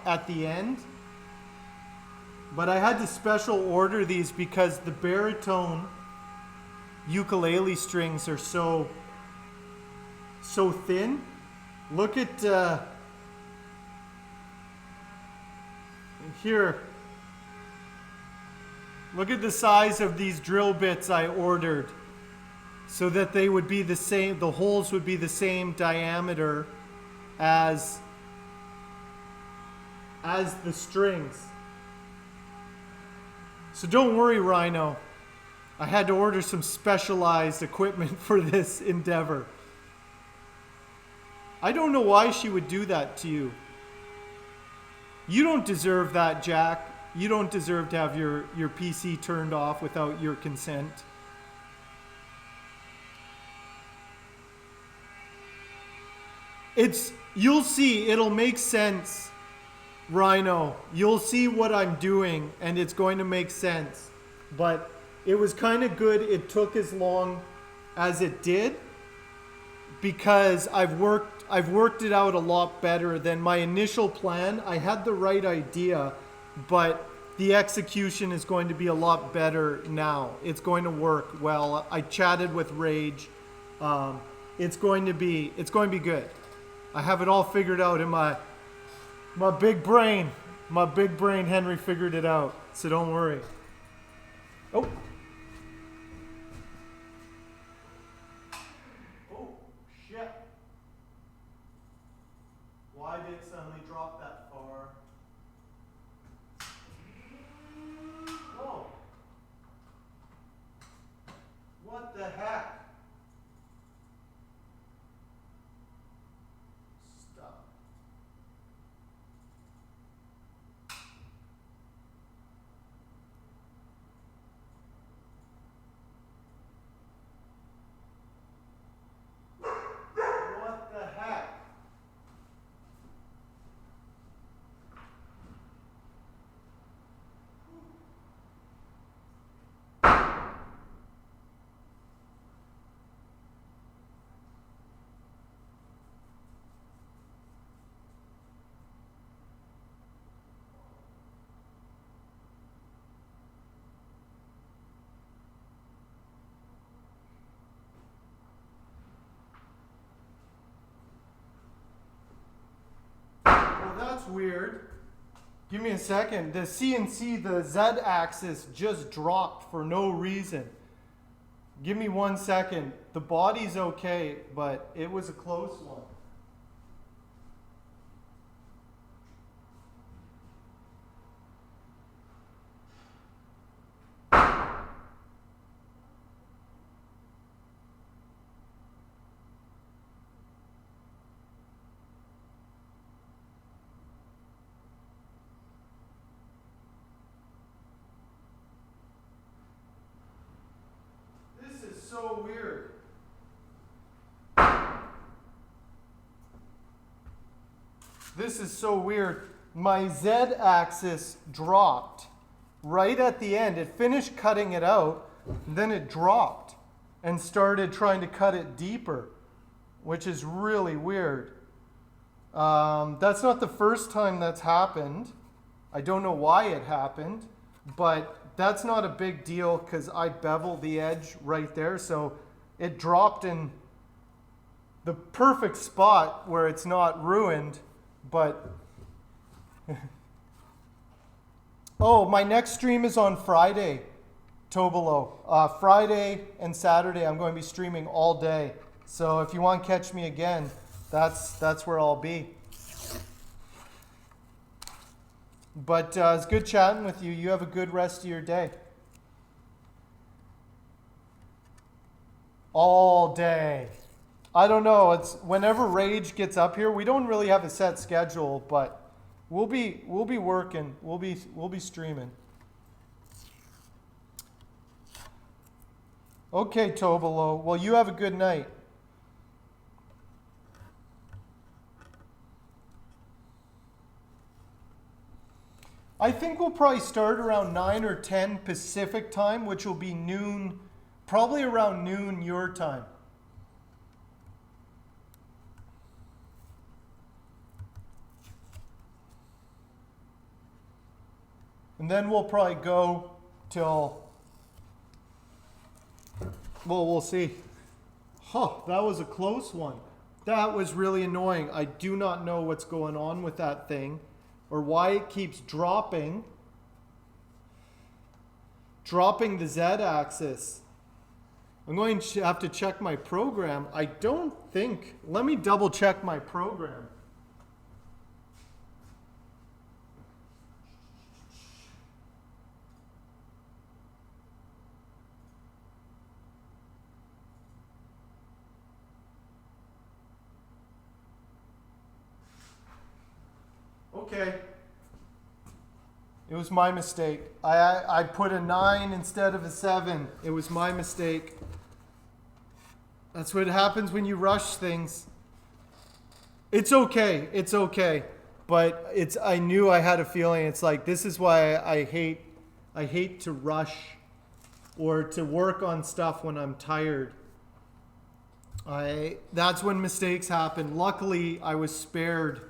at the end. But I had to special order these because the baritone ukulele strings are so thin. Look at here. Look at the size of these drill bits I ordered so that they would be the same, the holes would be the same diameter as the strings. So don't worry, Rhino. I had to order some specialized equipment for this endeavor. I don't know why she would do that to you. You don't deserve that, Jack. You don't deserve to have your PC turned off without your consent. You'll see, it'll make sense, Rhino. You'll see what I'm doing and it's going to make sense. But it was kind of good it took as long as it did because I've worked it out a lot better than my initial plan. I had the right idea, but the execution is going to be a lot better now. It's going to work well. I chatted with Rage. It's going to be good. I have it all figured out in my big brain. My big brain, Henry, figured it out. So don't worry. Oh. Oh, shit. Why did it suddenly drop that far? Whoa. What the heck? Stop. What the heck? That's weird. Give me a second. The CNC, the Z-axis just dropped for no reason. Give me 1 second. The body's okay, but it was a close one. So weird. This is so weird. My Z-axis dropped right at the end. It finished cutting it out, then it dropped and started trying to cut it deeper, which is really weird. That's not the first time that's happened. I don't know why it happened, but that's not a big deal because I bevel the edge right there. So it dropped in the perfect spot where it's not ruined. But oh, my next stream is on Friday, Tobolo. Friday and Saturday I'm going to be streaming all day. So if you want to catch me again, that's where I'll be. But it's good chatting with you. You have a good rest of your day. All day. I don't know. It's whenever Rage gets up here. We don't really have a set schedule, but we'll be working. We'll be streaming. Okay, Tobolo. Well, you have a good night. I think we'll probably start around 9 or 10 Pacific time, which will be noon, probably around noon your time. And then we'll probably go till, well, we'll see. Huh, that was a close one. That was really annoying. I do not know what's going on with that thing or why it keeps dropping the Z-axis. I'm going to have to check my program. I don't think, let me double check my program. Okay. It was my mistake. I put a 9 instead of a 7. It was my mistake. That's what happens when you rush things. It's okay. It's okay. But I knew I had a feeling. It's like, this is why I hate to rush or to work on stuff when I'm tired. That's when mistakes happen. Luckily, I was spared.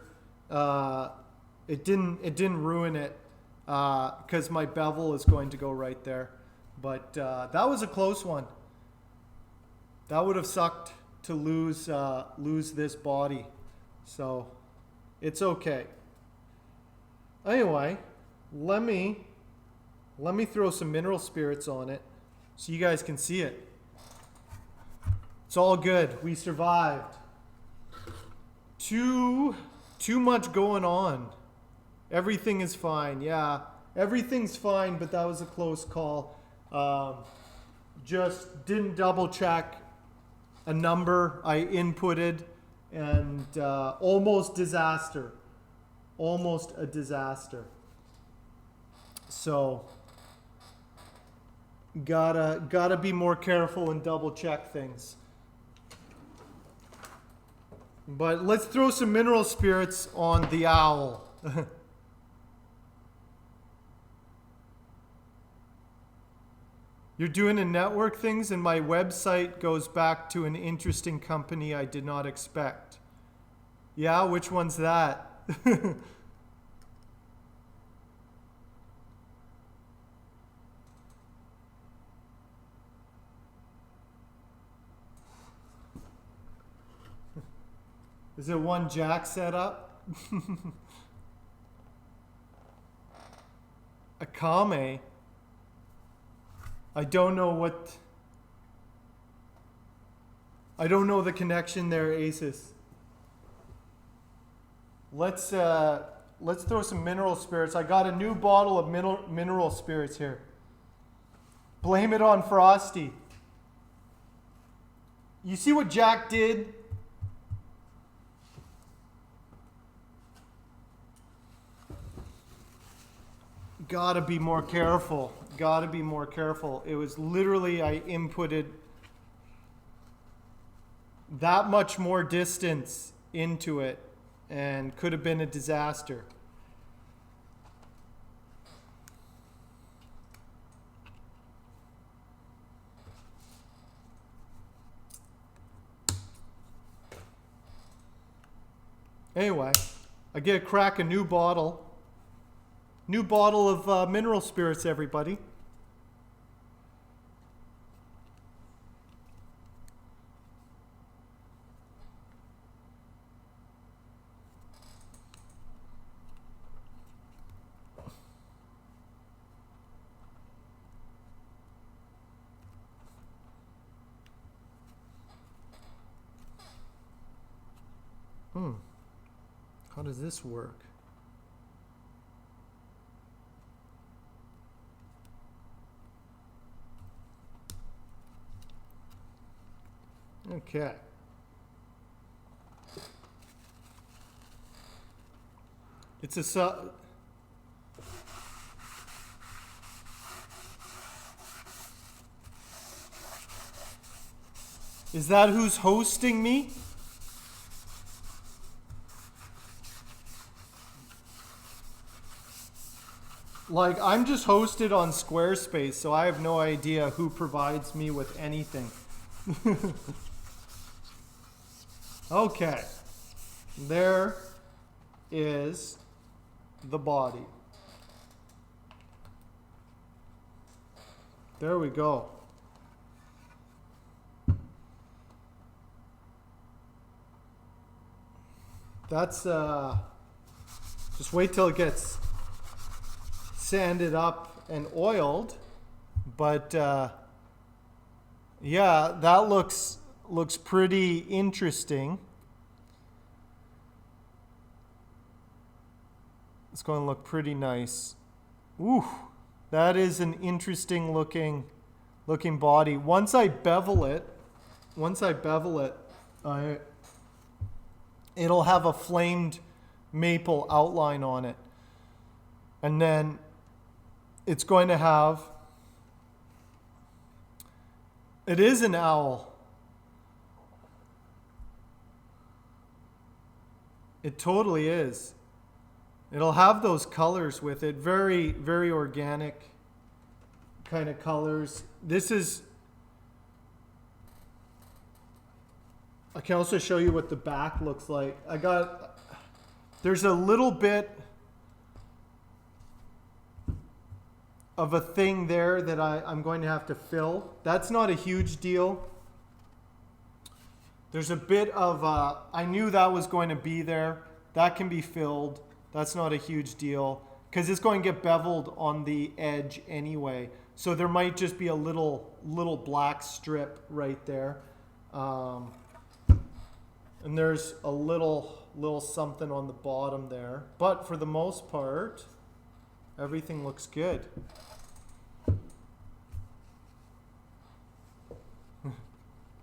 It didn't ruin it because my bevel is going to go right there. But that was a close one. That would have sucked to lose this body. So it's okay. Anyway, let me throw some mineral spirits on it so you guys can see it. It's all good. We survived. Too much going on. Everything is fine. Yeah, everything's fine, but that was a close call. Just didn't double check a number I inputted, and almost disaster. Almost a disaster. So gotta be more careful and double check things. But let's throw some mineral spirits on the owl. You're doing a network things and my website goes back to an interesting company I did not expect. Yeah, which one's that? Is it one Jack set up? Akame. I don't know the connection there, Asus. Let's throw some mineral spirits. I got a new bottle of mineral spirits here. Blame it on Frosty. You see what Jack did? Gotta be more careful. Gotta be more careful. It was literally, I inputted that much more distance into it and could have been a disaster. Anyway, I get to crack a new bottle. New bottle of mineral spirits, everybody. How does this work? Okay. It's a Is that who's hosting me? Like, I'm just hosted on Squarespace, so I have no idea who provides me with anything. Okay. There is the body. There we go. That's, just wait till it gets sanded up and oiled. But, yeah, that looks pretty interesting. It's going to look pretty nice. Ooh, that is an interesting looking body. Once I bevel it, it'll have a flamed maple outline on it. And then it's going to have, it is an owl. It totally is. It'll have those colors with it. Very, very organic kind of colors. This is, I can also show you what the back looks like. There's a little bit of a thing there that I'm going to have to fill. That's not a huge deal. There's a bit of, I knew that was going to be there. That can be filled. That's not a huge deal because it's going to get beveled on the edge anyway. So there might just be a little black strip right there. And there's a little something on the bottom there. But for the most part, everything looks good.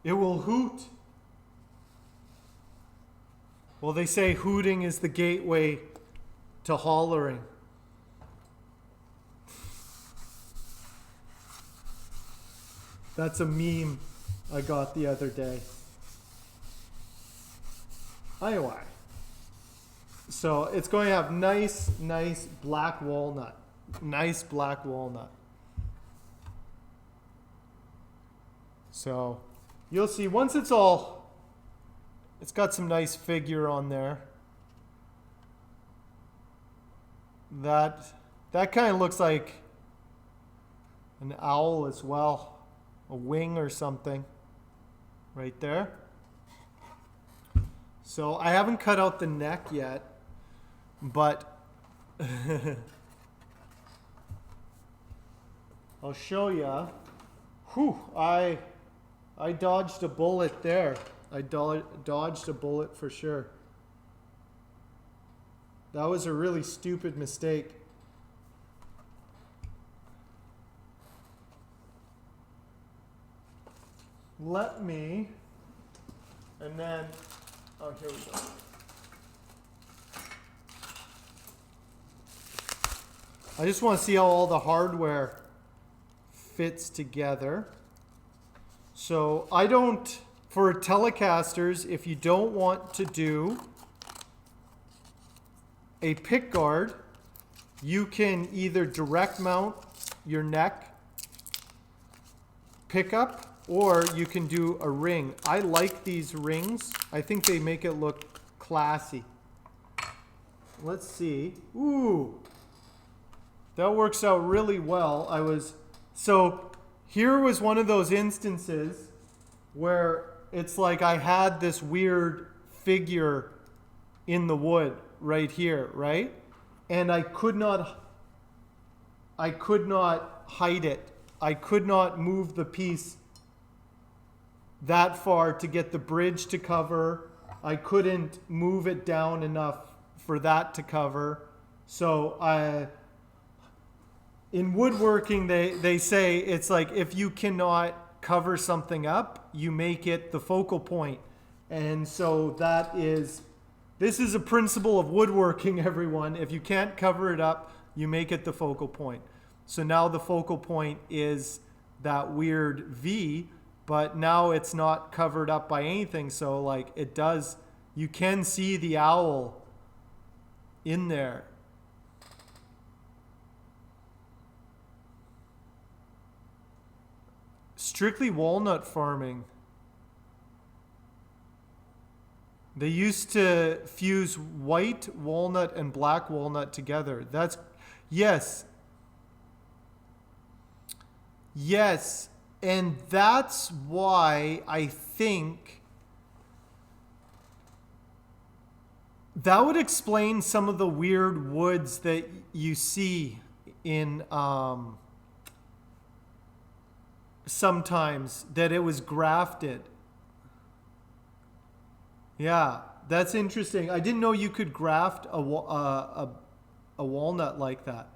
It will hoot. Well, they say hooting is the gateway to hollering. That's a meme I got the other day. Anyway, so it's going to have nice black walnut. Nice black walnut. So you'll see once it's got some nice figure on there. That kind of looks like an owl as well. A wing or something right there. So I haven't cut out the neck yet, but I'll show you. Whew, I dodged a bullet there. I dodged a bullet for sure. That was a really stupid mistake. Let me, and then, oh, here we go. I just want to see how all the hardware fits together. So for Telecasters, if you don't want to do a pick guard, you can either direct mount your neck pickup or you can do a ring. I like these rings. I think they make it look classy. Let's see. Ooh, that works out really well. So here was one of those instances where it's like I had this weird figure in the wood right here, right? And I could not hide it. I could not move the piece that far to get the bridge to cover. I couldn't move it down enough for that to cover. So in woodworking, they say it's like if you cannot cover something up, you make it the focal point. And so this is a principle of woodworking, everyone. If you can't cover it up, you make it the focal point. So now the focal point is that weird V, but now it's not covered up by anything. So like you can see the owl in there. Strictly walnut farming. They used to fuse white walnut and black walnut together. Yes. Yes, and that's why I think that would explain some of the weird woods that you see in sometimes, that it was grafted. Yeah, that's interesting. I didn't know you could graft a walnut like that.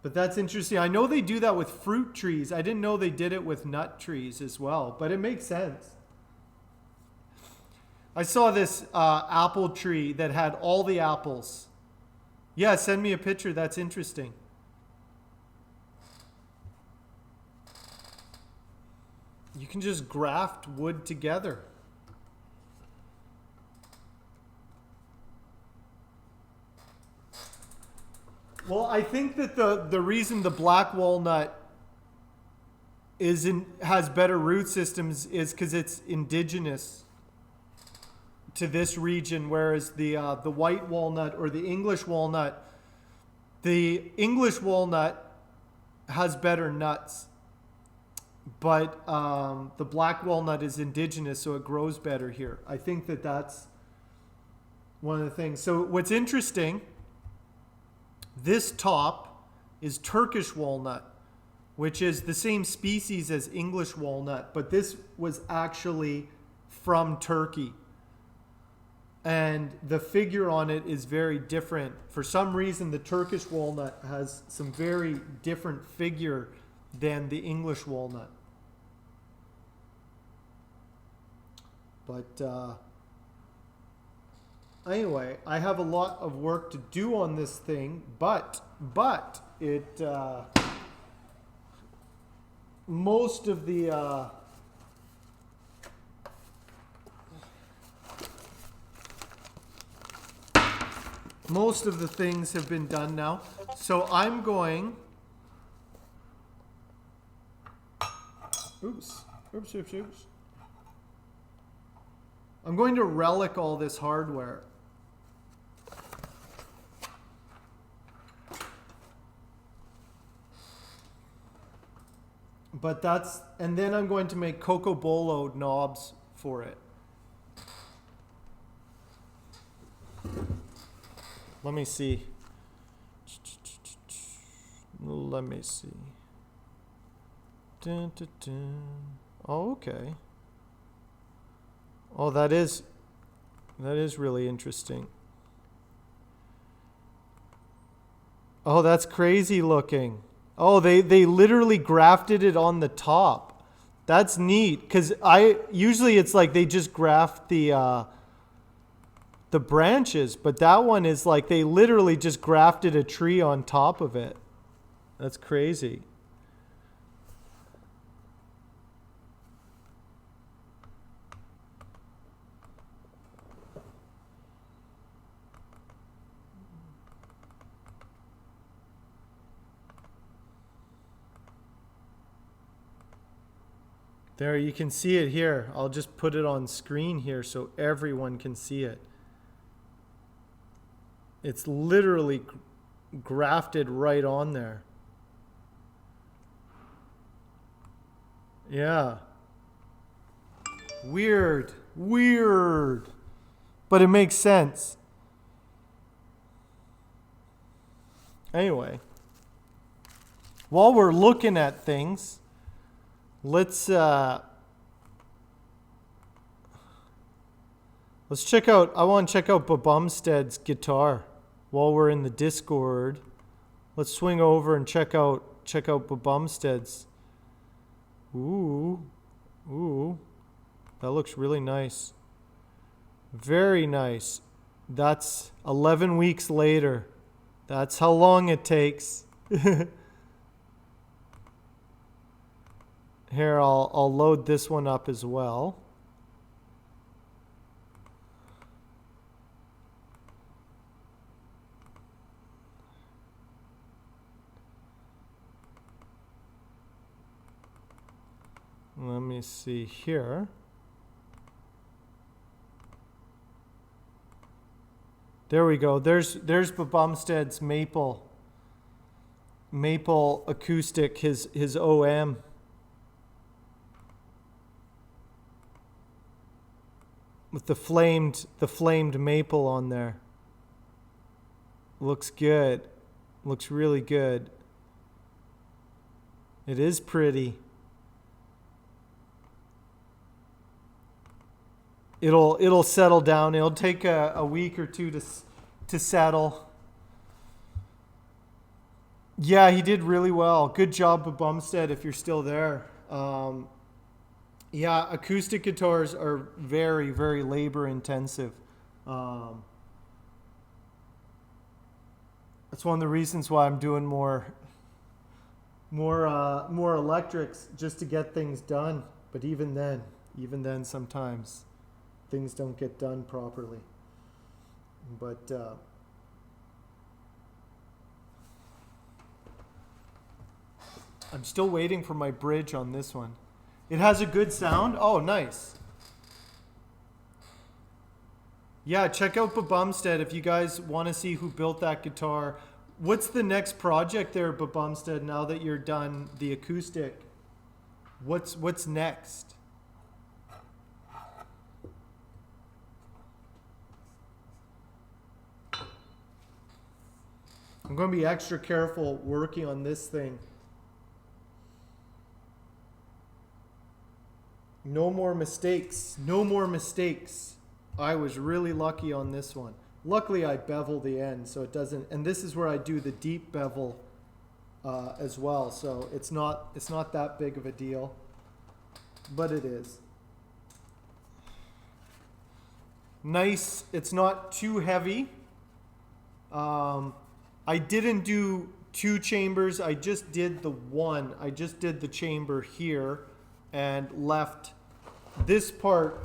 But that's interesting. I know they do that with fruit trees. I didn't know they did it with nut trees as well, but it makes sense. I saw this apple tree that had all the apples. Yeah, send me a picture. That's interesting. You can just graft wood together. Well, I think that the reason the black walnut has better root systems is because it's indigenous to this region, whereas the white walnut or the English walnut has better nuts, but the black walnut is indigenous, so it grows better here. I think that that's one of the things. So what's interesting, this top is Turkish walnut, which is the same species as English walnut, but this was actually from Turkey. And the figure on it is very different. For some reason, the Turkish walnut has some very different figure than the English walnut. But anyway, I have a lot of work to do on this thing, but it most of the things have been done now. So I'm going. Oops. I'm going to relic all this hardware. But and then I'm going to make Cocobolo knobs for it. Let me see. Dun, dun, dun. Oh, okay. Oh, that is really interesting. Oh, that's crazy looking. Oh, they literally grafted it on the top. That's neat, because usually it's like they just graft the branches, but that one is like they literally just grafted a tree on top of it. That's crazy. There, you can see it here. I'll just put it on screen here so everyone can see it. It's literally grafted right on there. Yeah. Weird. But it makes sense. Anyway, while we're looking at things, let's check out. I want to check out Babumstead's guitar while we're in the Discord. Let's swing over and check out Babumstead's. Ooh, that looks really nice. Very nice. That's 11 weeks later. That's how long it takes. Here, I'll load this one up as well. Let me see here. There we go. There's Babumstead's maple. maple acoustic, his OM. With the flamed maple on there. Looks good. Looks really good. It is pretty. It'll settle down. It'll take a week or two to settle. Yeah, he did really well. Good job, Bumstead, if you're still there. Yeah, acoustic guitars are very, very labor intensive. That's one of the reasons why I'm doing more electrics, just to get things done. But even then, sometimes things don't get done properly. But I'm still waiting for my bridge on this one. It has a good sound. Oh, nice. Yeah, check out Bumstead if you guys want to see who built that guitar. What's the next project there, Bumstead, now that you're done the acoustic? What's next? I'm going to be extra careful working on this thing. No more mistakes. No more mistakes. I was really lucky on this one. Luckily, I bevel the end so it doesn't. And this is where I do the deep bevel as well. So it's not that big of a deal, but it is. Nice. It's not too heavy. I didn't do 2 chambers. I just did the one. I just did the chamber here and left this part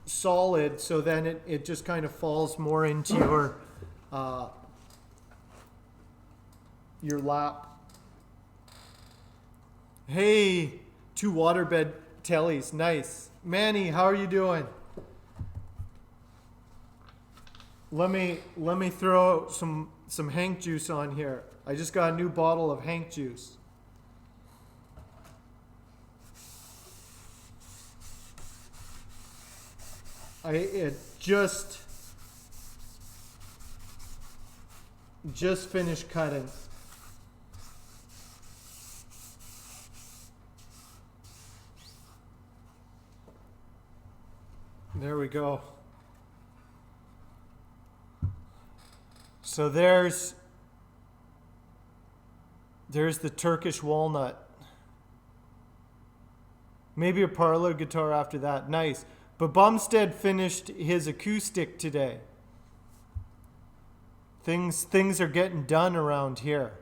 solid, so then it just kind of falls more into your lap. Hey, 2 waterbed tellies, nice. Manny, how are you doing? Let me throw some Hank juice on here. I just got a new bottle of Hank juice. It just finished cutting. There we go. So there's the Turkish walnut. Maybe a parlor guitar after that. Nice. But Bumstead finished his acoustic today. Things are getting done around here.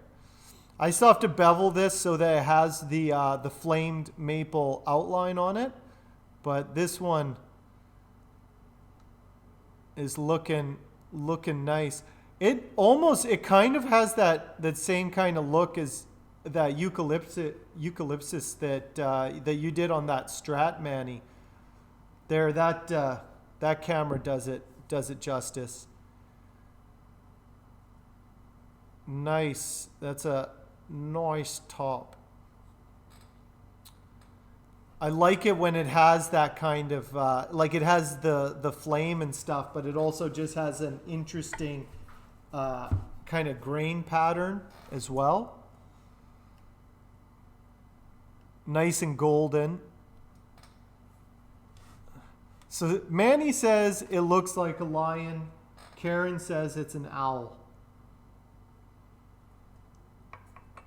I still have to bevel this so that it has the flamed maple outline on it. But this one is looking nice. It kind of has that same kind of look as that eucalyptus that you did on that Strat, Manny. There, that camera does it justice. Nice. That's a nice top. I like it when it has that kind of like it has the flame and stuff, but it also just has an interesting kind of grain pattern as well. Nice and golden. So Manny says it looks like a lion. Karen says it's an owl.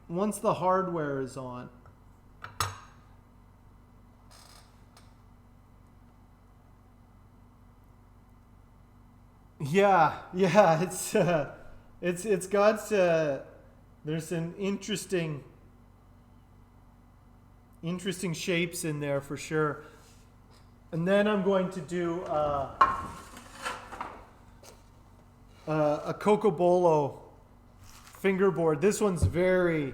Once the hardware is on. Yeah, it's got there's some interesting shapes in there for sure. And then I'm going to do a Cocobolo fingerboard. This one's very,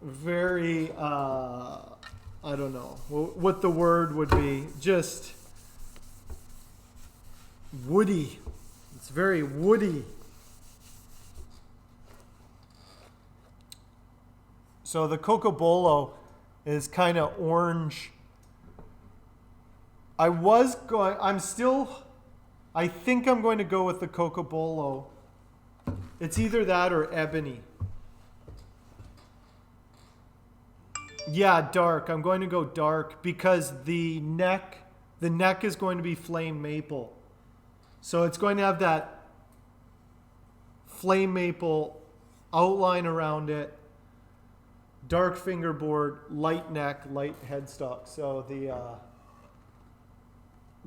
very, I don't know what the word would be. Just woody. It's very woody. So the Cocobolo is kind of orange. I think I'm going to go with the Cocobolo. It's either that or ebony. Yeah, dark. I'm going to go dark because the neck is going to be flame maple. So it's going to have that flame maple outline around it. Dark fingerboard, light neck, light headstock. So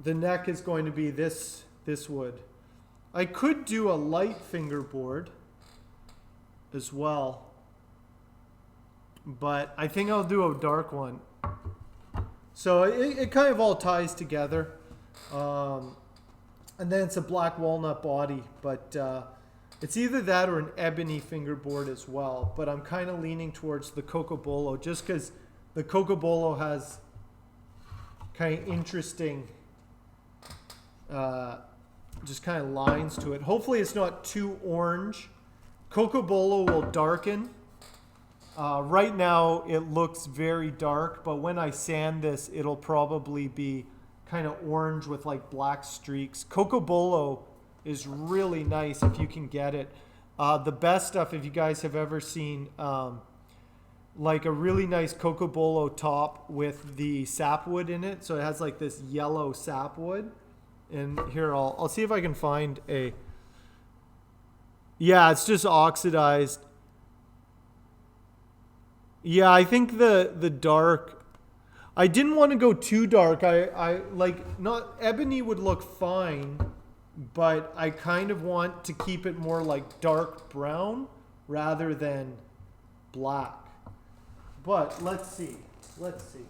the neck is going to be this wood. I could do a light fingerboard as well, but I think I'll do a dark one. So it kind of all ties together. And then it's a black walnut body, but it's either that or an ebony fingerboard as well. But I'm kind of leaning towards the Cocobolo just because the Cocobolo has kind of interesting just kind of lines to it. Hopefully it's not too orange. Cocobolo will darken. Right now it looks very dark, but when I sand this, it'll probably be kind of orange with like black streaks. Cocobolo is really nice if you can get it. The best stuff, if you guys have ever seen like a really nice Cocobolo top with the sapwood in it. So it has like this yellow sapwood. And here, I'll see if I can find a... Yeah, it's just oxidized. Yeah, I think the dark... I didn't want to go too dark. I like, not... Ebony would look fine, but I kind of want to keep it more like dark brown rather than black. But let's see. Let's see.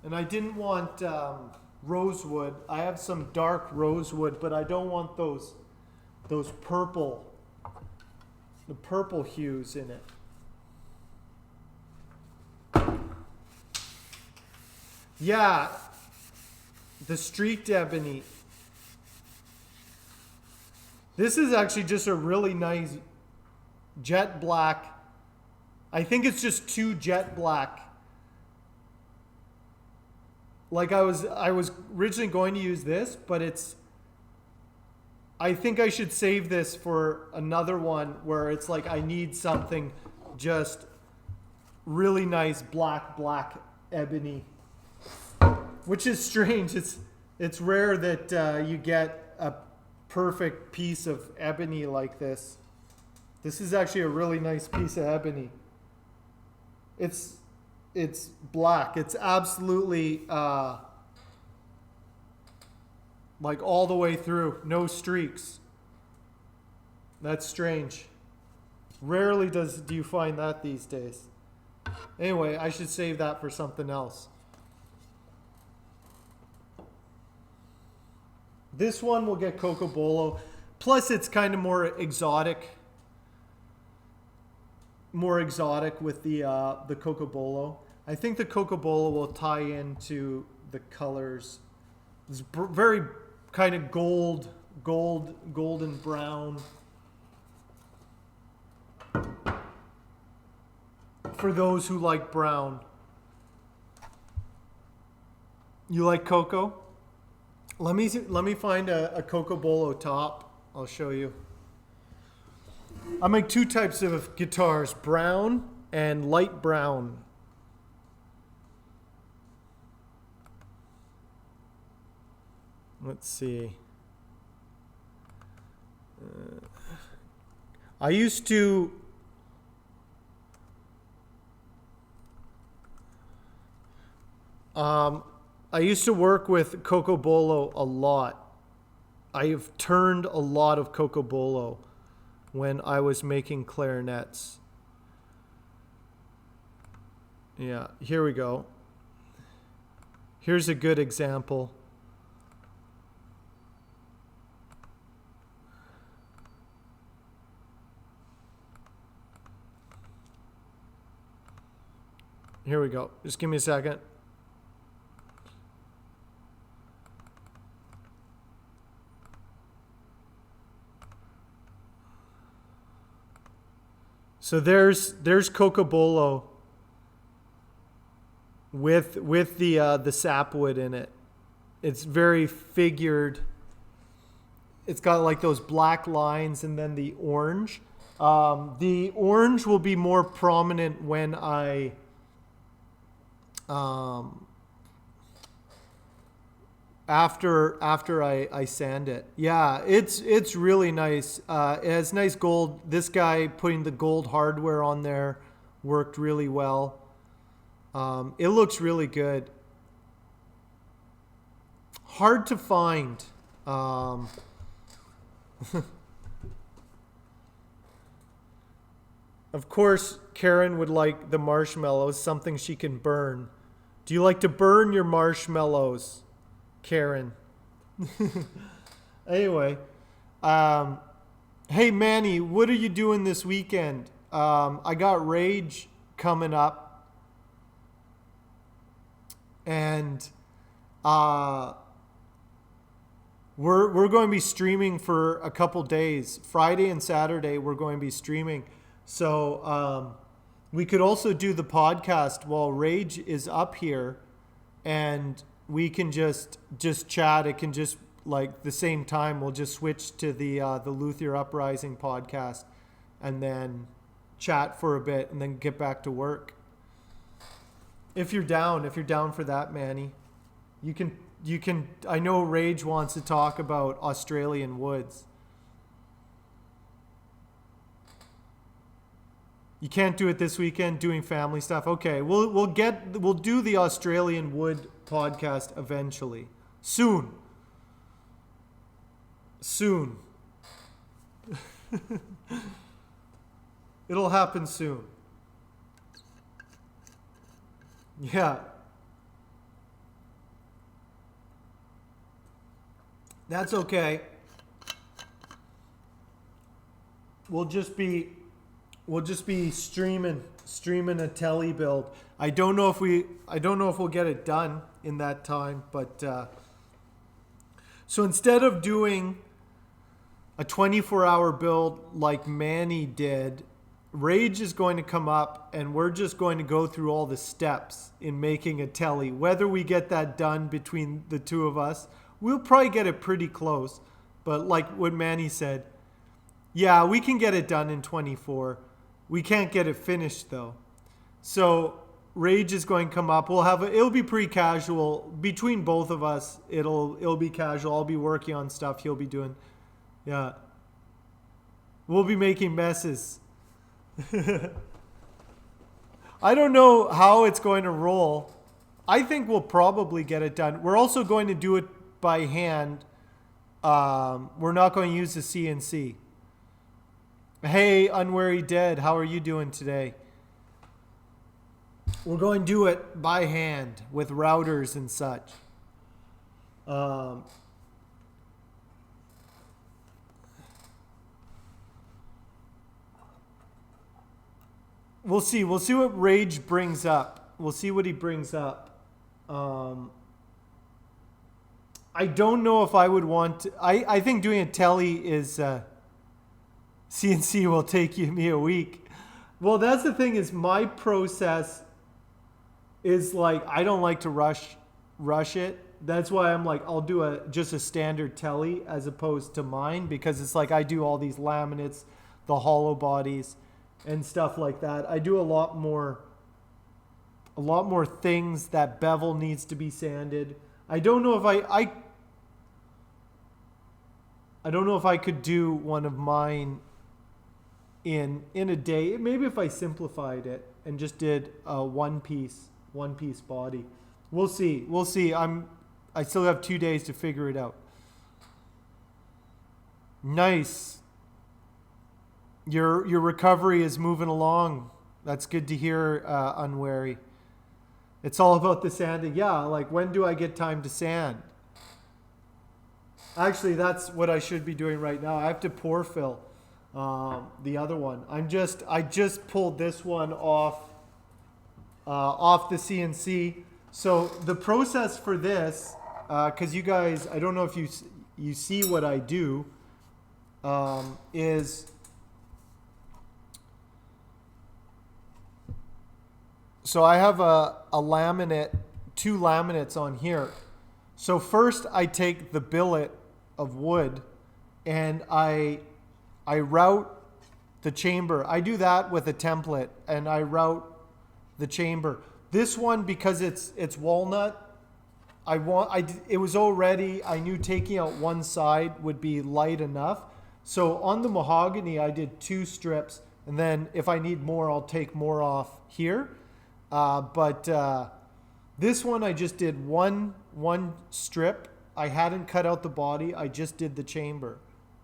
And I didn't want rosewood. I have some dark rosewood, but I don't want those purple, the purple hues in it. Yeah, the streaked ebony. This is actually just a really nice jet black. I think it's just too jet black. Like I was originally going to use this, but I think I should save this for another one where it's like I need something just really nice black ebony, which is strange. It's rare that you get a perfect piece of ebony like this. This is actually a really nice piece of ebony. It's black. It's absolutely like all the way through. No streaks. That's strange. Rarely do you find that these days. Anyway, I should save that for something else. This one will get Cocobolo. Plus it's kind of more exotic. More exotic with the Cocobolo. I think the Cocobolo will tie into the colors. It's very kind of golden brown. For those who like brown. You like cocoa? Let me find a Cocobolo top. I'll show you. I make two types of guitars, brown and light brown. Let's see. I used to work with Cocobolo a lot. I have turned a lot of Cocobolo when I was making clarinets. Yeah, here we go. Here's a good example. Here we go. Just give me a second. So there's cocobolo with the sapwood in it. It's very figured. It's got like those black lines and then the orange. The orange will be more prominent when I after I sand it. Yeah, it's really nice. It has nice gold. This guy putting the gold hardware on there worked really well. It looks really good. Hard to find. Of course, Karen would like the marshmallows, something she can burn. Do you like to burn your marshmallows, Karen? Anyway, hey Manny, what are you doing this weekend? I got Rage coming up, and we're going to be streaming for a couple days. Friday and Saturday we're going to be streaming. So we could also do the podcast while Rage is up here, and we can just chat. It can just like the same time. We'll just switch to the Luthier Uprising podcast, and then chat for a bit, and then get back to work. If you're down for that, Manny, you can. I know Rage wants to talk about Australian woods. You can't do it this weekend, doing family stuff. Okay, we'll do the Australian wood podcast eventually. Soon. It'll happen soon. Yeah. That's okay. We'll just be streaming a telly build. I don't know if we'll get it done in that time, but so instead of doing a 24-hour build like Manny did, Rage is going to come up and we're just going to go through all the steps in making a telly. Whether we get that done between the two of us, we'll probably get it pretty close. But like what Manny said, yeah, we can get it done in 24. We can't get it finished though. So Rage is going to come up. It'll be pretty casual between both of us. It'll be casual. I'll be working on stuff. He'll be doing, yeah. We'll be making messes. I don't know how it's going to roll. I think we'll probably get it done. We're also going to do it by hand. We're not going to use the CNC. Hey, Unwary Dead, how are you doing today? We're going to do it by hand with routers and such. We'll see. We'll see what Rage brings up. We'll see what he brings up. I don't know if I would want to. I think doing a telly is CNC will take me a week. Well, that's the thing, is my process is like, I don't like to rush it. That's why I'm like, I'll do just a standard telly as opposed to mine, because it's like I do all these laminates, the hollow bodies and stuff like that. I do a lot more things that bevel needs to be sanded. I don't know if I don't know if I could do one of mine in a day. Maybe if I simplified it and just did a one piece body. We'll see. I still have 2 days to figure it out. Nice. Your recovery is moving along. That's good to hear, Unwary. It's all about the sanding. Yeah, like when do I get time to sand? Actually, that's what I should be doing right now. I have to pour fill the other one. I just pulled this one off the CNC. So the process for this, because you guys, I don't know if you see what I do, is So I have a laminate, two laminates on here. So first I take the billet of wood and I route the chamber. I do that with a template and I route the chamber. This one, because it's walnut, it was already, I knew taking out one side would be light enough. So on the mahogany, I did 2 strips, and then if I need more, I'll take more off here. But this one, I just did one strip. I hadn't cut out the body. I just did the chamber.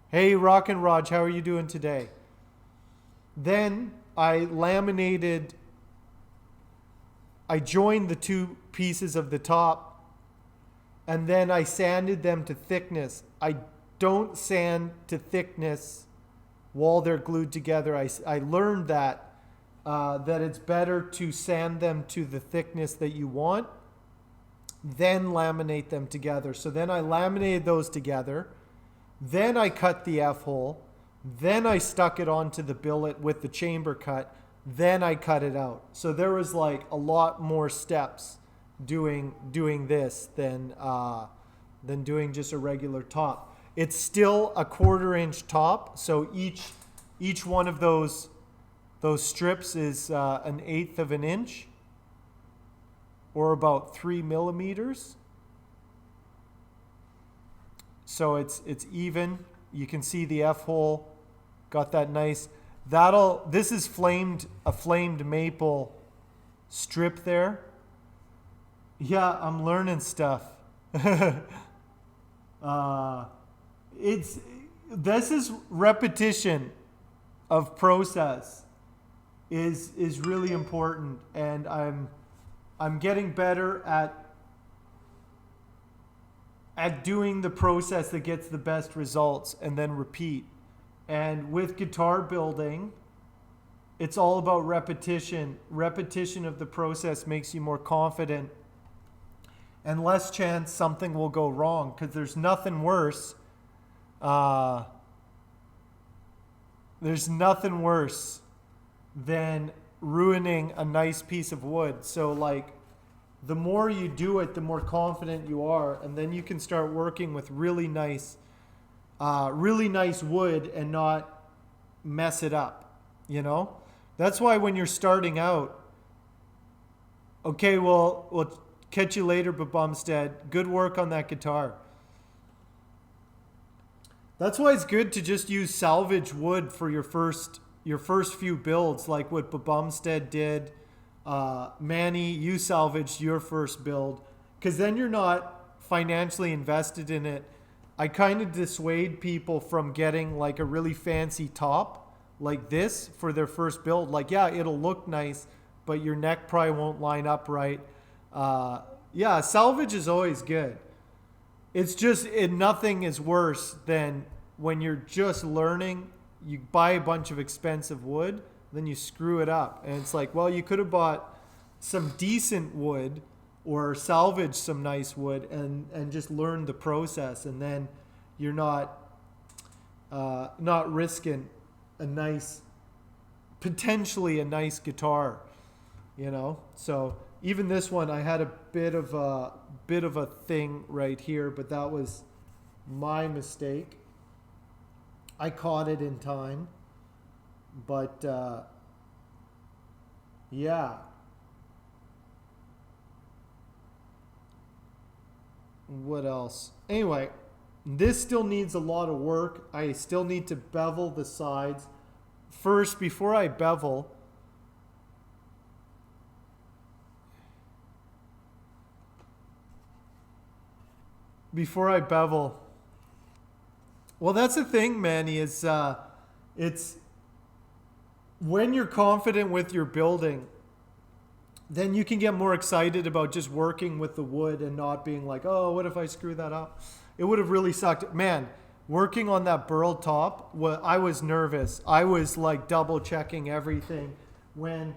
Hey, Rock and Raj, how are you doing today? Then I joined the 2 pieces of the top, and then I sanded them to thickness. I don't sand to thickness while they're glued together. I learned that it's better to sand them to the thickness that you want, then laminate them together. So then I laminated those together. Then I cut the F-hole. Then I stuck it onto the billet with the chamber cut. Then I cut it out. So there was like a lot more steps doing this than doing just a regular top. It's still a 1/4 inch top. So each one of those strips is 1/8 of an inch, or about 3 millimeters. So it's even. You can see the F-hole got that nice. This is a flamed maple strip there. Yeah, I'm learning stuff. This is repetition of process is really important, and I'm getting better at doing the process that gets the best results and then repeat. And with guitar building, it's all about repetition. Repetition of the process makes you more confident and less chance something will go wrong, because there's nothing worse. There's nothing worse than ruining a nice piece of wood. So like, the more you do it, the more confident you are, and then you can start working with really nice wood and not mess it up. You know, that's why when you're starting out, okay, well, we'll catch you later, but Bumstead, good work on that guitar. That's why it's good to just use salvage wood for your first few builds, like what Bumstead did. Manny, you salvaged your first build, because then you're not financially invested in it. I kind of dissuade people from getting like a really fancy top like this for their first build. Like, yeah, it'll look nice, but your neck probably won't line up right. Yeah, salvage is always good. It's just, nothing is worse than when you're just learning, you buy a bunch of expensive wood, then you screw it up. And it's like, well, you could have bought some decent wood or salvaged some nice wood and just learned the process. And then you're not risking potentially a nice guitar, you know? So even this one, I had a bit of a thing right here, but that was my mistake. I caught it in time, but yeah. What else? Anyway, this still needs a lot of work. I still need to bevel the sides. First, before I bevel, well, that's the thing, Manny, is it's when you're confident with your building, then you can get more excited about just working with the wood and not being like, oh, what if I screw that up? It would have really sucked. Man, working on that burl top, I was nervous. I was like double checking everything. When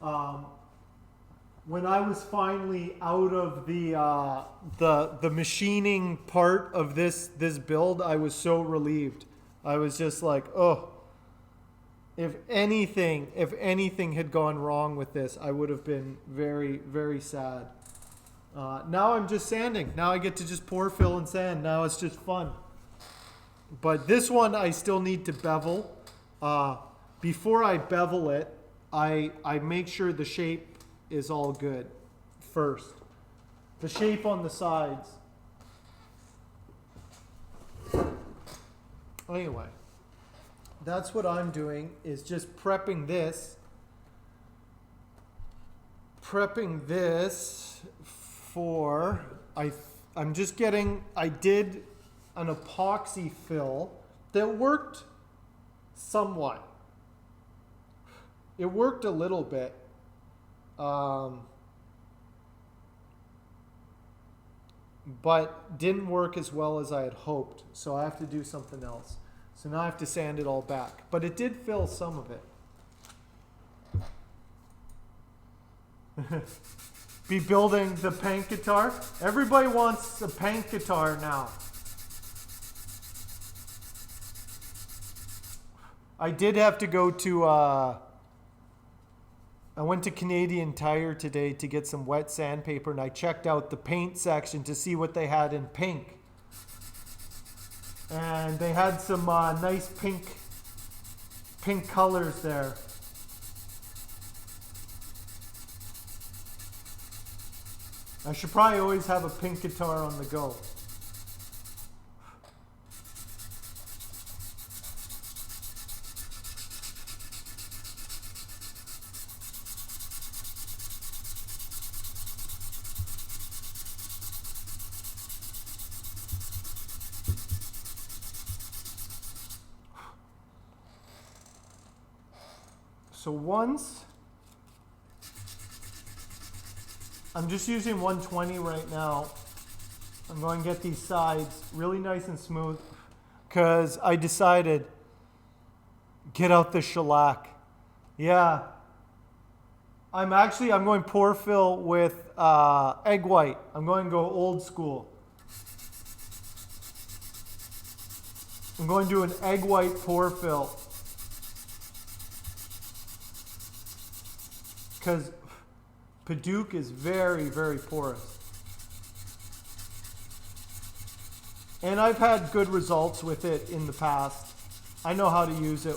I was finally out of the machining part of this build, I was so relieved. I was just like, oh, if anything had gone wrong with this, I would have been very, very sad. Now I'm just sanding. Now I get to just pour, fill, and sand. Now it's just fun. But this one I still need to bevel. Before I bevel it, I make sure the shape is all good first. The shape on the sides. Anyway, that's what I'm doing, is just prepping this. Prepping this for, I'm just getting, I did an epoxy fill that worked somewhat. It worked a little bit. But didn't work as well as I had hoped. So I have to do something else. So now I have to sand it all back. But it did fill some of it. Be building the Pank guitar. Everybody wants a Pank guitar now. I did have to go to, I went to Canadian Tire today to get some wet sandpaper, and I checked out the paint section to see what they had in pink. And they had some nice pink colors there. I should probably always have a pink guitar on the go. So once, I'm just using 120 right now. I'm going to get these sides really nice and smooth because I decided, get out the shellac. Yeah. I'm going pour fill with egg white. I'm going to go old school. I'm going to do an egg white pour fill. Because Padauk is very, very porous. And I've had good results with it in the past. I know how to use it.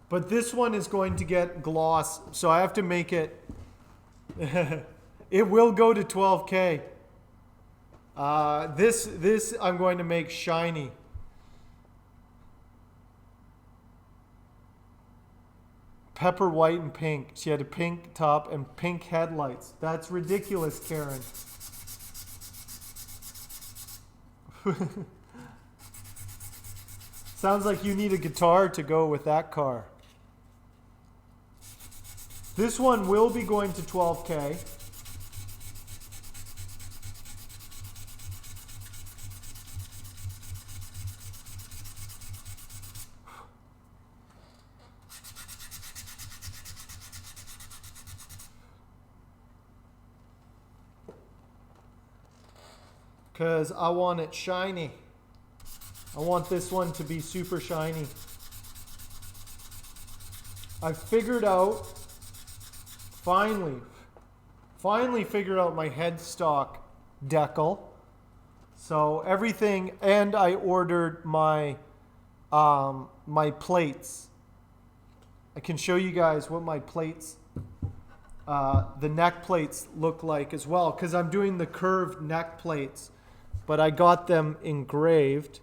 But this one is going to get gloss, so I have to make it. It will go to 12K. This I'm going to make shiny. Pepper white and pink. She had a pink top and pink headlights. That's ridiculous, Karen. Sounds like you need a guitar to go with that car. This one will be going to 12K. Because I want it shiny. I want this one to be super shiny. I figured out, finally figured out my headstock decal. So everything, and I ordered my my plates. I can show you guys what my plates, the neck plates look like as well, because I'm doing the curved neck plates. But I got them engraved.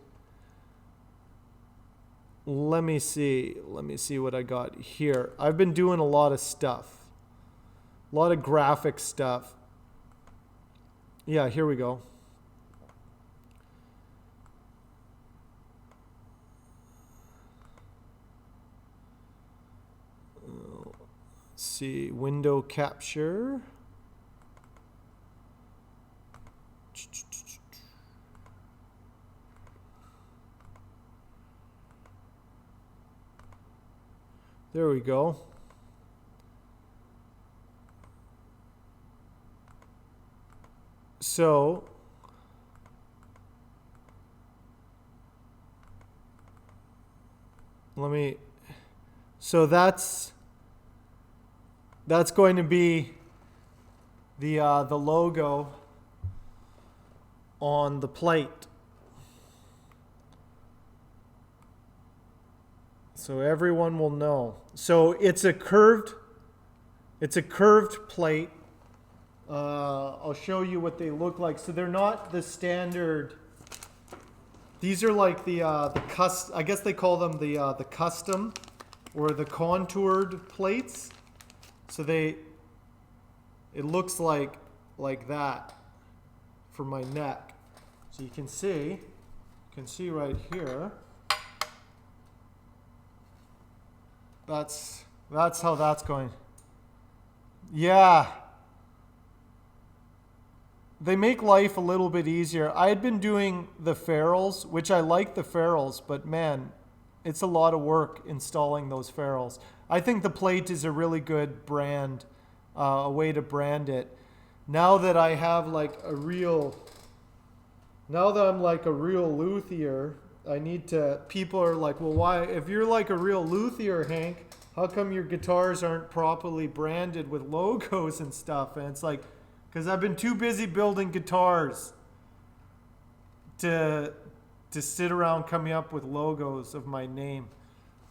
Let me see what I got here. I've been doing a lot of stuff. A lot of graphic stuff. Yeah, here we go. Let's see, window capture. There we go. So, So that's going to be the logo on the plate. So everyone will know. So it's a curved plate. I'll show you what they look like. So they're not the standard. These are like the I guess they call them the custom or the contoured plates. So it looks like that for my neck. So you can see right here. That's how that's going. Yeah. They make life a little bit easier. I had been doing the ferrules, which I like the ferrules, but man, it's a lot of work installing those ferrules. I think the plate is a really good brand, a way to brand it. Now that I have now that I'm like a real luthier, people are like, well, why, if you're like a real luthier, Hank, how come your guitars aren't properly branded with logos and stuff? And it's like, because I've been too busy building guitars to sit around coming up with logos of my name.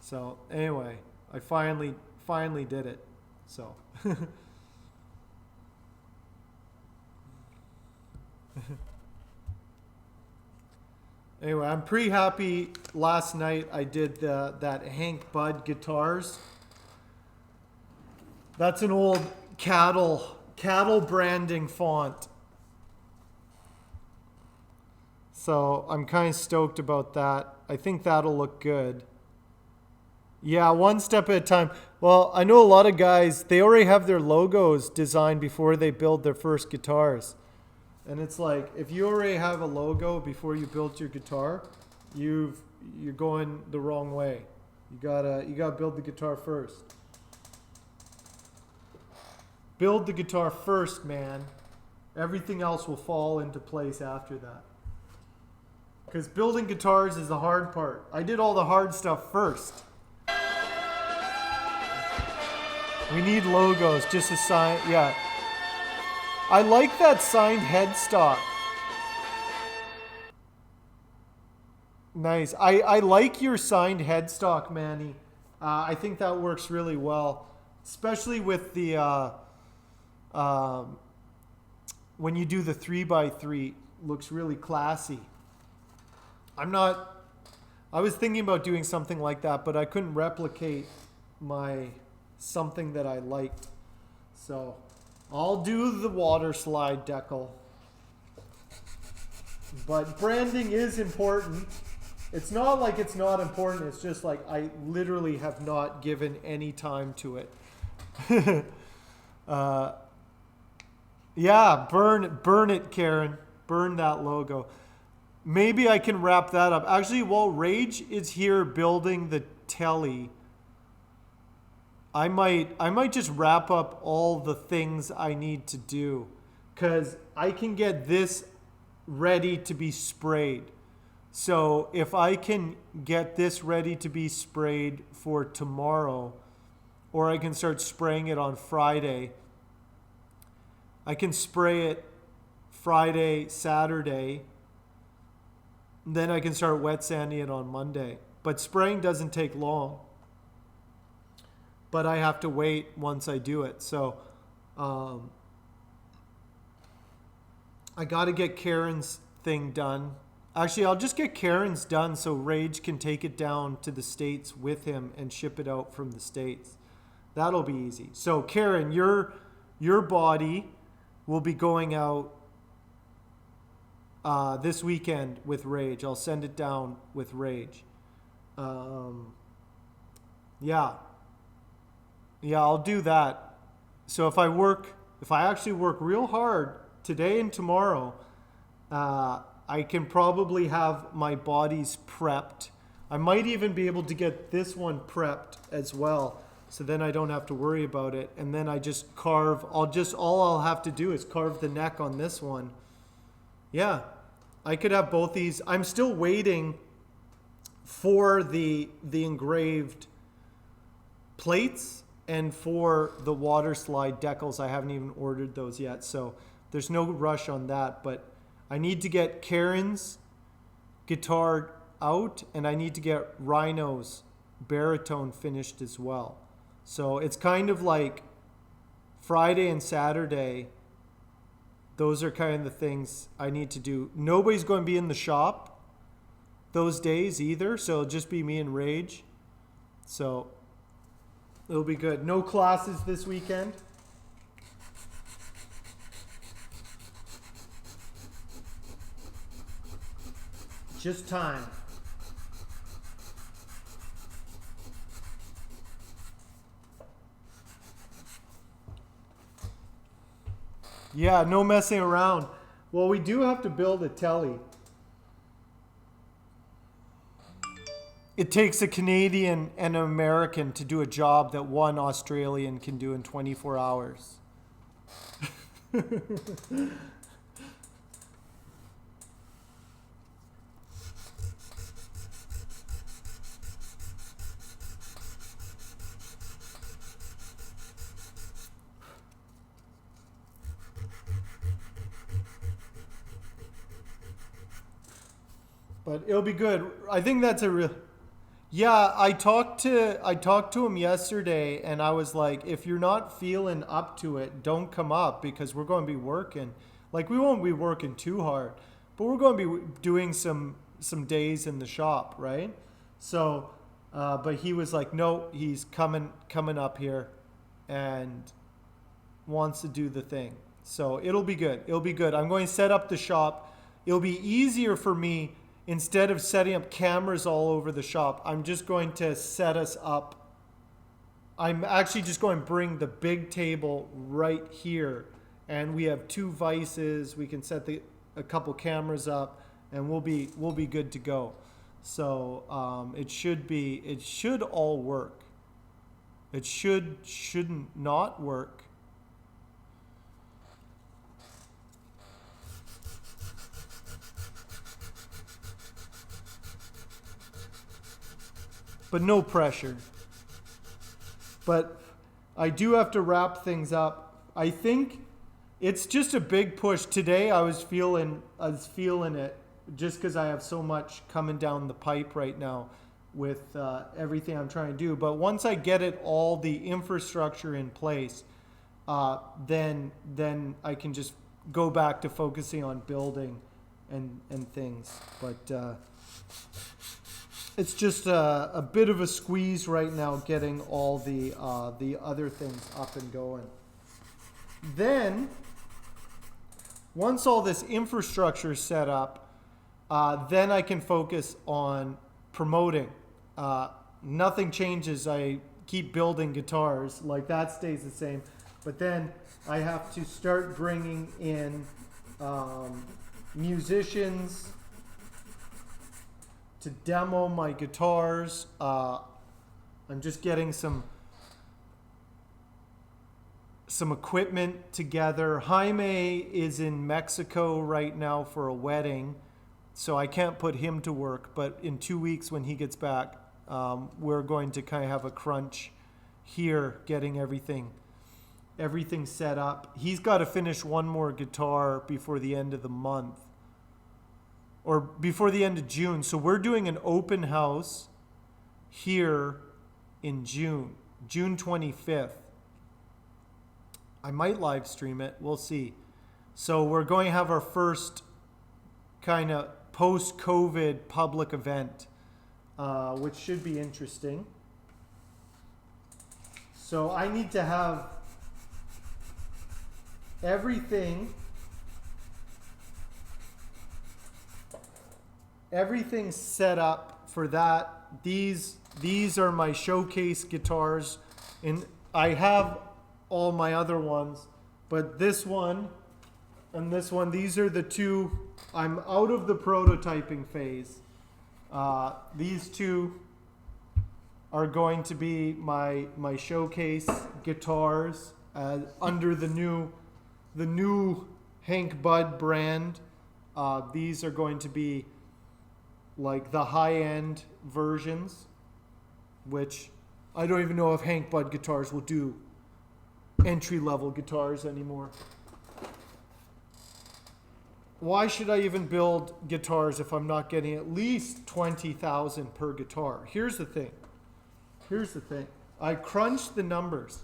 So anyway, I finally did it. So anyway, I'm pretty happy. Last night I did that Hank Budd guitars. That's an old cattle branding font. So I'm kind of stoked about that. I think that'll look good. Yeah, one step at a time. Well, I know a lot of guys, they already have their logos designed before they build their first guitars. And it's like, if you already have a logo before you built your guitar, you're going the wrong way. You gotta build the guitar first. Build the guitar first, man. Everything else will fall into place after that. Because building guitars is the hard part. I did all the hard stuff first. We need logos, just a sign. Yeah. I like that signed headstock. Nice. I like your signed headstock, Manny. I think that works really well. Especially with the... when you do the 3x3, looks really classy. I was thinking about doing something like that, but I couldn't replicate something that I liked. So I'll do the water slide decal. But branding is important. It's not like it's not important. It's just like I literally have not given any time to it. Yeah, burn it, Karen. Burn that logo. Maybe I can wrap that up. Actually, while Rage is here building the telly, I might just wrap up all the things I need to do, because I can get this ready to be sprayed. So if I can get this ready to be sprayed for tomorrow, or I can start spraying it on Friday, I can spray it Friday, Saturday, then I can start wet sanding it on Monday. But spraying doesn't take long. But I have to wait once I do it. So I got to get Karen's thing done. Actually, I'll just get Karen's done so Rage can take it down to the States with him and ship it out from the States. That'll be easy. So Karen, your body will be going out this weekend with Rage. I'll send it down with Rage. Yeah, I'll do that. So if I actually work real hard today and tomorrow, I can probably have my bodies prepped. I might even be able to get this one prepped as well. So then I don't have to worry about it. And then I just carve, all I'll have to do is carve the neck on this one. Yeah, I could have both these. I'm still waiting for the engraved plates and for the water slide decals. I haven't even ordered those yet, so there's no rush on that. But I need to get Karen's guitar out, and I need to get Rhino's baritone finished as well. So it's kind of like Friday and Saturday. Those are kind of the things I need to do. Nobody's going to be in the shop those days either, so it'll just be me and Rage. So it'll be good. No classes this weekend. Just time. Yeah, no messing around. Well, we do have to build a telly. It takes a Canadian and an American to do a job that one Australian can do in 24 hours. But it'll be good. I think that's a real... Yeah, I talked to him yesterday, and I was like, if you're not feeling up to it, don't come up, because we're going to be working. Like, we won't be working too hard, but we're going to be doing some days in the shop, right? So, but he was like, no, he's coming up here and wants to do the thing. So it'll be good. It'll be good. I'm going to set up the shop. It'll be easier for me. Instead of setting up cameras all over the shop, I'm just going to set us up. I'm actually just going to bring the big table right here, and we have 2 vices. We can set a couple cameras up, and we'll be good to go. So it should all work. It shouldn't not work. But no pressure. But I do have to wrap things up. I think it's just a big push. Today I was feeling it just because I have so much coming down the pipe right now with everything I'm trying to do. But once I get all the infrastructure in place, then I can just go back to focusing on building and things. But it's just a bit of a squeeze right now getting all the other things up and going. Then, once all this infrastructure is set up, then I can focus on promoting. Nothing changes. I keep building guitars. Like, that stays the same. But then I have to start bringing in musicians to demo my guitars. I'm just getting some equipment together. Jaime is in Mexico right now for a wedding, so I can't put him to work. But in 2 weeks when he gets back, we're going to kind of have a crunch here getting everything set up. He's got to finish one more guitar before the end of the month, or before the end of June. So we're doing an open house here in June 25th. I might live stream it. We'll see. So we're going to have our first kind of post-COVID public event, which should be interesting. So I need to have everything set up for that. These are my showcase guitars, and I have all my other ones, but this one and this one, these are the two. I'm out of the prototyping phase. These two are going to be my showcase guitars under the new Hank Budd brand. These are going to be like the high-end versions, which I don't even know if Hank Bud Guitars will do entry-level guitars anymore. Why should I even build guitars if I'm not getting at least 20,000 per guitar? Here's the thing. I crunched the numbers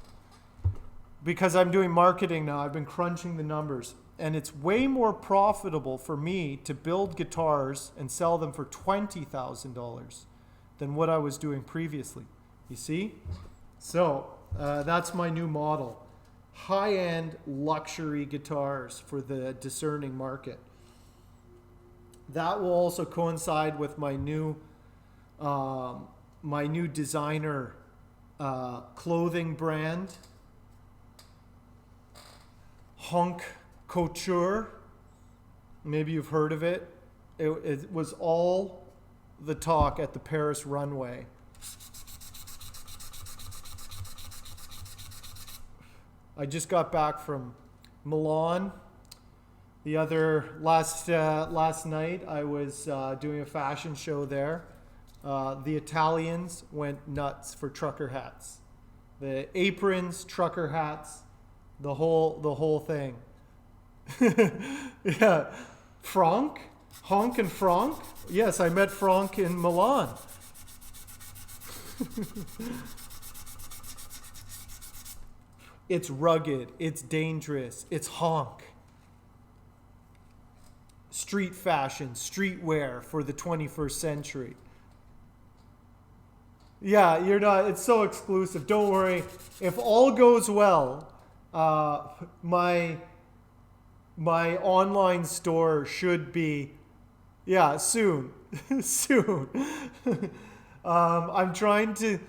because I'm doing marketing now. I've been crunching the numbers, and it's way more profitable for me to build guitars and sell them for $20,000 than what I was doing previously. You see? So that's my new model. High-end luxury guitars for the discerning market. That will also coincide with my new designer clothing brand, Hunk Couture. Maybe you've heard of it. It was all the talk at the Paris runway. I just got back from Milan. The other last night, I was doing a fashion show there. The Italians went nuts for trucker hats, the aprons, trucker hats, the whole thing. Yeah, Honk and Franck. Yes, I met Franck in Milan. It's rugged. It's dangerous. It's honk. Street fashion, streetwear for the 21st century. Yeah, you're not, it's so exclusive. Don't worry. If all goes well, my online store should be, yeah, soon. Soon. I'm trying to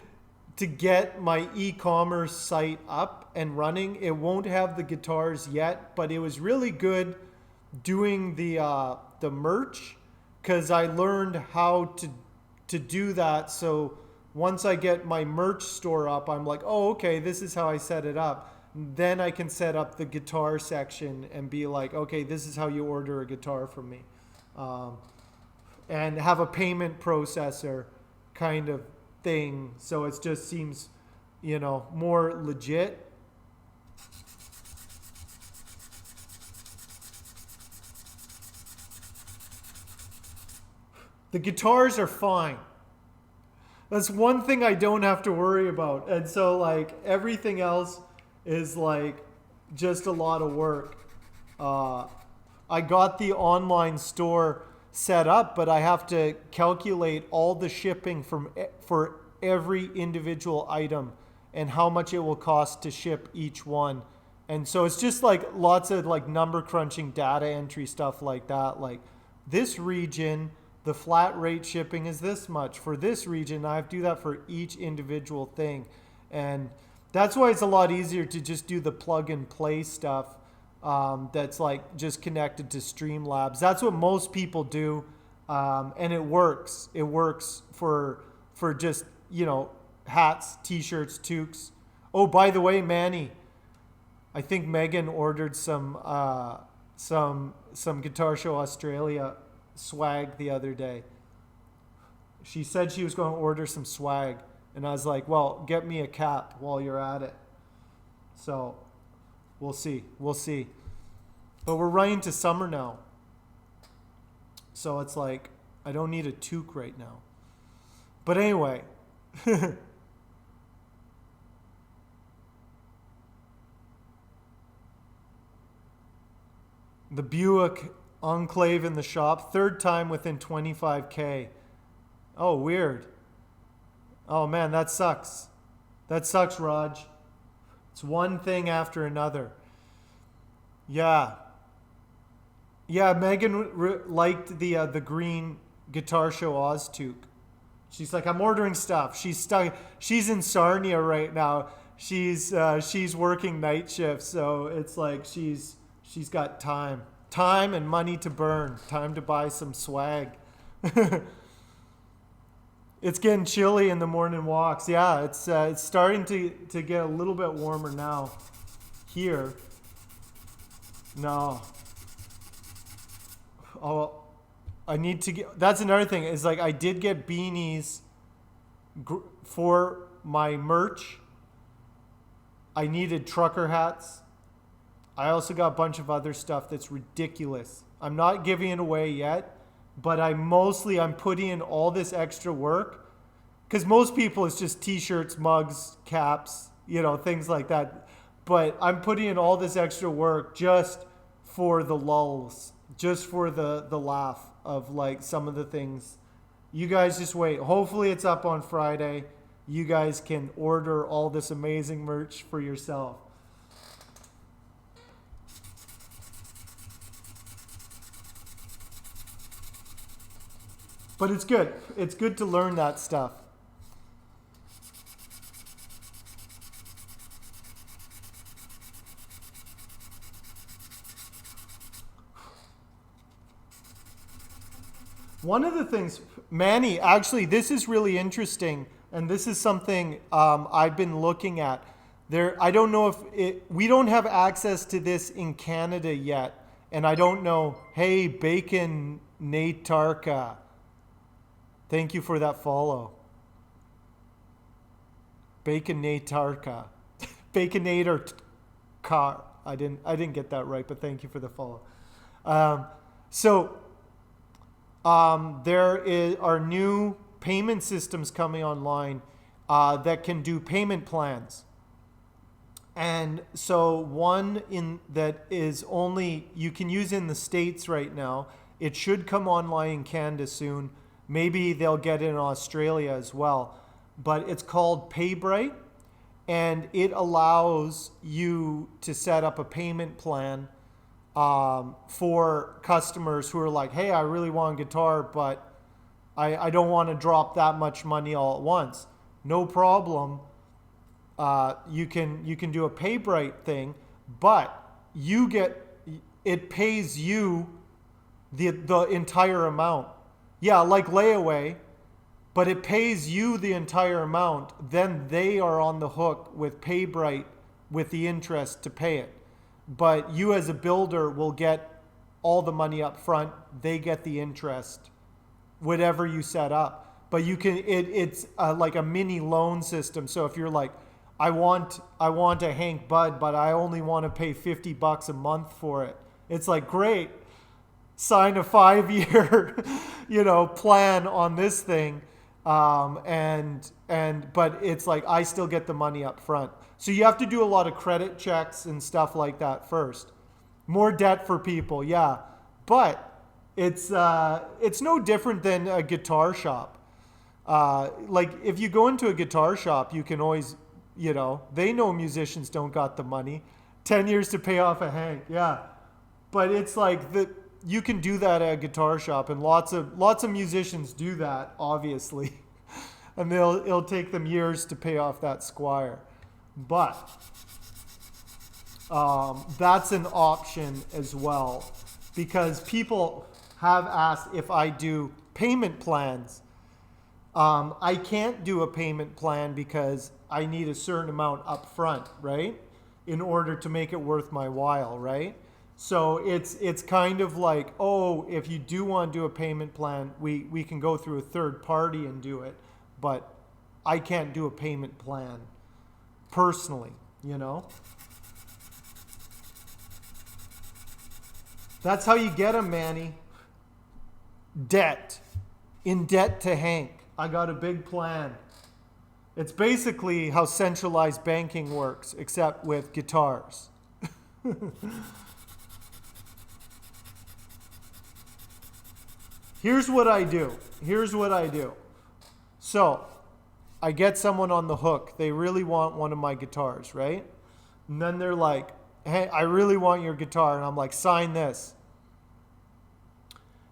get my e-commerce site up and running. It won't have the guitars yet, but it was really good doing the merch, because I learned how to do that. So once I get my merch store up, I'm like, oh, okay, this is how I set it up. Then I can set up the guitar section and be like, okay, this is how you order a guitar from me, and have a payment processor kind of thing. So it just seems, more legit. The guitars are fine. That's one thing I don't have to worry about. And so like everything else is like just a lot of work. I got the online store set up, but I have to calculate all the shipping for every individual item and how much it will cost to ship each one. And so it's just like lots of like number crunching, data entry stuff like that. Like this region, the flat rate shipping is this much. For this region, I have to do that for each individual thing. And that's why it's a lot easier to just do the plug and play stuff that's like just connected to Streamlabs. That's what most people do. And it works. It works for just, hats, t-shirts, toques. Oh, by the way, Manny, I think Megan ordered some Guitar Show Australia swag the other day. She said she was going to order some swag, and I was like, well, get me a cap while you're at it. So we'll see. But we're running to summer now, so it's like I don't need a toque right now. But anyway, the Buick Enclave in the shop, third time within 25K. Oh, weird. Oh man, that sucks. That sucks, Raj. It's one thing after another. Yeah. Yeah, Megan liked the green Guitar Show Oz toque. She's like, I'm ordering stuff. She's stuck. She's in Sarnia right now. She's working night shifts, so it's like she's got time and money to burn. Time to buy some swag. It's getting chilly in the morning walks. Yeah, it's starting to get a little bit warmer now. Here. No. Oh, I need to get. That's another thing. Is like I did get beanies for my merch. I needed trucker hats. I also got a bunch of other stuff that's ridiculous. I'm not giving it away yet, but I'm putting in all this extra work because most people it's just t-shirts, mugs, caps, things like that. But I'm putting in all this extra work just for the lulls, just for the laugh of like some of the things. You guys just wait. Hopefully it's up on Friday. You guys can order all this amazing merch for yourself. But it's good. It's good to learn that stuff. One of the things, Manny, actually, this is really interesting, and this is something I've been looking at. I don't know we don't have access to this in Canada yet, and I don't know. Hey, Bacon Natarka. Thank you for that follow. Baconatarka. Baconator car. I didn't get that right, but thank you for the follow. Are new payment systems coming online that can do payment plans. And so one that is only you can use in the States right now. It should come online in Canada soon. Maybe they'll get it in Australia as well. But it's called PayBright, and it allows you to set up a payment plan for customers who are like, hey, I really want a guitar, but I don't want to drop that much money all at once. No problem. You can do a PayBright thing, but it pays you the entire amount. Yeah, like layaway, but it pays you the entire amount. Then they are on the hook with PayBright with the interest to pay it. But you as a builder will get all the money up front. They get the interest, whatever you set up. But you can it's like a mini loan system. So if you're like, I want a Hank Bud, but I only want to pay $50 a month for it. It's like, great. Sign a 5-year, plan on this thing, but it's like I still get the money up front. So you have to do a lot of credit checks and stuff like that first. More debt for people, yeah, but it's no different than a guitar shop. Like if you go into a guitar shop, you can always, they know musicians don't got the money. 10 years to pay off a Hank, yeah, but it's like you can do that at a guitar shop, and lots of musicians do that, obviously, and it'll take them years to pay off that Squier, but that's an option as well, because people have asked if I do payment plans. I can't do a payment plan because I need a certain amount up front, right, in order to make it worth my while, right? So it's kind of like, oh, if you do want to do a payment plan, we can go through a third party and do it, but I can't do a payment plan personally, That's how you get them, Manny. Debt. In debt to Hank. I got a big plan. It's basically how centralized banking works, except with guitars. Here's what I do. So, I get someone on the hook. They really want one of my guitars, right? And then they're like, hey, I really want your guitar. And I'm like, sign this.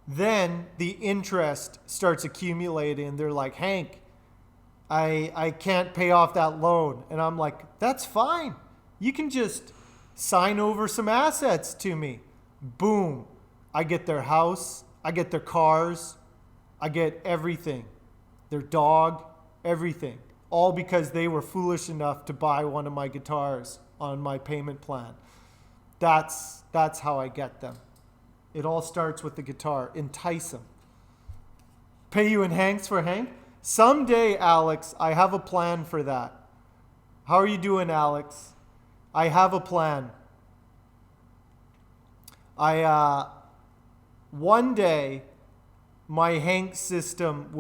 Then the interest starts accumulating. They're like, Hank, I can't pay off that loan. And I'm like, that's fine. You can just sign over some assets to me. Boom. I get their house. I get their cars. I get everything. Their dog, everything. All because they were foolish enough to buy one of my guitars on my payment plan. That's how I get them. It all starts with the guitar. Entice them. Pay you in Hanks for Hank? Someday, Alex, I have a plan for that. How are you doing, Alex? I have a plan. One day, my Hank system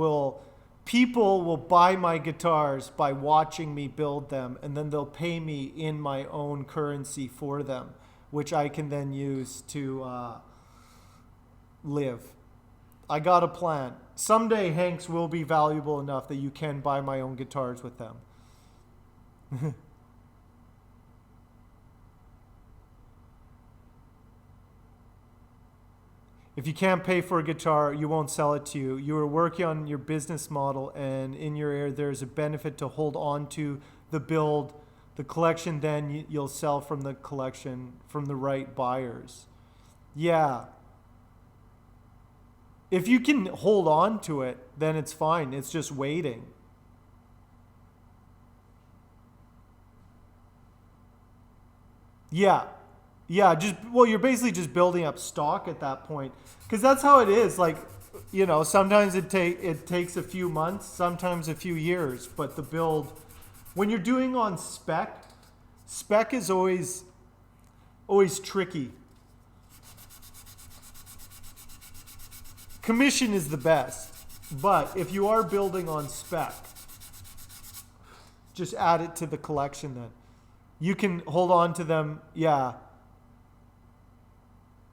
people will buy my guitars by watching me build them, and then they'll pay me in my own currency for them, which I can then use to live. I got a plan. Someday Hanks will be valuable enough that you can buy my own guitars with them. If you can't pay for a guitar, you won't sell it to you. You are working on your business model, and in your ear, there's a benefit to hold on to the build, the collection. Then you'll sell from the collection from the right buyers. Yeah. If you can hold on to it, then it's fine. It's just waiting. Yeah. Yeah, you're basically just building up stock at that point, because that's how it is. Like, sometimes it takes a few months, sometimes a few years, but the build, when you're doing on spec is always tricky. Commission is the best, but if you are building on spec, just add it to the collection then. You can hold on to them, yeah.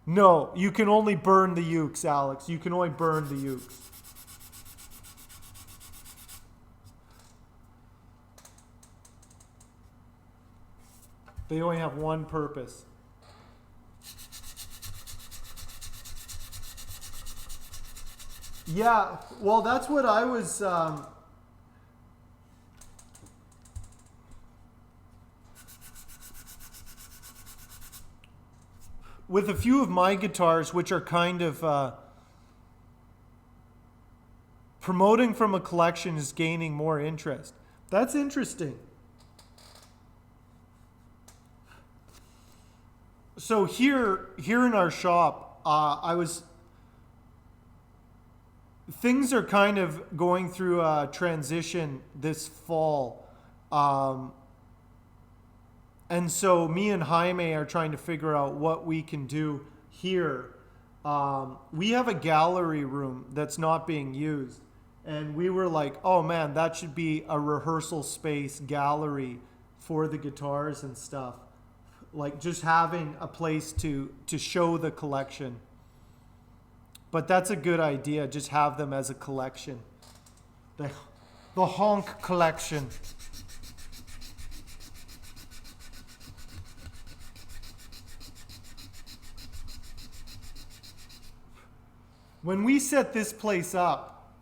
No, you can only burn the ukes, Alex. You can only burn the ukes. They only have one purpose. Yeah, well, that's what I was... with a few of my guitars, which are kind of promoting from a collection is gaining more interest. That's interesting. So here in our shop, things are kind of going through a transition this fall. And so me and Jaime are trying to figure out what we can do here. We have a gallery room that's not being used. And we were like, oh man, that should be a rehearsal space gallery for the guitars and stuff. Like just having a place to show the collection. But that's a good idea, just have them as a collection. The honk collection. When we set this place up,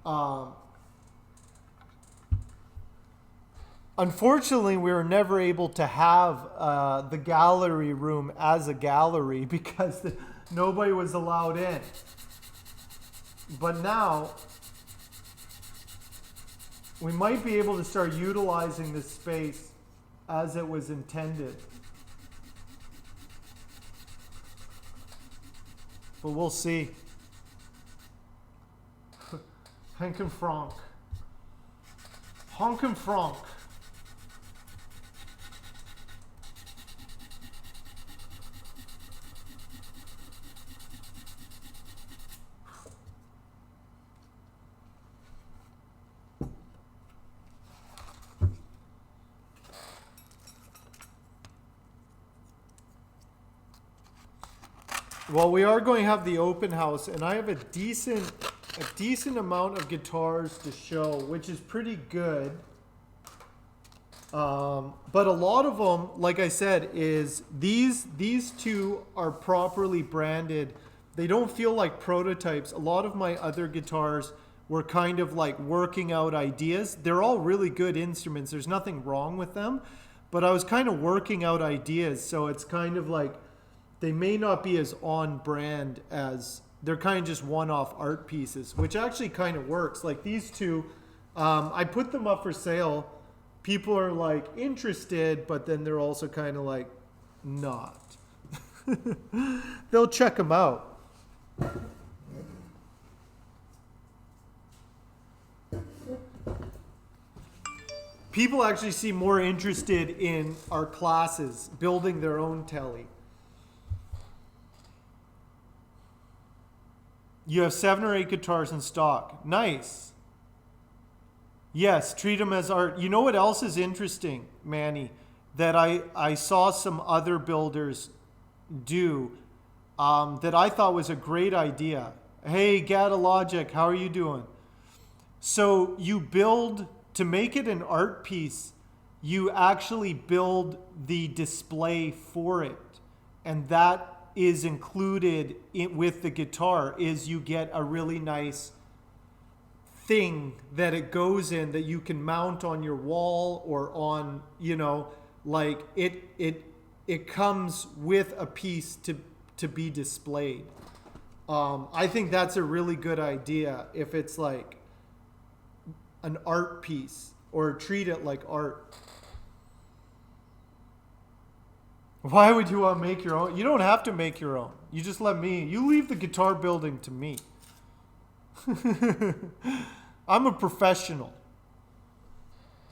unfortunately, we were never able to have the gallery room as a gallery because nobody was allowed in. But now, we might be able to start utilizing this space as it was intended. But we'll see. Hank and Frank. Honk and Frank. Well, we are going to have the open house, and I have a decent amount of guitars to show, which is pretty good. But a lot of them, like I said, is these two are properly branded. They don't feel like prototypes. A lot of my other guitars were kind of like working out ideas. They're all really good instruments. There's nothing wrong with them. But I was kind of working out ideas, so it's kind of like they may not be as on brand as... They're kind of just one-off art pieces, which actually kind of works. Like these two, I put them up for sale. People are like interested, but then they're also kind of like not. They'll check them out. People actually seem more interested in our classes, building their own telly. You have 7 or 8 guitars in stock. Nice. Yes, treat them as art. You know what else is interesting, Manny, that I saw some other builders do that I thought was a great idea. Hey, Gadalogic, how are you doing? So you build, to make it an art piece, you actually build the display for it. And that is included with the guitar, is you get a really nice thing that it goes in that you can mount on your wall or on, like it comes with a piece to be displayed. I think that's a really good idea if it's like an art piece, or treat it like art. Why would you want to make your own? You don't have to make your own. You just let me. You leave the guitar building to me. I'm a professional.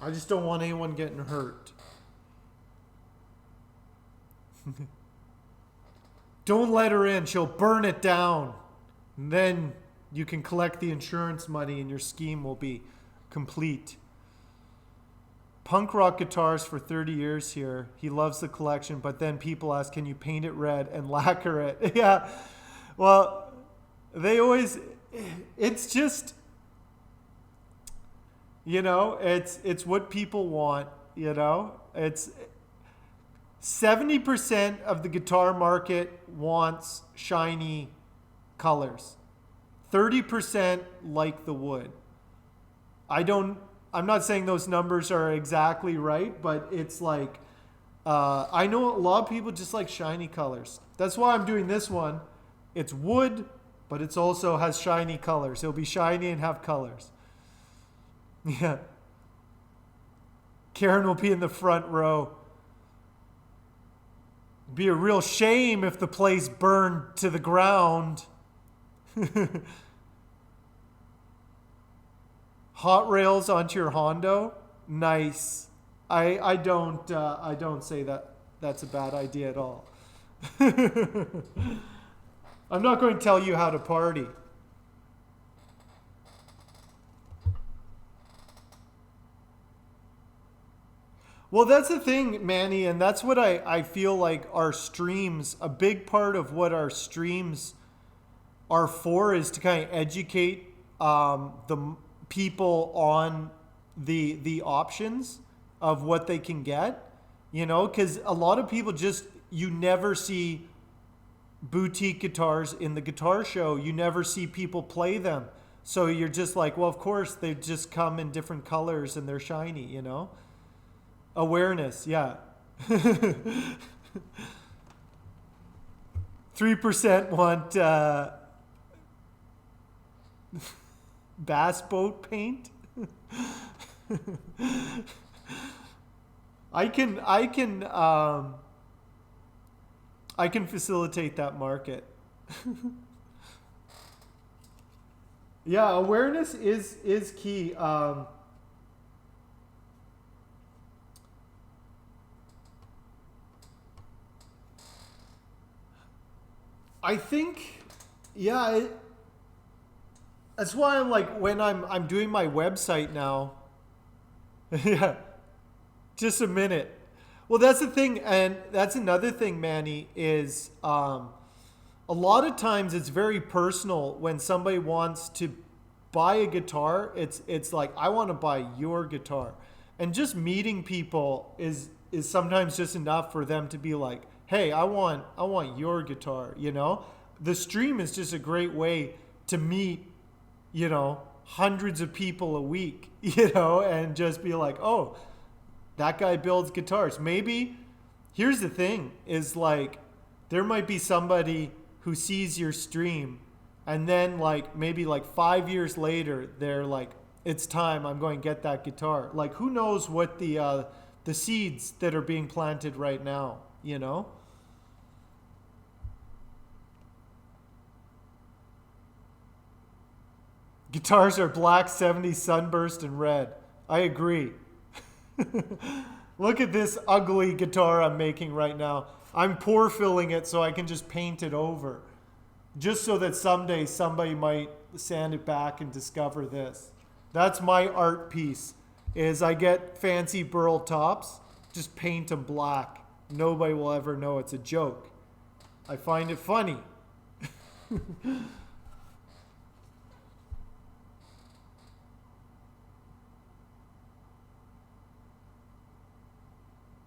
I just don't want anyone getting hurt. Don't let her in. She'll burn it down. And then you can collect the insurance money and your scheme will be complete. Punk rock guitars for 30 years here. He loves the collection, but then people ask, can you paint it red and lacquer it? Yeah. Well, they always, it's just, it's what people want, It's 70% of the guitar market wants shiny colors. 30% like the wood. I'm not saying those numbers are exactly right, but it's like, I know a lot of people just like shiny colors. That's why I'm doing this one. It's wood, but it's also has shiny colors. It'll be shiny and have colors. Yeah. Karen will be in the front row. It'd be a real shame if the place burned to the ground. Hot rails onto your Hondo? Nice. I don't say that that's a bad idea at all. I'm not going to tell you how to party. Well, that's the thing, Manny, and that's what I feel like our streams, a big part of what our streams are for is to kind of educate the people on the options of what they can get, because a lot of people you never see boutique guitars in the guitar show. You never see people play them. So you're just like, well, of course, they just come in different colors and they're shiny, Awareness, yeah. 3% want bass boat paint. I can facilitate that market. Yeah, awareness is key. I think, yeah, that's why I'm like, when I'm doing my website now. Yeah, just a minute. Well, that's the thing, and that's another thing, Manny, is a lot of times it's very personal when somebody wants to buy a guitar. It's like, I want to buy your guitar, and just meeting people is sometimes just enough for them to be like, hey, I want your guitar, The stream is just a great way to meet, hundreds of people a week, and just be like, oh, that guy builds guitars. Maybe, here's the thing, is like, there might be somebody who sees your stream and then like, maybe like 5 years later, they're like, it's time, I'm going to get that guitar. Like, who knows what the seeds that are being planted right now, Guitars are black, 70s, sunburst, and red. I agree. Look at this ugly guitar I'm making right now. I'm pore filling it so I can just paint it over. Just so that someday somebody might sand it back and discover this. That's my art piece, is I get fancy burl tops, just paint them black. Nobody will ever know it's a joke. I find it funny.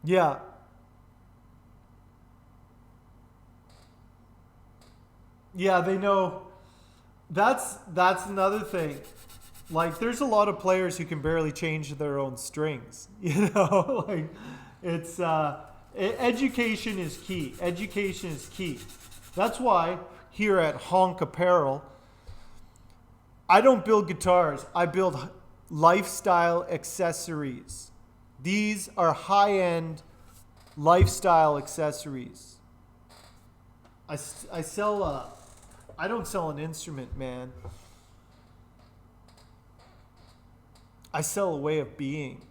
Yeah. Yeah, they know. That's another thing. Like, there's a lot of players who can barely change their own strings. You know, like it's education is key. Education is key. That's why here at Honk Apparel, I don't build guitars. I build lifestyle accessories. These are high-end lifestyle accessories. I sell I don't sell an instrument, man. I sell a way of being.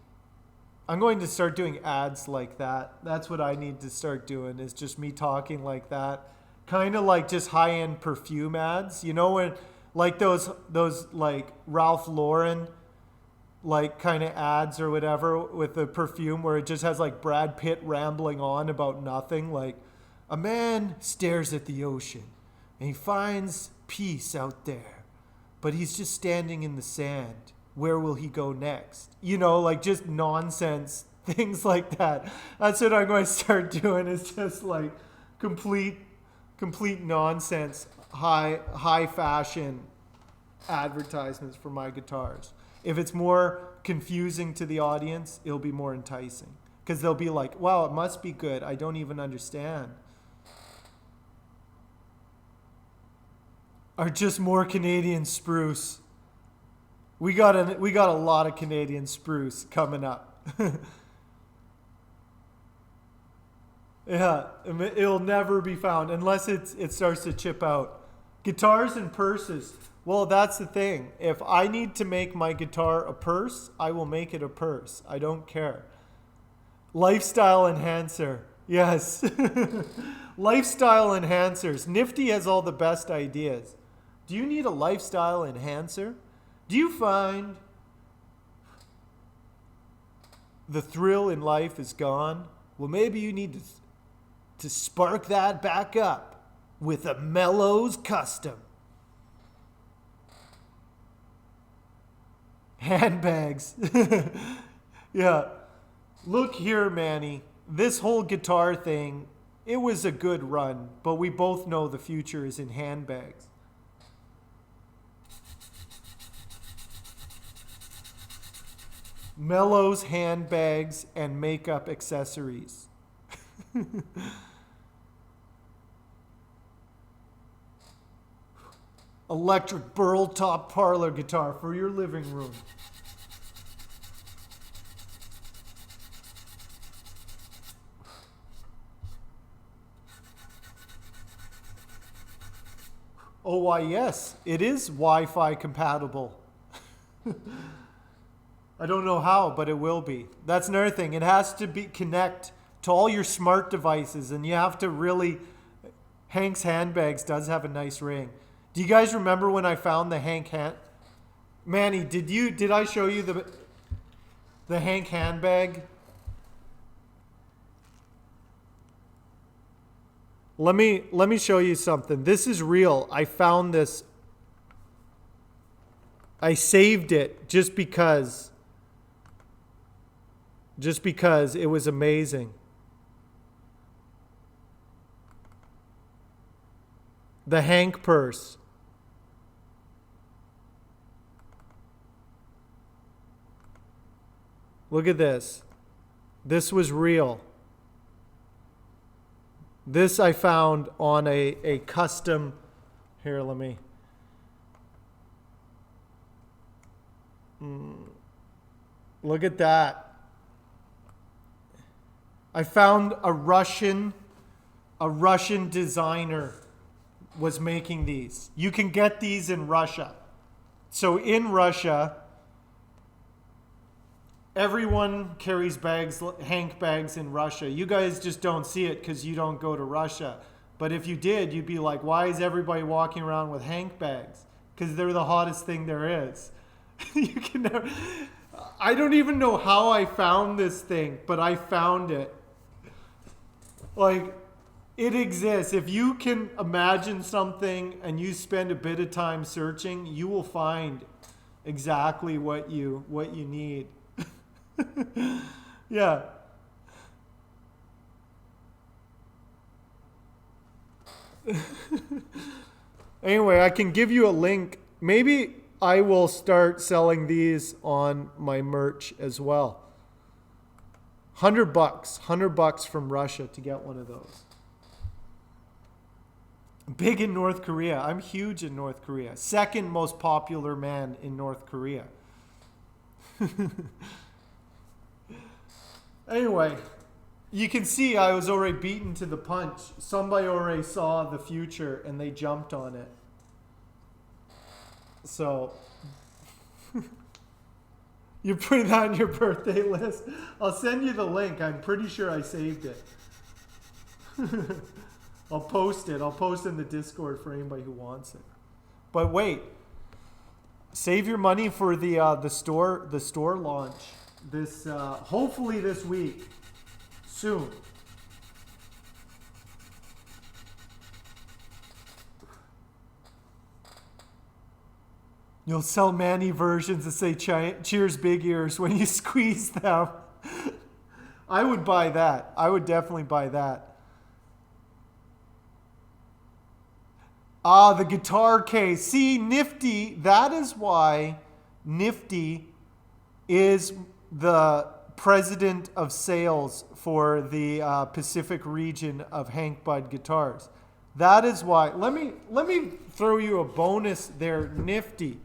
I'm going to start doing ads like that. That's what I need to start doing, is just me talking like that. Kind of like just high-end perfume ads. You know, when like those like Ralph Lauren like kind of ads or whatever with the perfume, where it just has like Brad Pitt rambling on about nothing. Like, a man stares at the ocean and he finds peace out there, but he's just standing in the sand. Where will he go next? You know, like just nonsense things like that. That's what I'm going to start doing, is just like complete nonsense, high fashion advertisements for my guitars. If it's more confusing to the audience, it'll be more enticing, because they'll be like, wow, it must be good. I don't even understand. Or just more Canadian spruce. We got a lot of Canadian spruce coming up. Yeah, it'll never be found unless it starts to chip out. Guitars and purses. Well, that's the thing. If I need to make my guitar a purse, I will make it a purse. I don't care. Lifestyle enhancer. Yes. Lifestyle enhancers. Nifty has all the best ideas. Do you need a lifestyle enhancer? Do you find the thrill in life is gone? Well, maybe you need to spark that back up with a Mellows Custom. Handbags. Yeah. Look here, Manny. This whole guitar thing, it was a good run, but we both know the future is in handbags. Mellows handbags and makeup accessories. Electric burl top parlor guitar for your living room. Oh, why, yes, it is Wi-Fi compatible. I don't know how, but it will be. That's another thing. It has to be connect to all your smart devices, and you have to really... Hank's Handbags does have a nice ring. Do you guys remember when I found the Hank hand... Manny, did I show you the Hank handbag? Let me show you something. This is real. I found this. I saved it just because it was amazing. The Hank purse. Look at this. This was real. This I found on a custom... Here, let me... Look at that. I found a Russian designer was making these. You can get these in Russia. So in Russia, everyone carries Hank bags in Russia. You guys just don't see it because you don't go to Russia. But if you did, you'd be like, why is everybody walking around with Hank bags? Because they're the hottest thing there is. You can never, I don't even know how I found this thing, but I found it. Like, it exists. If you can imagine something and you spend a bit of time searching, you will find exactly what you need. Yeah. Anyway, I can give you a link. Maybe I will start selling these on my merch as well. $100 from Russia to get one of those. Big in North Korea. I'm huge in North Korea. Second most popular man in North Korea. Anyway, you can see I was already beaten to the punch. Somebody already saw the future and they jumped on it. So, you put that on your birthday list. I'll send you the link. I'm pretty sure I saved it. I'll post it. I'll post in the Discord for anybody who wants it. But wait, save your money for the store launch. This hopefully this week, soon. You'll sell Manny versions that say "Cheers, big ears" when you squeeze them. I would buy that. I would definitely buy that. Ah, the guitar case. See, Nifty. That is why Nifty is the president of sales for the Pacific region of Hank Bud Guitars. That is why. Let me throw you a bonus there, Nifty.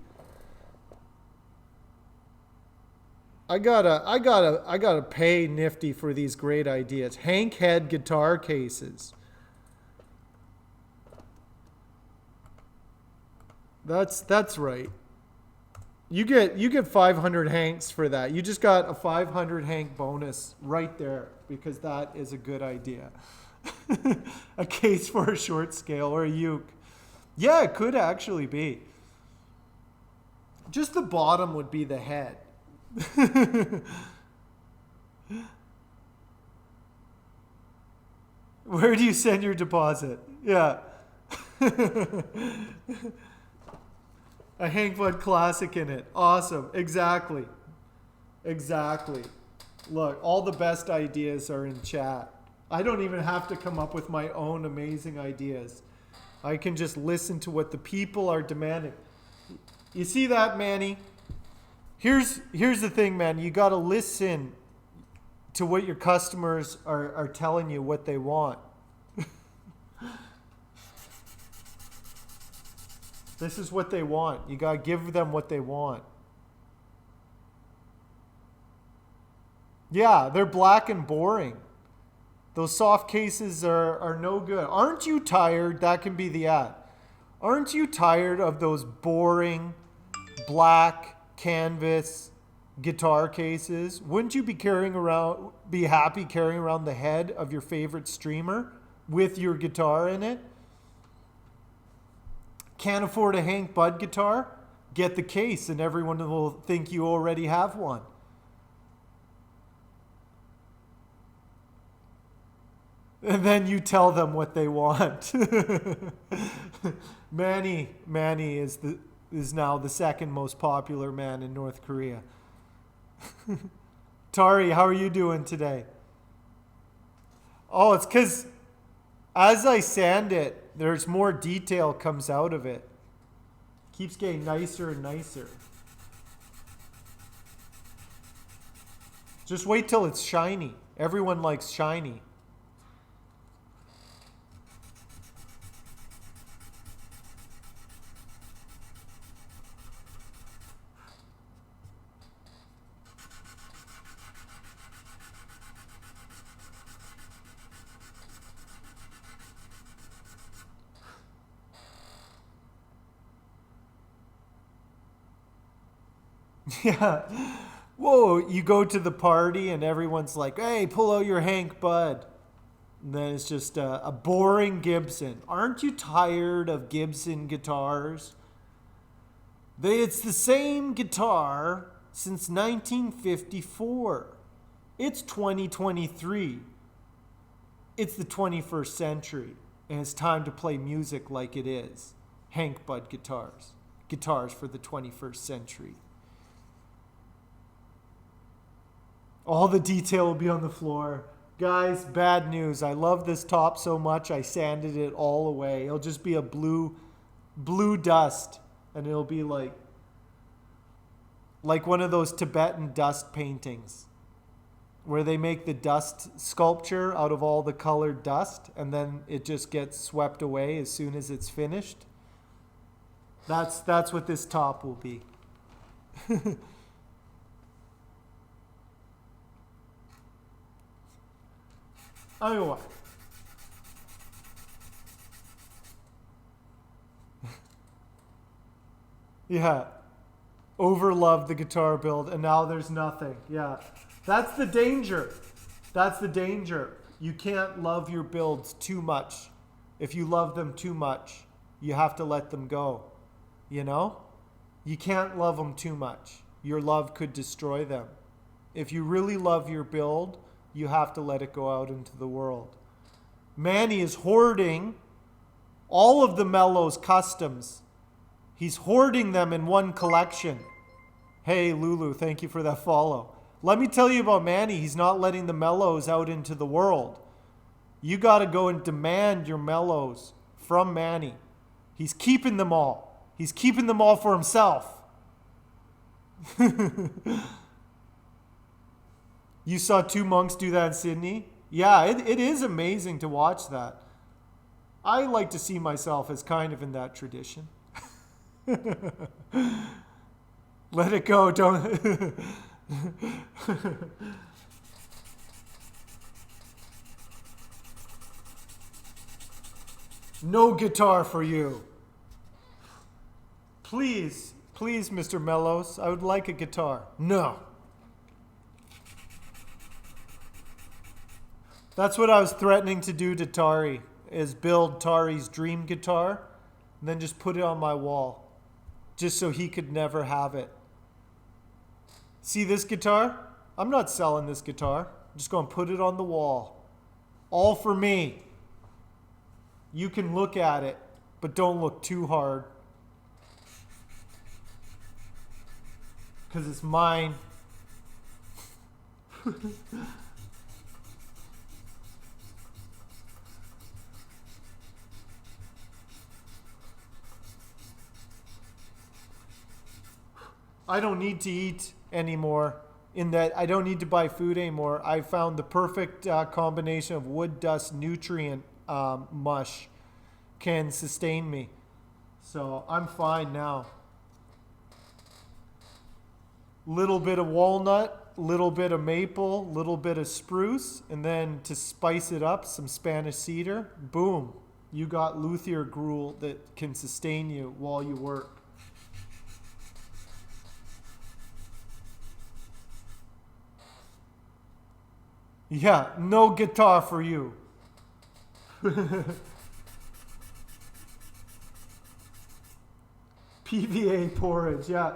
I gotta pay Nifty for these great ideas. Hank Head guitar cases. That's right. You get 500 Hanks for that. You just got a 500 Hank bonus right there because that is a good idea. A case for a short scale or a uke. Yeah, it could actually be. Just the bottom would be the head. Where do you send your deposit? Yeah. A Hank Bud Classic in it. Awesome. Exactly. Exactly. Look, all the best ideas are in chat. I don't even have to come up with my own amazing ideas. I can just listen to what the people are demanding. You see that, Manny? Here's the thing, man. You got to listen to what your customers are telling you what they want. This is what they want. You got to give them what they want. Yeah, they're black and boring. Those soft cases are no good. Aren't you tired? That can be the ad. Aren't you tired of those boring black canvas guitar cases? Wouldn't you be happy carrying around the head of your favorite streamer with your guitar in it? Can't afford a Hank Bud guitar? Get the case and everyone will think you already have one. And then you tell them what they want. Manny is now the second most popular man in North Korea. Tari, how are you doing today? Oh, it's because as I sand it, there's more detail comes out of it. Keeps getting nicer and nicer. Just wait till it's shiny. Everyone likes shiny. Yeah. Whoa, you go to the party and everyone's like, hey, pull out your Hank Bud. And then it's just a boring Gibson. Aren't you tired of Gibson guitars? It's the same guitar since 1954. It's 2023. It's the 21st century. And it's time to play music like it is. Hank Bud guitars. Guitars for the 21st century. All the detail will be on the floor. Guys, bad news. I love this top so much I sanded it all away. It'll just be a blue dust. And it'll be like one of those Tibetan dust paintings where they make the dust sculpture out of all the colored dust and then it just gets swept away as soon as it's finished. That's what this top will be. Anyway. Yeah. Overloved the guitar build and now there's nothing. Yeah. That's the danger. That's the danger. You can't love your builds too much. If you love them too much, you have to let them go. You know? You can't love them too much. Your love could destroy them. If you really love your build, you have to let it go out into the world. Manny is hoarding all of the Mellows customs. He's hoarding them in one collection. Hey, Lulu, thank you for that follow. Let me tell you about Manny. He's not letting the Mellows out into the world. You got to go and demand your Mellows from Manny. He's keeping them all. He's keeping them all for himself. You saw two monks do that in Sydney? Yeah, it is amazing to watch that. I like to see myself as kind of in that tradition. Let it go, don't... No guitar for you. Please, Mr. Mellows, I would like a guitar. No. That's what I was threatening to do to Tari, is build Tari's dream guitar, and then just put it on my wall, just so he could never have it. See this guitar? I'm not selling this guitar. I'm just going to put it on the wall. All for me. You can look at it, but don't look too hard. Because it's mine. I don't need to eat anymore, in that I don't need to buy food anymore. I found the perfect combination of wood dust nutrient mush can sustain me. So I'm fine now. Little bit of walnut, little bit of maple, little bit of spruce, and then to spice it up, some Spanish cedar. Boom. You got luthier gruel that can sustain you while you work. Yeah, no guitar for you. PVA porridge, yeah.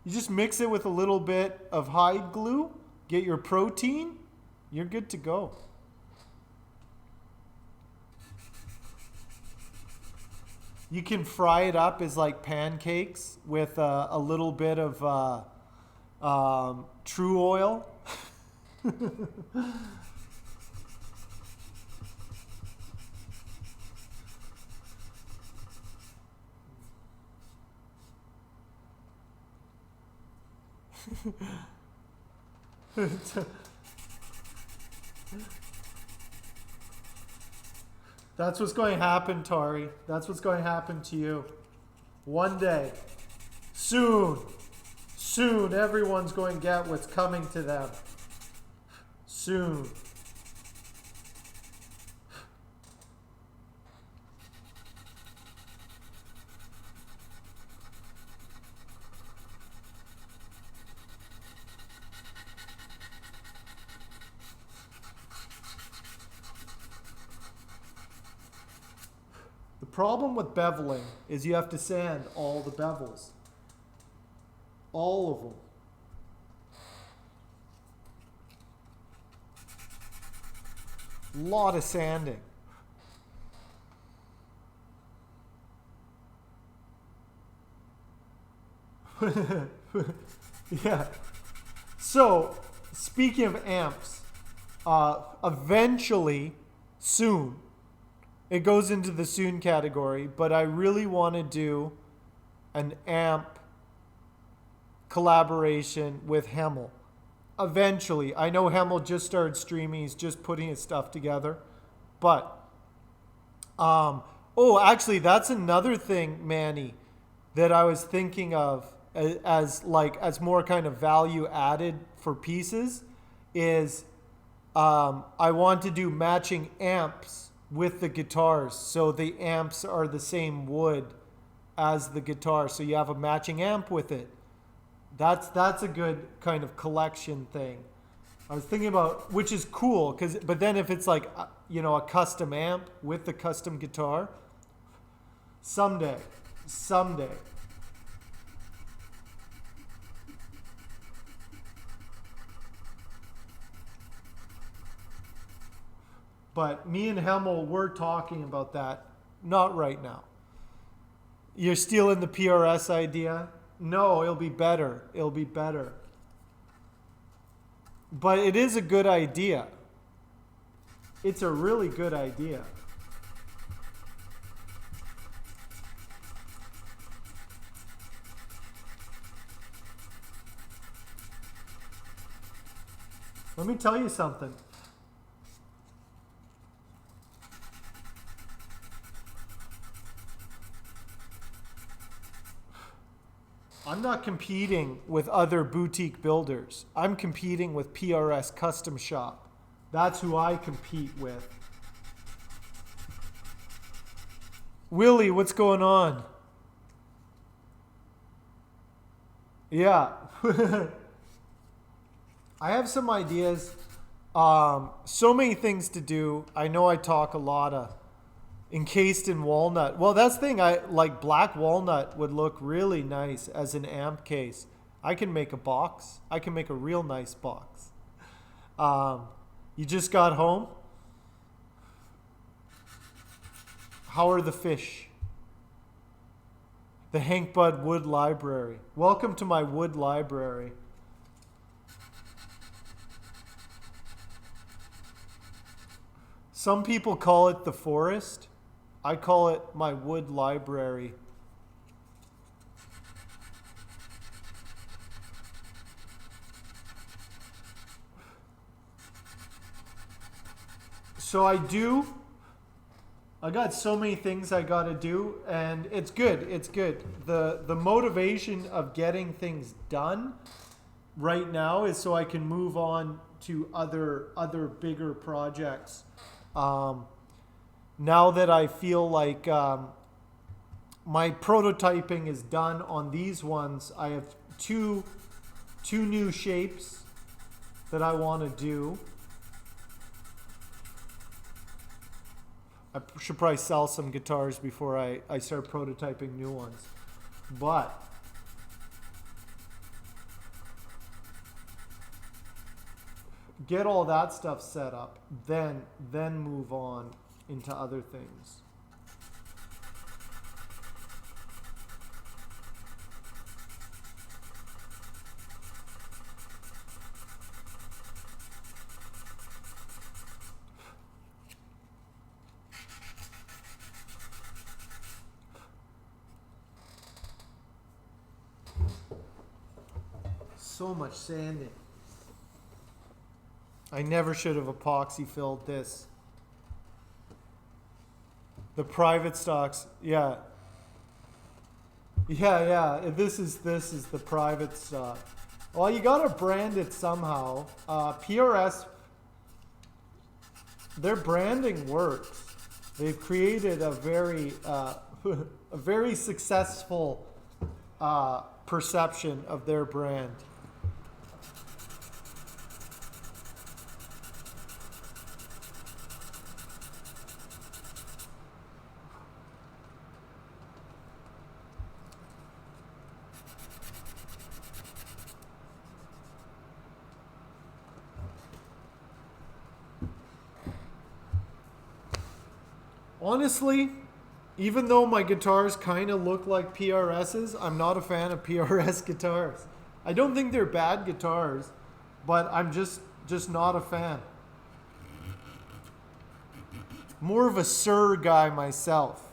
You just mix it with a little bit of hide glue, get your protein, you're good to go. You can fry it up as like pancakes with a little bit of true oil. That's what's going to happen, Tari. That's what's going to happen to you. One day. Soon. Soon, everyone's going to get what's coming to them. Soon. problem with beveling is you have to sand all the bevels. All of them. Lot of sanding. Yeah. So, speaking of amps, eventually, soon, it goes into the soon category, but I really want to do an amp collaboration with Hemel. Eventually. I know Hemel just started streaming. He's just putting his stuff together. But, oh, actually, that's another thing, Manny, that I was thinking of as more kind of value added for pieces is I want to do matching amps with the guitars. So the amps are the same wood as the guitar. So you have a matching amp with it. That's a good kind of collection thing. I was thinking about, which is cool, but then if it's like, a custom amp with the custom guitar, someday. But me and Hemel were talking about that. Not right now. You're stealing the PRS idea? No, it'll be better. But it is a good idea. It's a really good idea. Let me tell you something. I'm not competing with other boutique builders. I'm competing with PRS Custom Shop. That's who I compete with. Willie, what's going on? Yeah. I have some ideas. So many things to do. I know I talk a lot of encased in walnut. Well, that's the thing. I like black walnut would look really nice as an amp case. I can make a box. I can make a real nice box. You just got home? How are the fish? The Hank Budd Wood Library. Welcome to my wood library. Some people call it the forest. I call it my wood library. So I got so many things I got to do, and it's good. The motivation of getting things done right now is so I can move on to other bigger projects. Now that I feel like my prototyping is done on these ones, I have two new shapes that I want to do. I should probably sell some guitars before I start prototyping new ones. But get all that stuff set up, then move on into other things. So much sanding. I never should have epoxy filled this. The private stocks, yeah. This is the private stock. Well, you gotta brand it somehow. PRS, their branding works. They've created a very a very successful perception of their brand. Honestly, even though my guitars kind of look like PRSs, I'm not a fan of PRS guitars. I don't think they're bad guitars, but I'm just not a fan. More of a Sir guy myself.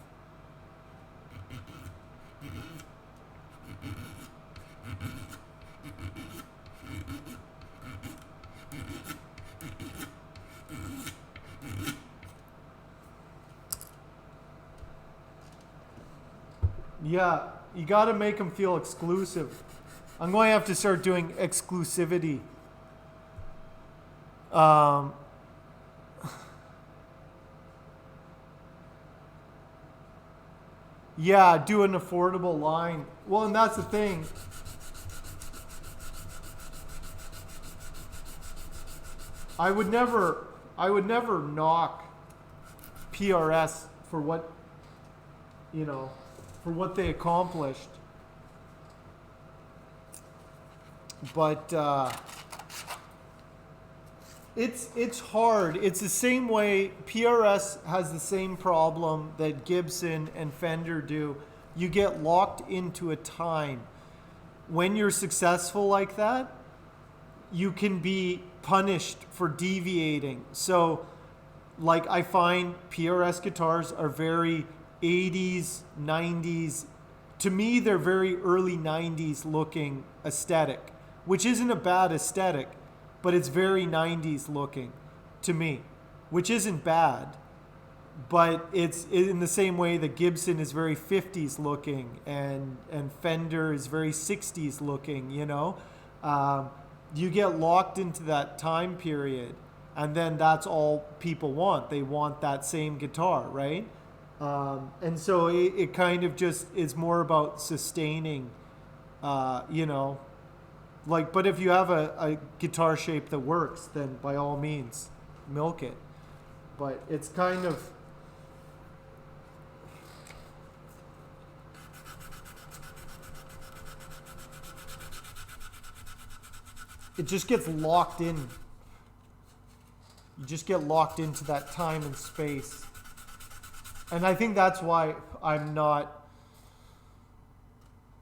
Yeah, you got to make them feel exclusive. I'm going to have to start doing exclusivity. Um, yeah, do an affordable line. Well, and that's the thing. I would never knock PRS for what, you know, for what they accomplished. But it's hard. It's the same way PRS has the same problem that Gibson and Fender do. You get locked into a time. When you're successful like that, you can be punished for deviating. So, like, I find PRS guitars are very 80s, 90s. To me, they're very early 90s looking aesthetic, which isn't a bad aesthetic, but it's very 90s looking to me, which isn't bad. But it's in the same way that Gibson is very 50s looking and Fender is very 60s looking, you know? You get locked into that time period, and then that's all people want. They want that same guitar, right? And so it kind of just is more about sustaining, you know, like, but if you have a guitar shape that works, then by all means, milk it. But it's kind of, it just gets locked in. You just get locked into that time and space. And I think that's why I'm not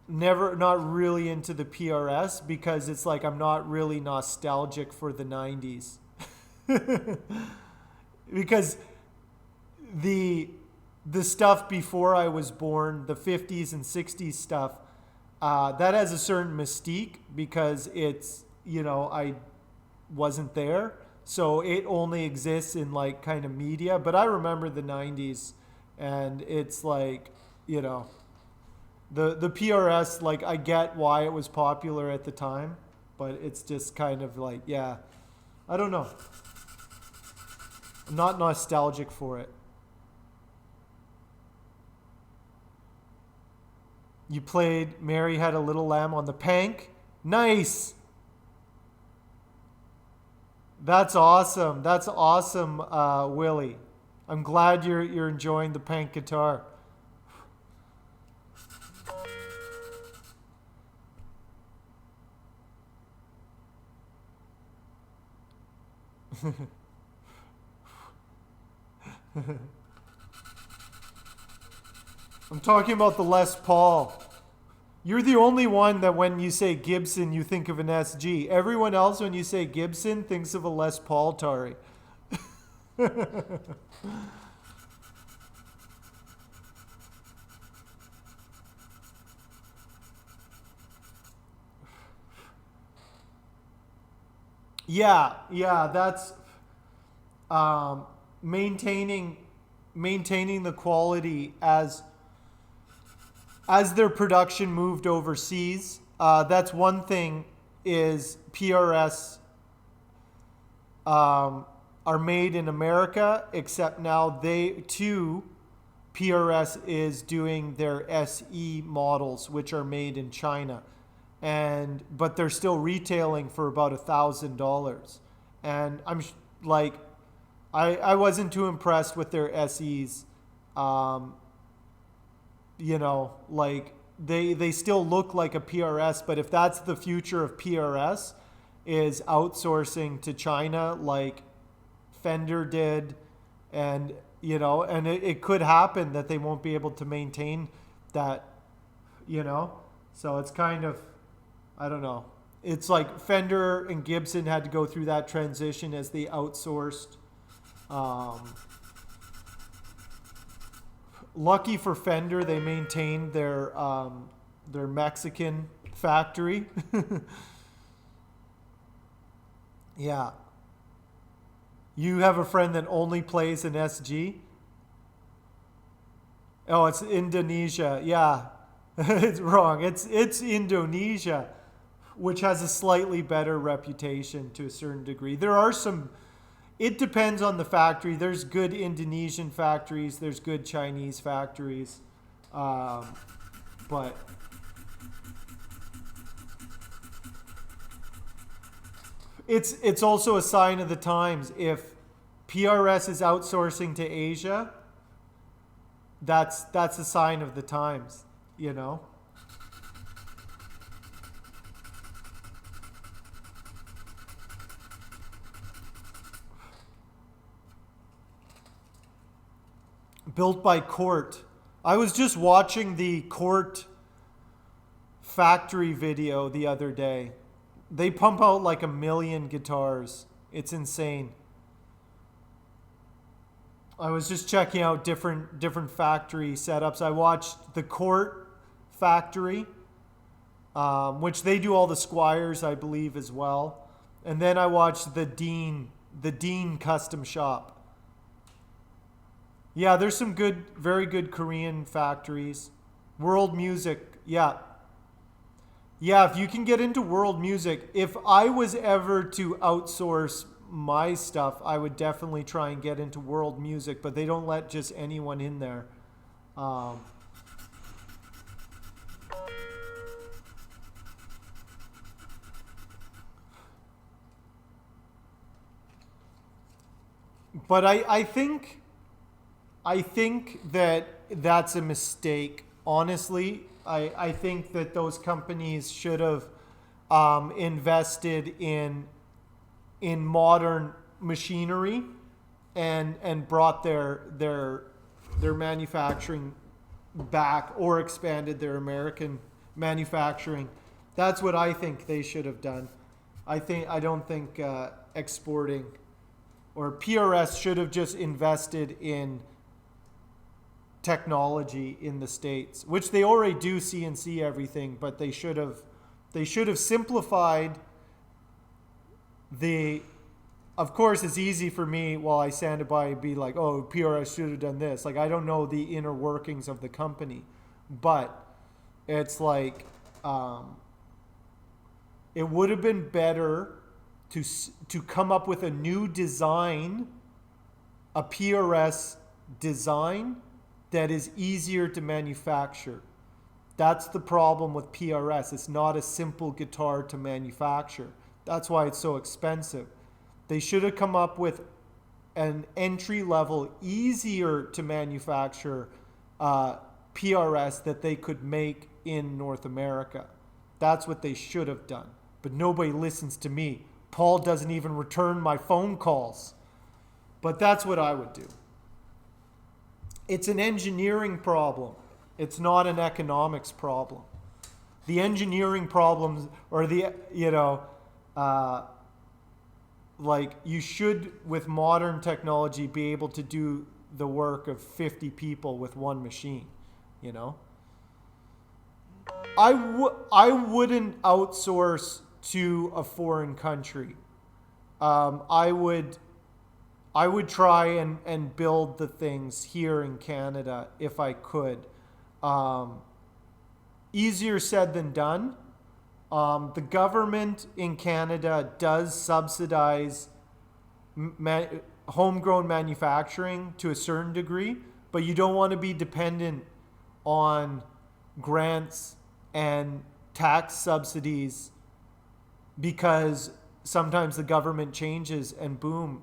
really into the PRS, because it's like I'm not really nostalgic for the 90s. Because the stuff before I was born, the 50s and 60s stuff, that has a certain mystique because it's, you know, I wasn't there. So it only exists in like kind of media. But I remember the 90s, and it's like, you know, the PRS, like, I get why it was popular at the time, but it's just kind of like, yeah, I don't know. I'm not nostalgic for it. You played Mary Had a Little Lamb on the Pank? Nice! That's awesome. That's awesome, Willie. I'm glad you're enjoying the Pank guitar. I'm talking about the Les Paul. You're the only one that when you say Gibson, you think of an SG. Everyone else, when you say Gibson, thinks of a Les Paul Tari. Yeah, that's maintaining the quality as their production moved overseas. That's one thing, is PRS are made in America, except now PRS is doing their SE models, which are made in China. But they're still retailing for about $1,000. And I wasn't too impressed with their SEs. You know, like, they still look like a PRS, but if that's the future of PRS, is outsourcing to China like Fender did, and and it could happen that they won't be able to maintain that, so it's kind of, I don't know. It's like Fender and Gibson had to go through that transition as they outsourced. Lucky for Fender, they maintained their Mexican factory. Yeah. You have a friend that only plays an SG? Oh, it's Indonesia. Yeah. It's wrong. It's Indonesia, which has a slightly better reputation to a certain degree. There are some, it depends on the factory. There's good Indonesian factories, there's good Chinese factories. But it's also a sign of the times. If PRS is outsourcing to Asia, that's a sign of the times, Built by Cort. I was just watching the Cort factory video the other day. They pump out like 1 million guitars. It's insane. I was just checking out different factory setups. I watched the Cort factory, which they do all the Squires, I believe, as well. And then I watched the Dean custom shop. Yeah, there's some very good Korean factories. World music, yeah. Yeah, if you can get into world music, if I was ever to outsource my stuff, I would definitely try and get into world music, but they don't let just anyone in there. But I think that that's a mistake. Honestly, I think that those companies should have invested in modern machinery and brought their manufacturing back, or expanded their American manufacturing. That's what I think they should have done. I don't think exporting, or PRS should have just invested in technology in the States, which they already do CNC everything, but they should have simplified the. Of course, it's easy for me while I stand by and be like, oh, PRS should have done this. Like, I don't know the inner workings of the company, but it's like it would have been better to come up with a new design, a PRS design that is easier to manufacture. That's the problem with PRS. It's not a simple guitar to manufacture. That's why it's so expensive. They should have come up with an entry-level, easier to manufacture PRS that they could make in North America. That's what they should have done. But nobody listens to me. Paul doesn't even return my phone calls. But that's what I would do. It's an engineering problem. It's not an economics problem. The engineering problems, or like, you should, with modern technology, be able to do the work of 50 people with one machine, I wouldn't outsource to a foreign country. I would try and build the things here in Canada if I could. Easier said than done. The government in Canada does subsidize homegrown manufacturing to a certain degree, but you don't want to be dependent on grants and tax subsidies, because sometimes the government changes and boom,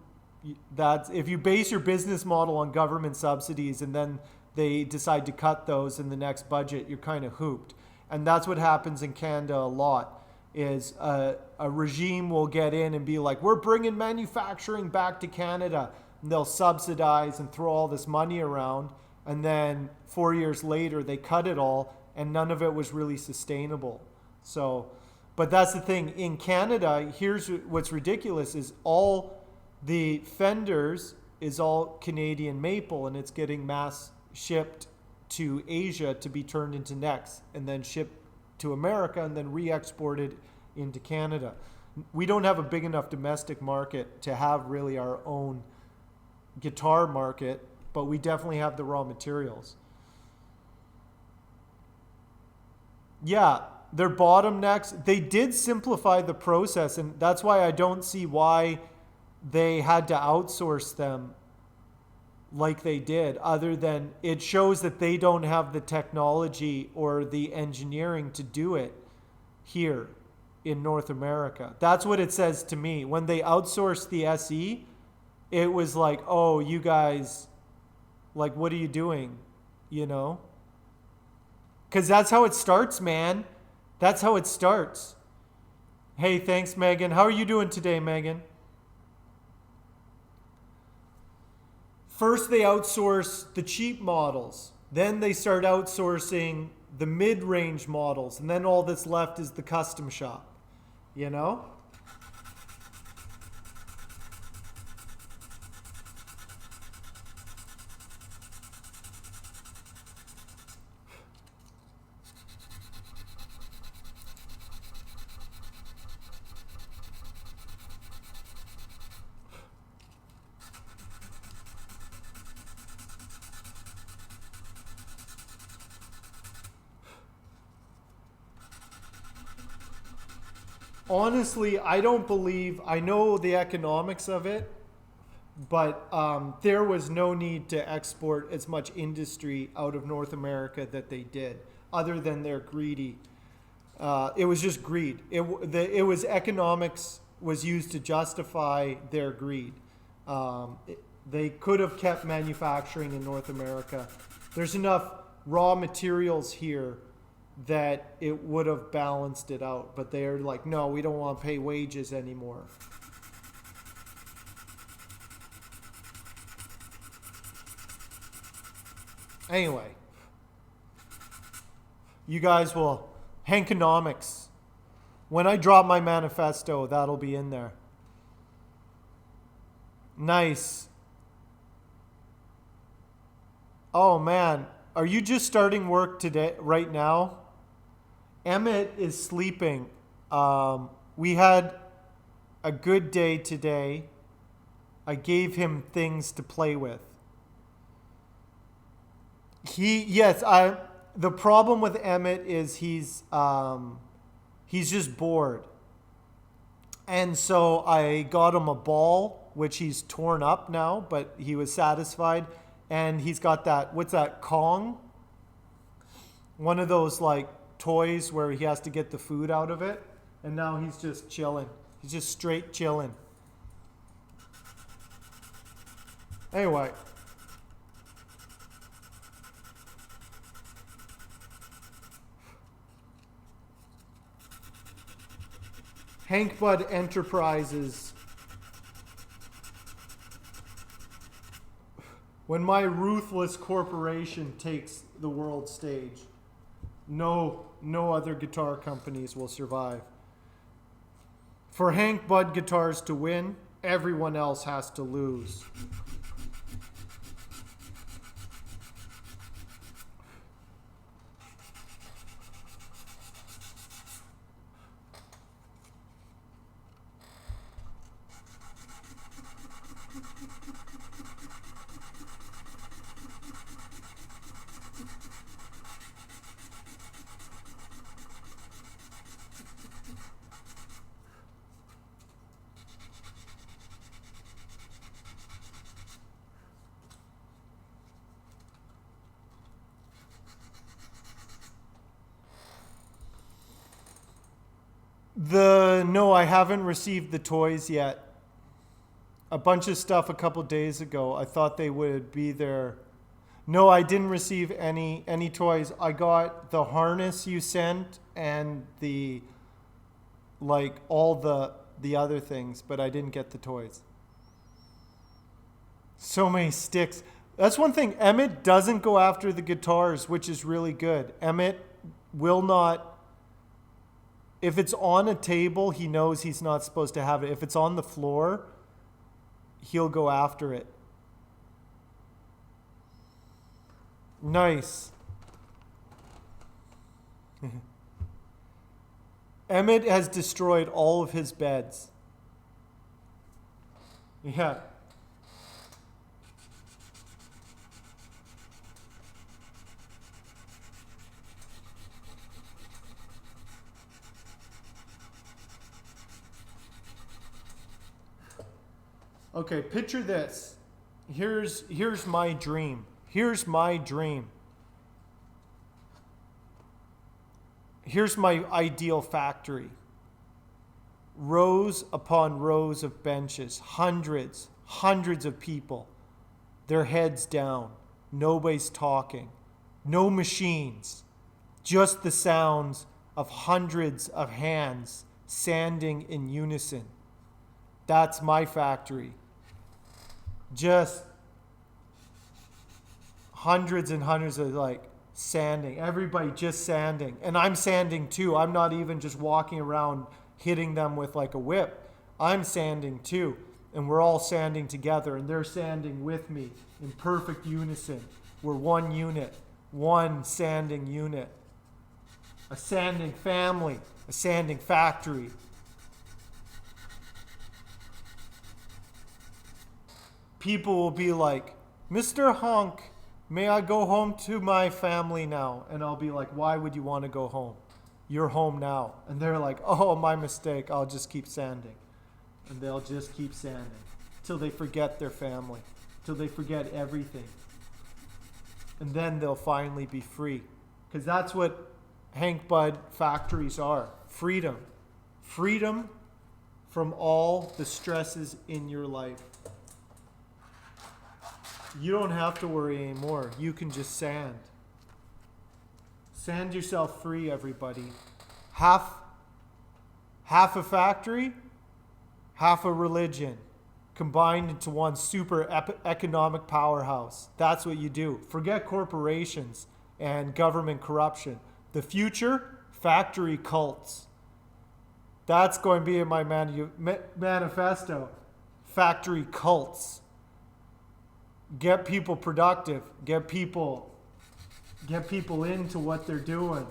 that's, if you base your business model on government subsidies and then they decide to cut those in the next budget, you're kind of hooped. And that's what happens in Canada a lot, is a regime will get in and be like, we're bringing manufacturing back to Canada. they'll subsidize and throw all this money around, and then 4 years later they cut it all, and none of it was really sustainable. So, but that's the thing. In Canada, here's what's ridiculous is all the fenders is all Canadian maple, and it's getting mass shipped to Asia to be turned into necks and then shipped to America and then re-exported into Canada. We don't have a big enough domestic market to have really our own guitar market, but we definitely have the raw materials. Yeah, their bottom necks, they did simplify the process, and that's why I don't see why they had to outsource them like they did, other than it shows that they don't have the technology or the engineering to do it here in North America. That's what it says to me. When they outsourced the SE, it was like, oh, you guys, like, what are you doing? You know? Because that's how it starts, man. That's how it starts. Hey, thanks, Megan. How are you doing today, Megan? First, they outsource the cheap models. Then they start outsourcing the mid-range models. And then all that's left is the custom shop. You know? Honestly, I don't believe, I know the economics of it, but there was no need to export as much industry out of North America that they did, other than they're greedy. It was just greed. It was economics was used to justify their greed. They could have kept manufacturing in North America. There's enough raw materials here that it would have balanced it out, but they're like, no, we don't want to pay wages anymore. Anyway, you guys will, Hankonomics. When I drop my manifesto, that'll be in there. Nice. Oh man, are you just starting work today, right now? Emmett is sleeping. We had a good day today. I gave him things to play with. The problem with Emmett is he's just bored. And so I got him a ball, which he's torn up now, but he was satisfied. And he's got that, what's that, Kong? One of those like toys where he has to get the food out of it. And now he's just chilling. He's just straight chilling. Anyway. Hank Bud Enterprises. When my ruthless corporation takes the world stage, no other guitar companies will survive. For Hank Bud Guitars to win, everyone else has to lose. No, I haven't received the toys yet. A bunch of stuff a couple days ago. I thought they would be there. No, I didn't receive any toys. I got the harness you sent and the all the other things, but I didn't get the toys. So many sticks. That's one thing. Emmett doesn't go after the guitars, which is really good. Emmett will not. If it's on a table, he knows he's not supposed to have it. If it's on the floor, he'll go after it. Nice. Emmett has destroyed all of his beds. Yeah. Okay, picture this. Here's my dream. Here's my dream. Here's my ideal factory. Rows upon rows of benches, hundreds of people, their heads down, nobody's talking, no machines, just the sounds of hundreds of hands sanding in unison. That's my factory. Just hundreds and hundreds of sanding, everybody just sanding. And I'm sanding too. I'm not even just walking around hitting them with a whip. I'm sanding too. And we're all sanding together, and they're sanding with me in perfect unison. We're one unit, one sanding unit. A sanding family, a sanding factory. People will be like, Mr. Honk, may I go home to my family now? And I'll be like, why would you want to go home? You're home now. And they're like, oh, my mistake. I'll just keep sanding. And they'll just keep sanding till they forget their family, till they forget everything. And then they'll finally be free. Because that's what Hank Bud factories are. Freedom. Freedom from all the stresses in your life. You don't have to worry anymore. You can just sand. Sand yourself free, everybody. Half a factory, half a religion, combined into one super economic powerhouse. That's what you do. Forget corporations and government corruption. The future, factory cults. That's going to be in my manifesto. Factory cults. Get people productive. Get people into what they're doing.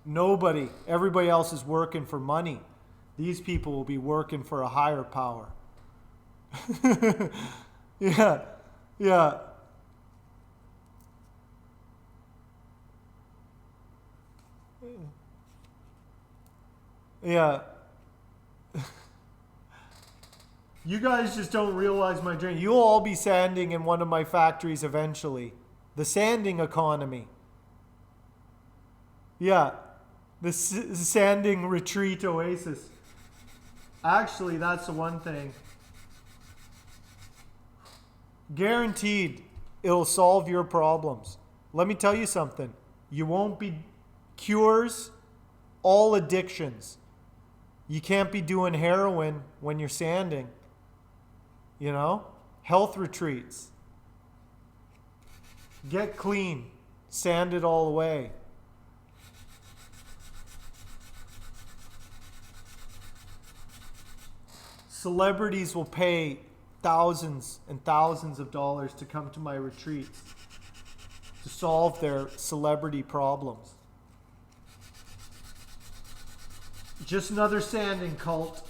Everybody else is working for money. These people will be working for a higher power. Yeah. Yeah. You guys just don't realize my dream. You'll all be sanding in one of my factories eventually. The sanding economy. Yeah. The sanding retreat oasis. Actually, that's the one thing. Guaranteed, it'll solve your problems. Let me tell you something. You won't be cures all addictions. You can't be doing heroin when you're sanding. Health retreats. Get clean. Sand it all away. Celebrities will pay thousands and thousands of dollars to come to my retreats to solve their celebrity problems. Just another sanding cult.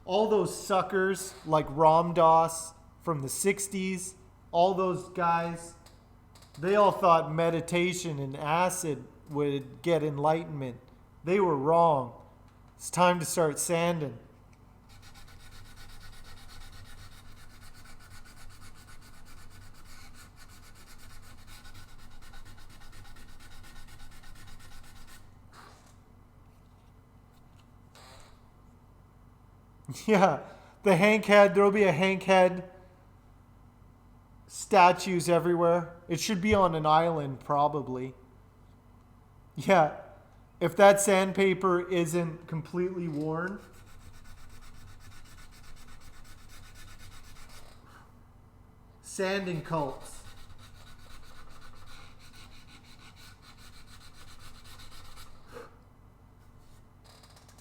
All those suckers like Ram Dass from the 60s, all those guys, they all thought meditation and acid would get enlightenment. They were wrong. It's time to start sanding. Yeah, the Hank head, there'll be a Hank head. Statues everywhere. It should be on an island, probably. Yeah. If that sandpaper isn't completely worn. Sanding cults.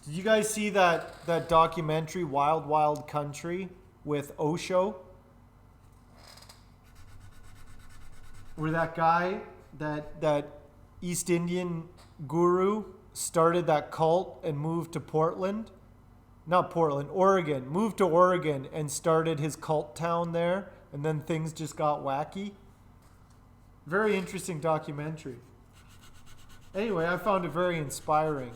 Did you guys see that documentary Wild Wild Country with Osho? Where that guy, that East Indian guru started that cult and moved to Portland. Not Portland, Oregon. Moved to Oregon and started his cult town there, and then things just got wacky. Very interesting documentary. Anyway, I found it very inspiring.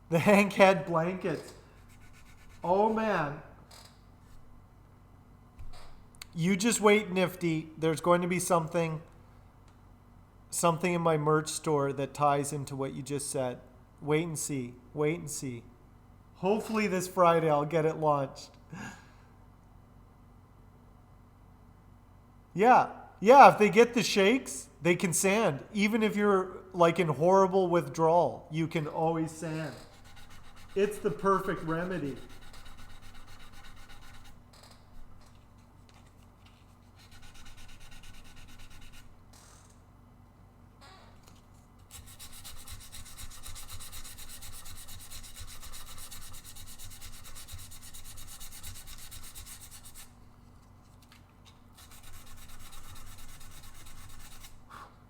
The Hank Head blankets. Oh man. You just wait, Nifty. There's going to be something in my merch store that ties into what you just said. Wait and see. Wait and see. Hopefully this Friday I'll get it launched. Yeah. Yeah, if they get the shakes, they can sand. Even if you're like in horrible withdrawal, you can always sand. It's the perfect remedy.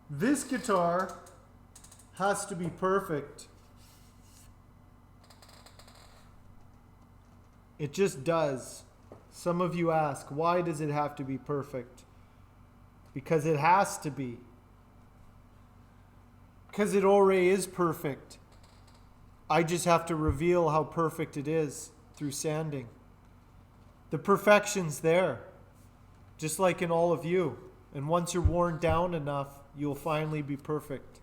This guitar has to be perfect. It just does. Some of you ask, why does it have to be perfect? Because it has to be. Because it already is perfect. I just have to reveal how perfect it is through sanding. The perfection's there, just like in all of you. And once you're worn down enough, you'll finally be perfect.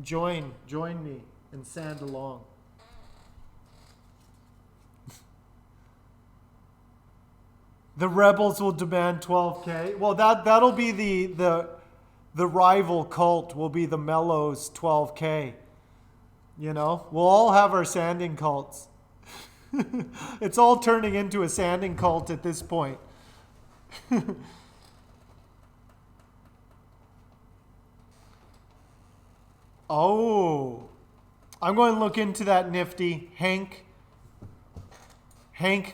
Join me and sand along. The rebels will demand 12K. Well, that'll be the rival cult will be the Mellows 12K. You know, we'll all have our sanding cults. It's all turning into a sanding cult at this point. Oh, I'm going to look into that, Nifty. Hank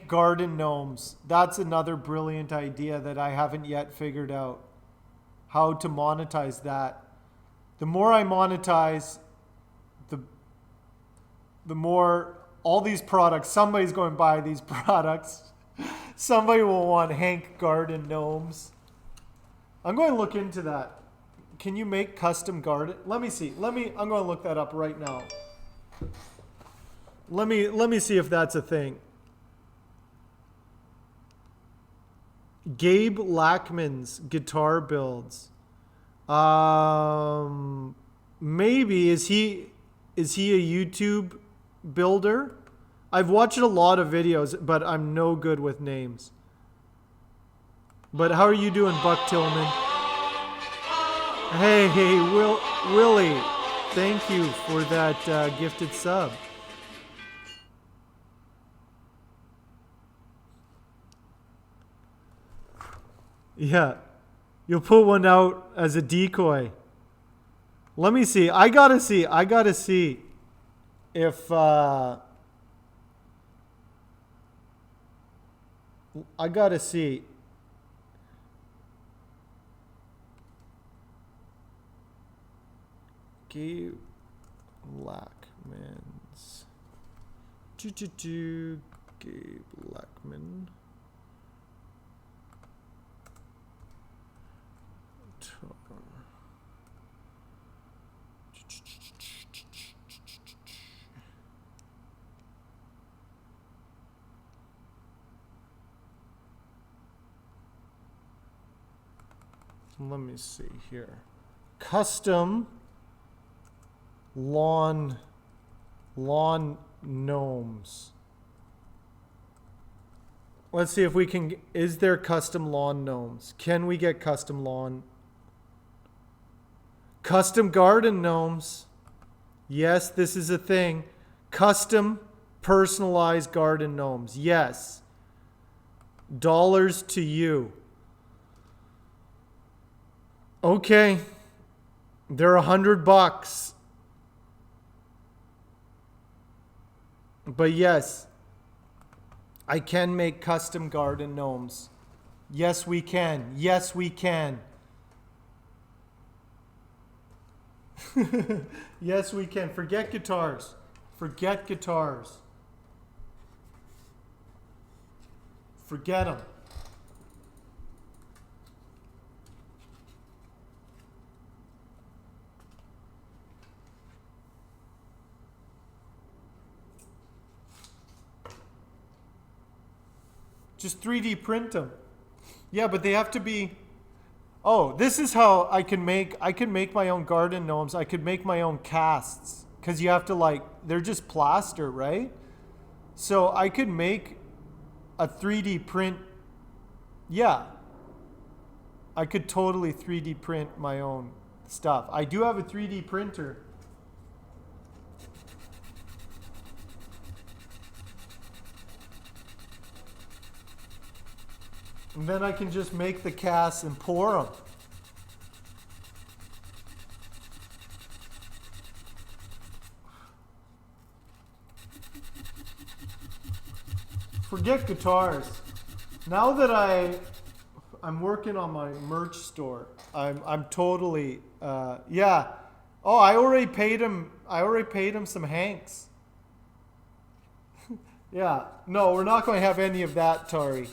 Garden Gnomes. That's another brilliant idea that I haven't yet figured out. How to monetize that. The more I monetize, the more all these products, somebody's going to buy these products. Somebody will want Hank Garden Gnomes. I'm going to look into that. Can you make custom garden? Let me see. I'm going to look that up right now. Let me see if that's a thing. Gabe Lackman's guitar builds. Maybe is he a YouTube builder? I've watched a lot of videos, but I'm no good with names. But how are you doing, Buck Tillman? Hey, Willie, thank you for that gifted sub. Yeah, you'll put one out as a decoy. Let me see. I gotta see if I gotta see. Gabe Lackman's. Gabe Lackman. Let me see here. Custom lawn gnomes. Let's see if we can. Is there custom lawn gnomes? Can we get custom lawn? Custom garden gnomes. Yes, this is a thing. Custom personalized garden gnomes. Yes. Dollars to you. Okay. They're $100. But yes, I can make custom garden gnomes. Yes, we can. Yes, we can. Yes, we can. Forget guitars. Forget guitars. Forget them. Just 3D print them. Yeah, but they have to be... Oh, this is how I can make my own garden gnomes. I could make my own casts. Because you have to like, they're just plaster, right? So I could make a 3D print. Yeah. I could totally 3D print my own stuff. I do have a 3D printer. And then I can just make the casts and pour them. Forget guitars. Now that I'm working on my merch store, I'm totally yeah. Oh, I already paid him some Hanks. Yeah. No, we're not going to have any of that, Tari.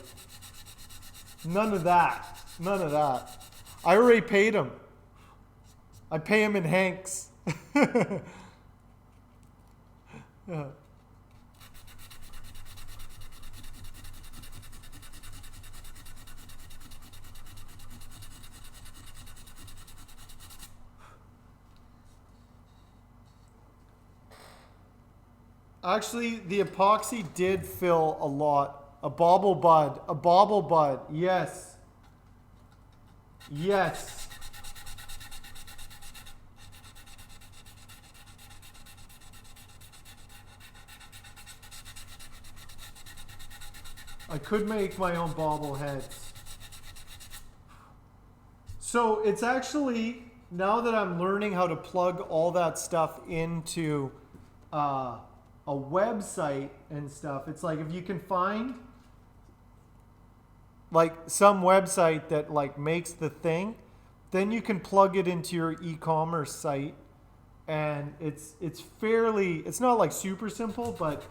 None of that. None of that. I already paid him. I pay him in Hanks. Yeah. Actually, the epoxy did fill a lot. A bauble bud. A bauble bud. Yes. Yes. I could make my own bobbleheads. So it's actually, now that I'm learning how to plug all that stuff into a website and stuff, it's like if you can find like some website that like makes the thing, then you can plug it into your e-commerce site, and it's fairly, it's not like super simple, but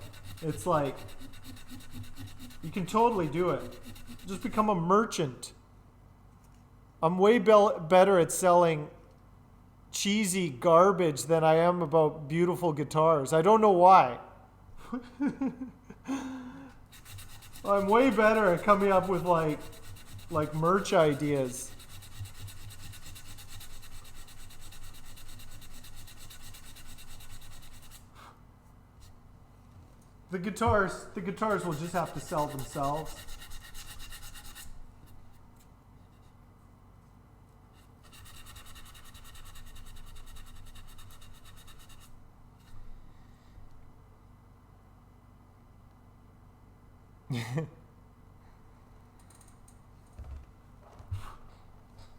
it's like you can totally do it. Just become a merchant. I'm way better at selling cheesy garbage than I am about beautiful guitars. I don't know why. I'm way better at coming up with like merch ideas. The guitars will just have to sell themselves.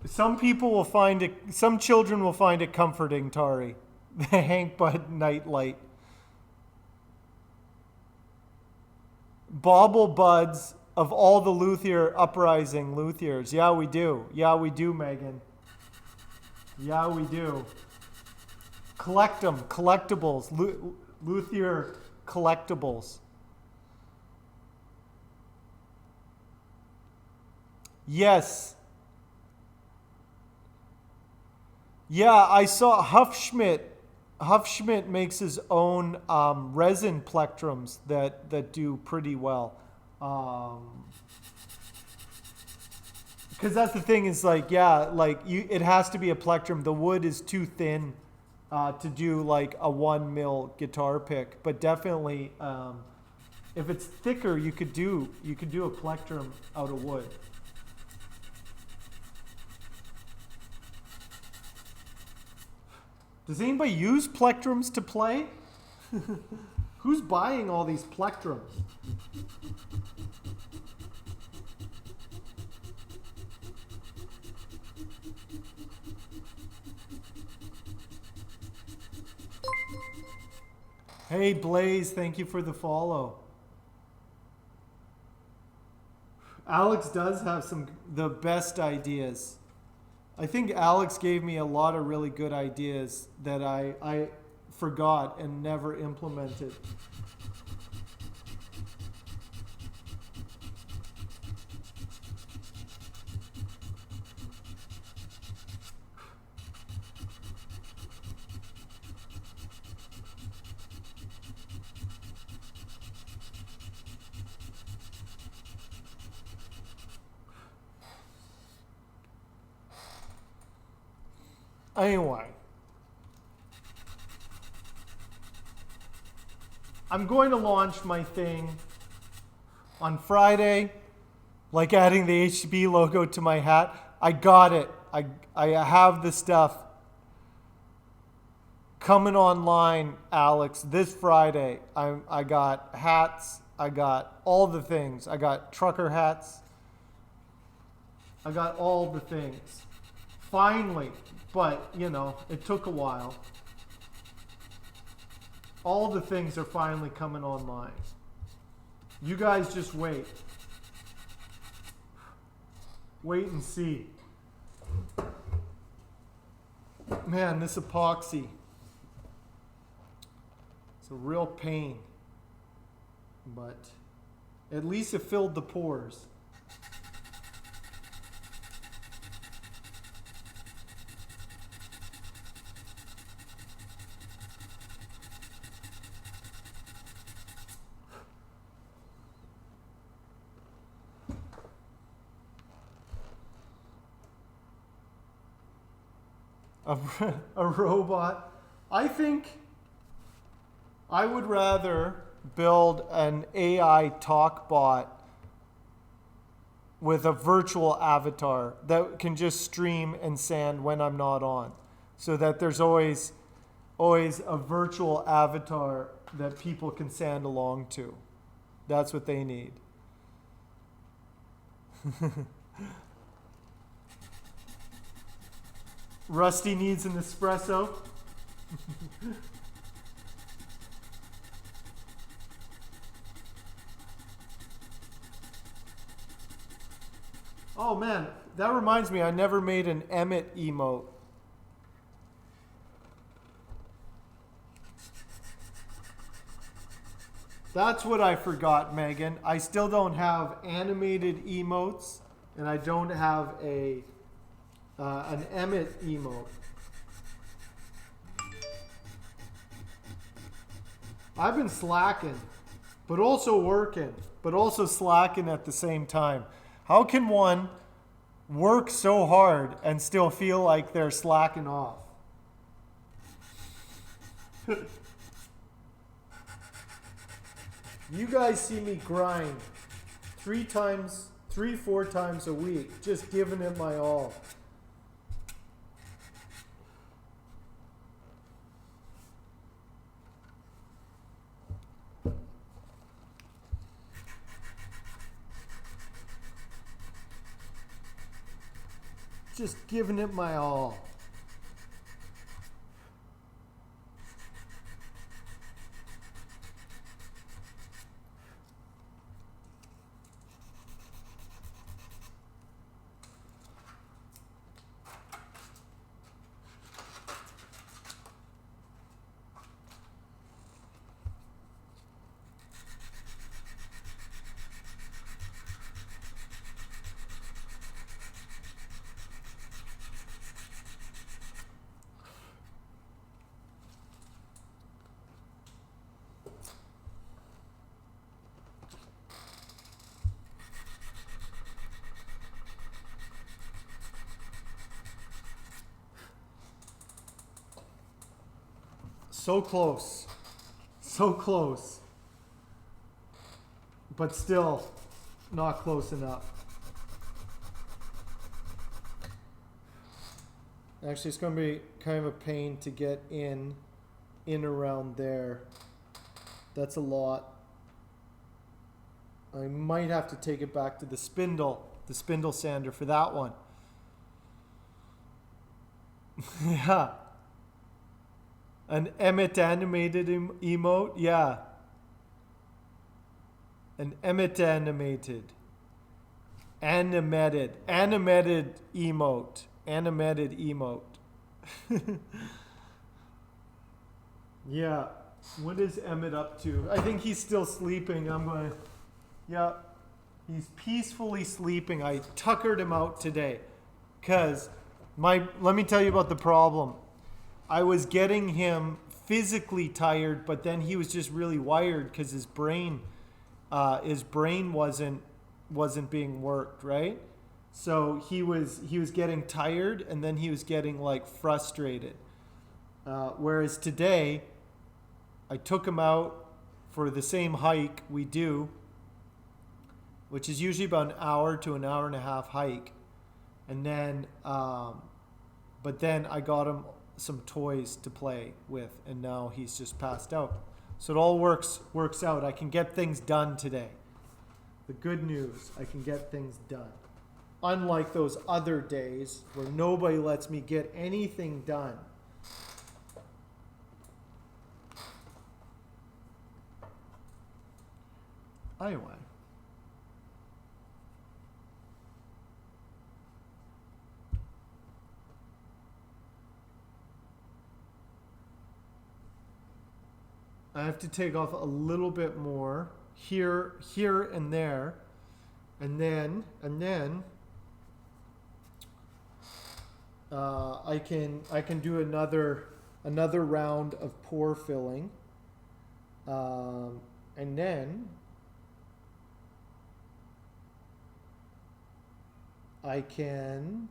Some children will find it comforting, Tari. The Hank Bud Nightlight. Bauble buds of all the luthier uprising luthiers. Yeah, we do. Yeah, we do, Megan. Yeah, we do. Collect them. Collectibles. Luthier collectibles. Yes. Yeah, I saw Hufschmidt. Hufschmidt makes his own resin plectrums that do pretty well. Because that's the thing is like, yeah, like it has to be a plectrum. The wood is too thin to do like a 1 mil guitar pick, but definitely if it's thicker, you could do a plectrum out of wood. Does anybody use plectrums to play? Who's buying all these plectrums? Hey Blaze, thank you for the follow. Alex does have the best ideas. I think Alex gave me a lot of really good ideas that I forgot and never implemented. Anyway, I'm going to launch my thing on Friday, like adding the HB logo to my hat. I got it. I have the stuff coming online, Alex, this Friday. I got hats. I got all the things. I got trucker hats. I got all the things. Finally. But, you know, it took a while. All the things are finally coming online. You guys just wait. Wait and see. Man, this epoxy. It's a real pain. But at least it filled the pores. A robot. I think I would rather build an AI talk bot with a virtual avatar that can just stream and sand when I'm not on, so that there's always a virtual avatar that people can sand along to. That's what they need. Rusty needs an espresso. Oh man, that reminds me, I never made an Emmett emote. That's what I forgot, Megan. I still don't have animated emotes, and I don't have an Emmett emote. I've been slacking, but also working, but also slacking at the same time. How can one work so hard and still feel like they're slacking off? You guys see me grind 4 times a week, just giving it my all. Just giving it my all. So close. So close. But still not close enough. Actually, it's going to be kind of a pain to get in around there. That's a lot. I might have to take it back to the spindle sander for that one. Yeah. An Emmett animated emote? Yeah. An Emmett animated emote. Animated emote. Yeah. What is Emmett up to? I think he's still sleeping. Yeah. He's peacefully sleeping. I tuckered him out today. Because let me tell you about the problem. I was getting him physically tired, but then he was just really wired because his brain wasn't being worked, right? So he was getting tired, and then he was getting like frustrated. Whereas today, I took him out for the same hike we do, which is usually about an hour to an hour and a half hike, and then, but then I got him some toys to play with, and now he's just passed out. So it all works out. I can get things done today. The good news, I can get things done. Unlike those other days where nobody lets me get anything done. Anyway. I have to take off a little bit more here and there, and then I can do another round of pore filling, and then I can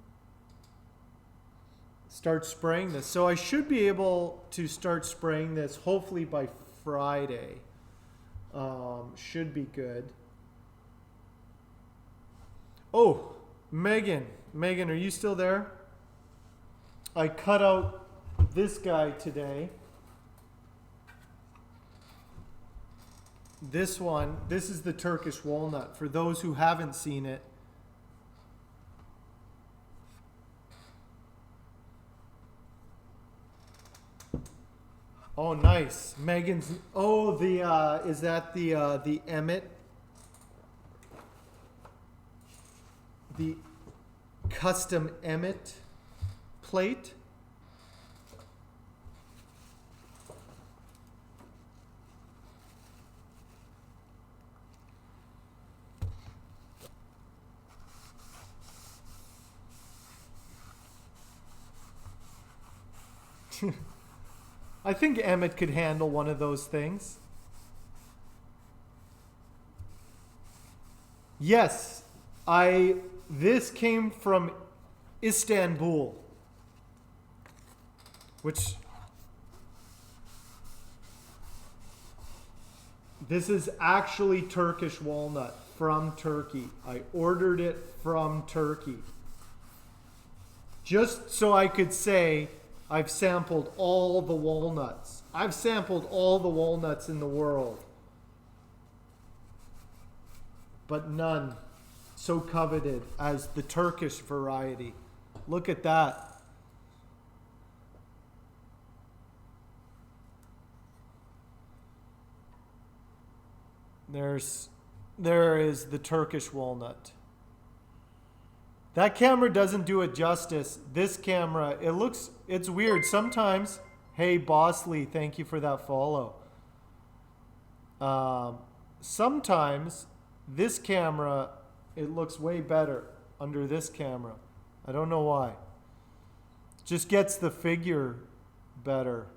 start spraying this. So I should be able to start spraying this hopefully by Friday. Should be good. Oh, Megan, are you still there? I cut out this guy today. This is the Turkish walnut. For those who haven't seen it, oh, nice. Megan's. Oh, is that the Emmett? The custom Emmett plate? I think Emmett could handle one of those things. Yes, this came from Istanbul, which this is actually Turkish walnut from Turkey. I ordered it from Turkey. Just so I could say I've sampled all the walnuts. I've sampled all the walnuts in the world, but none so coveted as the Turkish variety. Look at that. There is the Turkish walnut. That camera doesn't do it justice. This camera, it's weird. Sometimes, hey Bosley, thank you for that follow. Sometimes this camera, it looks way better under this camera. I don't know why. It just gets the figure better.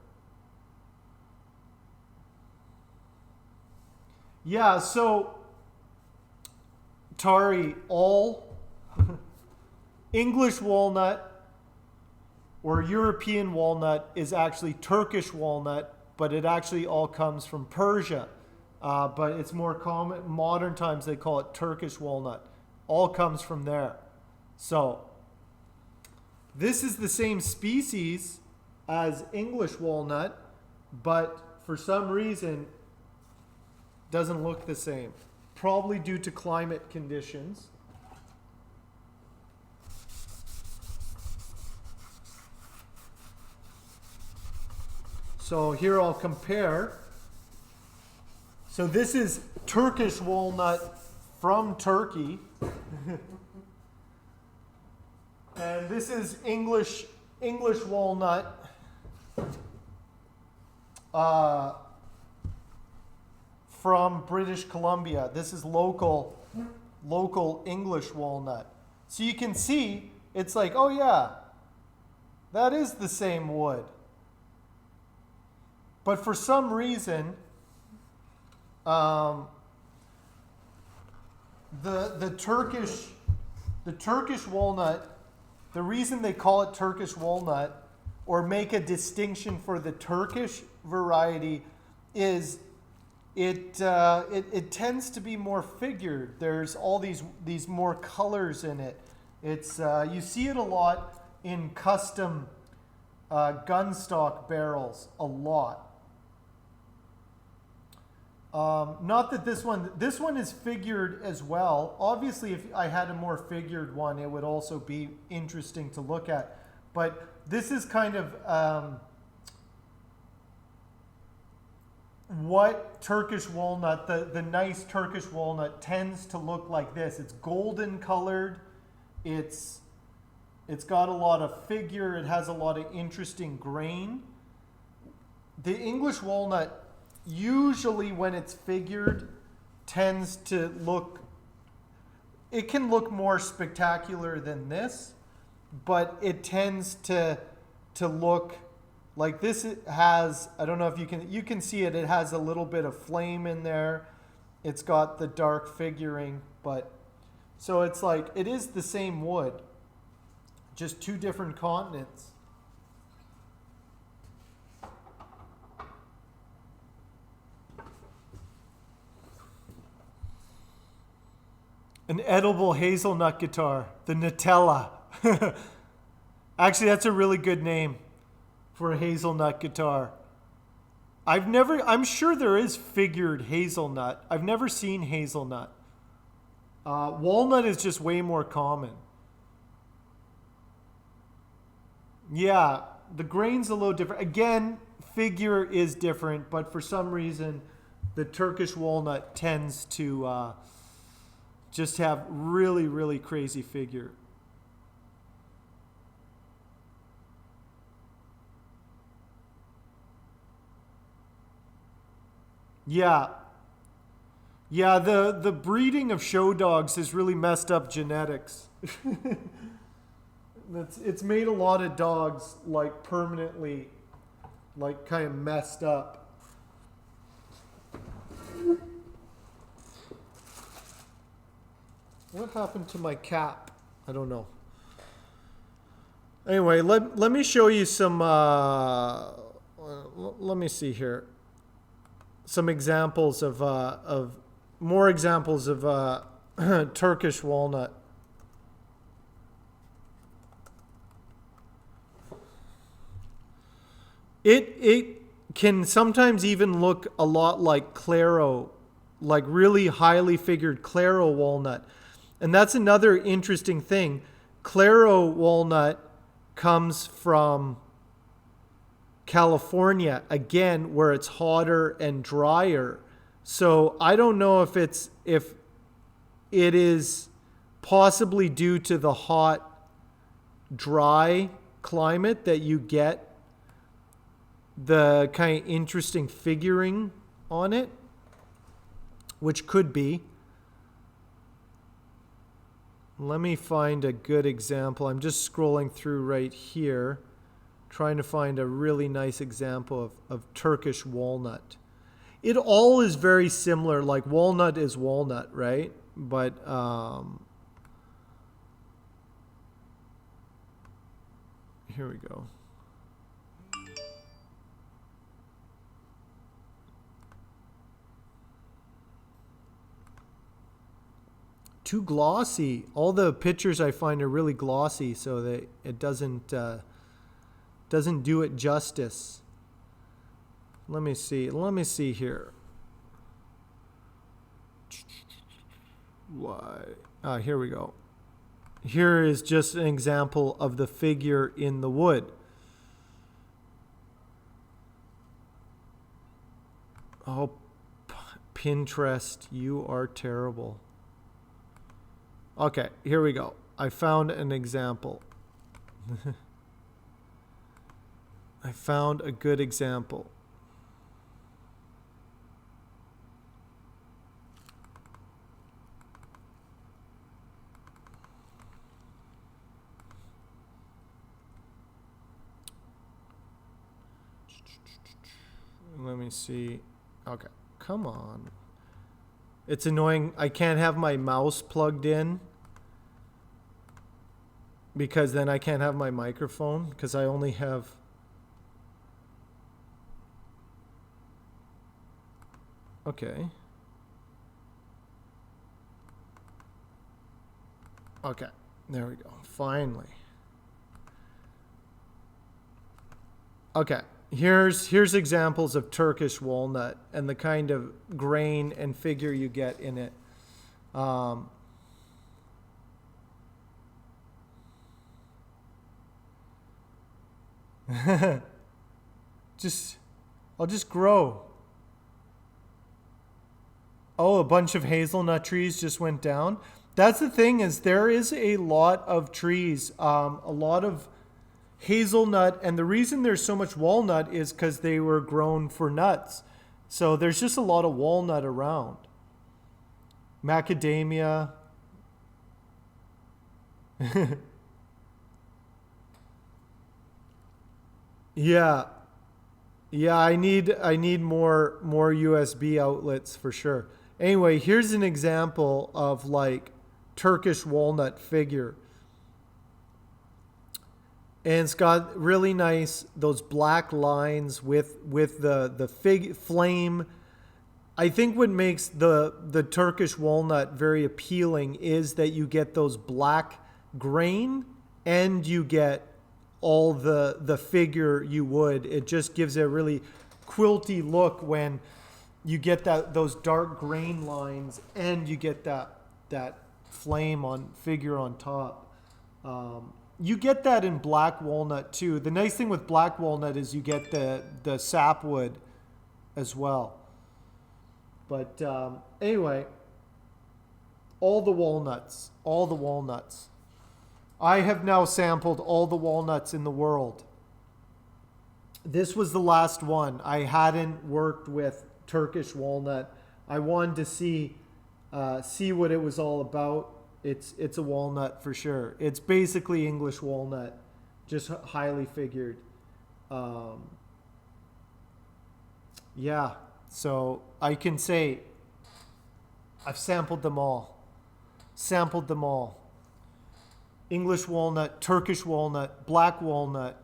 Yeah, so Tari, all English walnut or European walnut is actually Turkish walnut but it actually all comes from Persia. But it's more common, modern times they call it Turkish walnut. All comes from there. So this is the same species as English walnut, but for some reason doesn't look the same. Probably due to climate conditions. So here I'll compare. So this is Turkish walnut from Turkey. And this is English walnut from British Columbia. This is local English walnut. So you can see, it's like, oh yeah, that is the same wood. But for some reason, the Turkish walnut, the reason they call it Turkish walnut or make a distinction for the Turkish variety is it tends to be more figured. There's all these more colors in it. It's you see it a lot in custom gun stock barrels, a lot. Not that this one is figured as well. Obviously, if I had a more figured one, it would also be interesting to look at. But this is kind of what Turkish walnut, the nice Turkish walnut tends to look like this. It's golden colored. It's got a lot of figure. It has a lot of interesting grain. The English walnut, usually when it's figured, tends to look, it can look more spectacular than this, but it tends to look like this. It has, I don't know if you can see it, it has a little bit of flame in there. It's got the dark figuring, but so it's like, it is the same wood, just two different continents. An edible hazelnut guitar, the Nutella. Actually, that's a really good name for a hazelnut guitar. I'm sure there is figured hazelnut. I've never seen hazelnut. Walnut is just way more common. Yeah, the grain's a little different. Again, figure is different, but for some reason, the Turkish walnut tends to just have really, really crazy figure. Yeah. Yeah, the breeding of show dogs has really messed up genetics. It's made a lot of dogs like permanently like kind of messed up. What happened to my cap? I don't know. Anyway, let me show you some let me see here. Some examples of more examples of Turkish walnut. It can sometimes even look a lot like Claro, like really highly figured Claro walnut. And that's another interesting thing. Claro walnut comes from California, again, where it's hotter and drier. So I don't know if it is possibly due to the hot, dry climate that you get the kind of interesting figuring on it, which could be. Let me find a good example. I'm just scrolling through right here, trying to find a really nice example of Turkish walnut. It all is very similar, like walnut is walnut, right? But here we go. too glossy. All the pictures I find are really glossy, so that it doesn't do it justice. Let me see. Let me see here. Why? Here we go. Here is just an example of the figure in the wood. Oh, Pinterest, you are terrible. Okay, here we go. I found an example. I found a good example. Let me see. Okay, come on. It's annoying. I can't have my mouse plugged in because then I can't have my microphone because I only have... Okay. Okay, there we go. Finally. Okay. Here's examples of Turkish walnut and the kind of grain and figure you get in it. I'll just grow. Oh, a bunch of hazelnut trees just went down. That's the thing, is there is a lot of trees, a lot of hazelnut, and the reason there's so much walnut is because they were grown for nuts. So there's just a lot of walnut around. Macadamia. Yeah. Yeah, I need more USB outlets for sure. Anyway, here's an example of like Turkish walnut figure. And it's got really nice those black lines with the fig flame. I think what makes the Turkish walnut very appealing is that you get those black grain and you get all the figure you would. It just gives a really quilty look when you get those dark grain lines and you get that flame on figure on top. You get that in black walnut too. The nice thing with black walnut is you get the sapwood as well. But anyway, all the walnuts. I have now sampled all the walnuts in the world. This was the last one. I hadn't worked with Turkish walnut. I wanted to see what it was all about. It's a walnut for sure. It's basically English walnut, just highly figured. Yeah, so I can say I've sampled them all. English walnut, Turkish walnut, black walnut,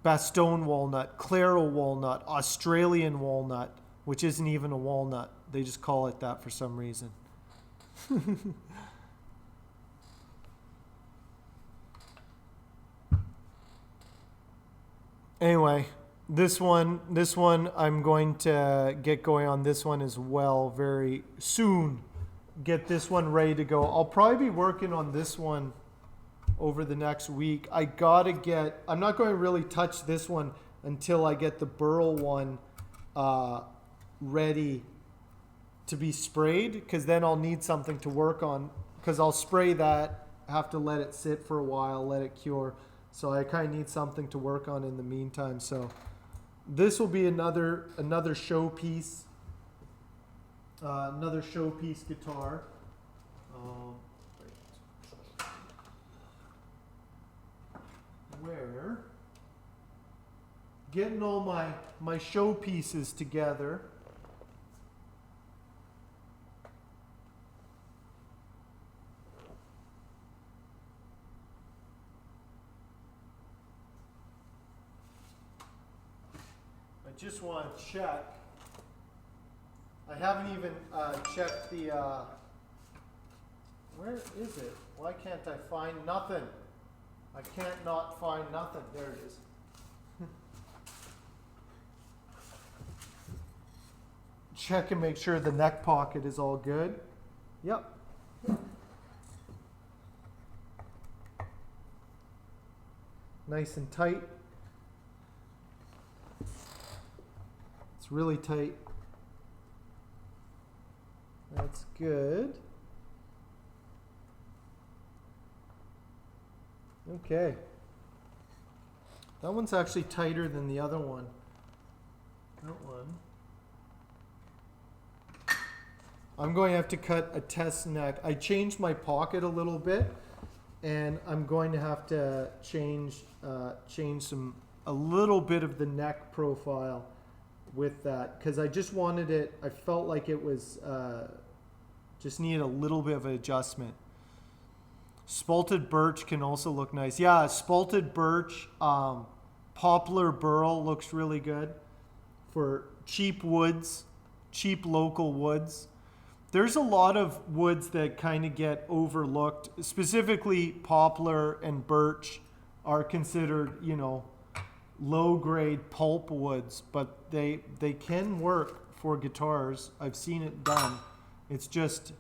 Bastogne walnut, Claro walnut, Australian walnut, which isn't even a walnut. They just call it that for some reason. Anyway, this one I'm going to get going on this one as well very soon. Get this one ready to go. I'll probably be working on this one over the next week. I'm not going to really touch this one until I get the burl one ready to be sprayed, because then I'll need something to work on, because I'll spray that, have to let it sit for a while, let it cure. So I kind of need something to work on in the meantime. So this will be another showpiece, guitar. Where getting all my showpieces together. I just want to check. I haven't even checked Where is it? Why can't I find nothing? I can't not find nothing. There it is. Check and make sure the neck pocket is all good. Yep. Nice and tight. It's really tight. That's good. Okay. That one's actually tighter than the other one. That one. I'm going to have to cut a test neck. I changed my pocket a little bit, and I'm going to have to change a little bit of the neck profile with that, because I just wanted it. I felt like it was just needed a little bit of an adjustment. Spalted birch can also look nice. Yeah, spalted birch, poplar burl looks really good for cheap woods, cheap local woods. There's a lot of woods that kind of get overlooked. Specifically, poplar and birch are considered, you know, low-grade pulp woods, but they can work for guitars. I've seen it done. It's just,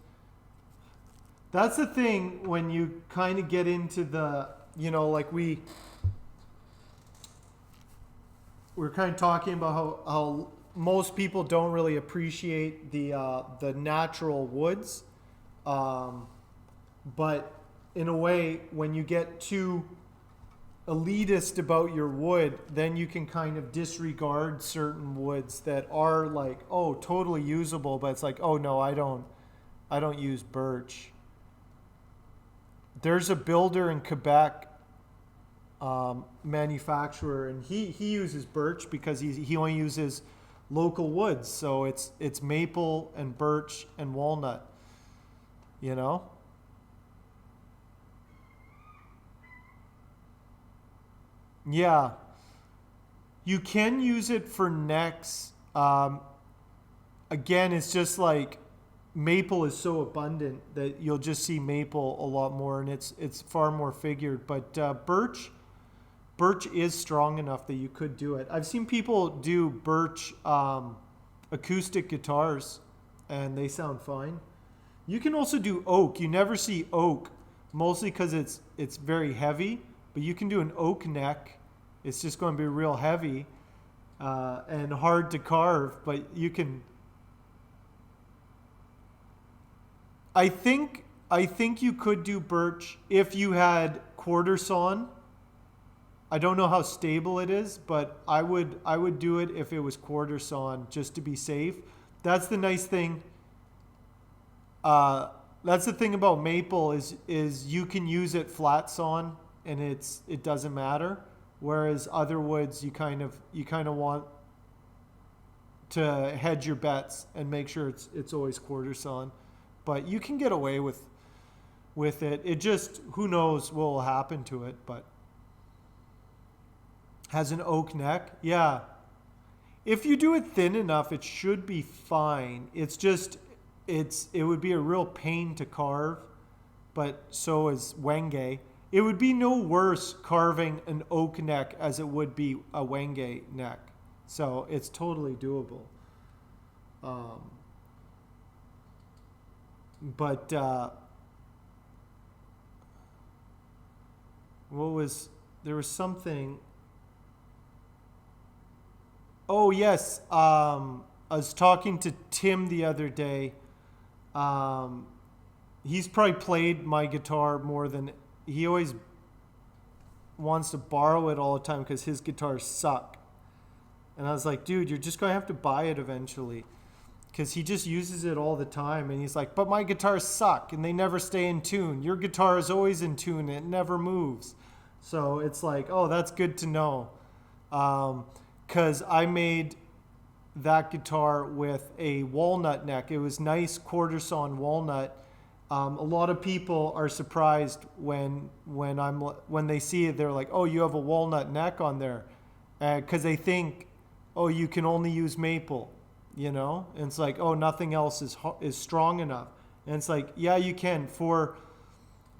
that's the thing when you kind of get into the, you know, like we're kind of talking about how most people don't really appreciate the natural woods, but in a way, when you get too elitist about your wood, then you can kind of disregard certain woods that are like, oh, totally usable, but it's like, oh no, I don't use birch. There's a builder in Quebec, manufacturer, and he uses birch because he only uses local woods. So it's maple and birch and walnut, you know? Yeah. You can use it for necks. Again, it's just like maple is so abundant that you'll just see maple a lot more, and it's far more figured. But birch is strong enough that you could do it. I've seen people do birch acoustic guitars, and they sound fine. You can also do oak. You never see oak, mostly because it's very heavy. But you can do an oak neck. It's just going to be real heavy and hard to carve, but you can. I think you could do birch if you had quarter sawn. I don't know how stable it is, but I would do it if it was quarter sawn, just to be safe. That's the nice thing. That's the thing about maple is you can use it flat sawn and it doesn't matter. Whereas other woods, you kind of want to hedge your bets and make sure it's always quarter sawn. But you can get away with it. It just, who knows what will happen to it, but has an oak neck. Yeah. If you do it thin enough, it should be fine. It's just, it would be a real pain to carve, but so is wenge. It would be no worse carving an oak neck as it would be a wenge neck. So it's totally doable. But there was something. Oh yes, I was talking to Tim the other day. He's probably played my guitar more than, he always wants to borrow it all the time because his guitars suck. And I was like, dude, you're just going to have to buy it eventually. Because he just uses it all the time. And he's like, but my guitars suck and they never stay in tune. Your guitar is always in tune and it never moves. So it's like, oh, that's good to know. Because I made that guitar with a walnut neck. It was nice quarter sawn walnut. A lot of people are surprised when they see it. They're like, "Oh, you have a walnut neck on there," because they think, "Oh, you can only use maple," you know. And it's like, "Oh, nothing else is strong enough." And it's like, "Yeah, you can for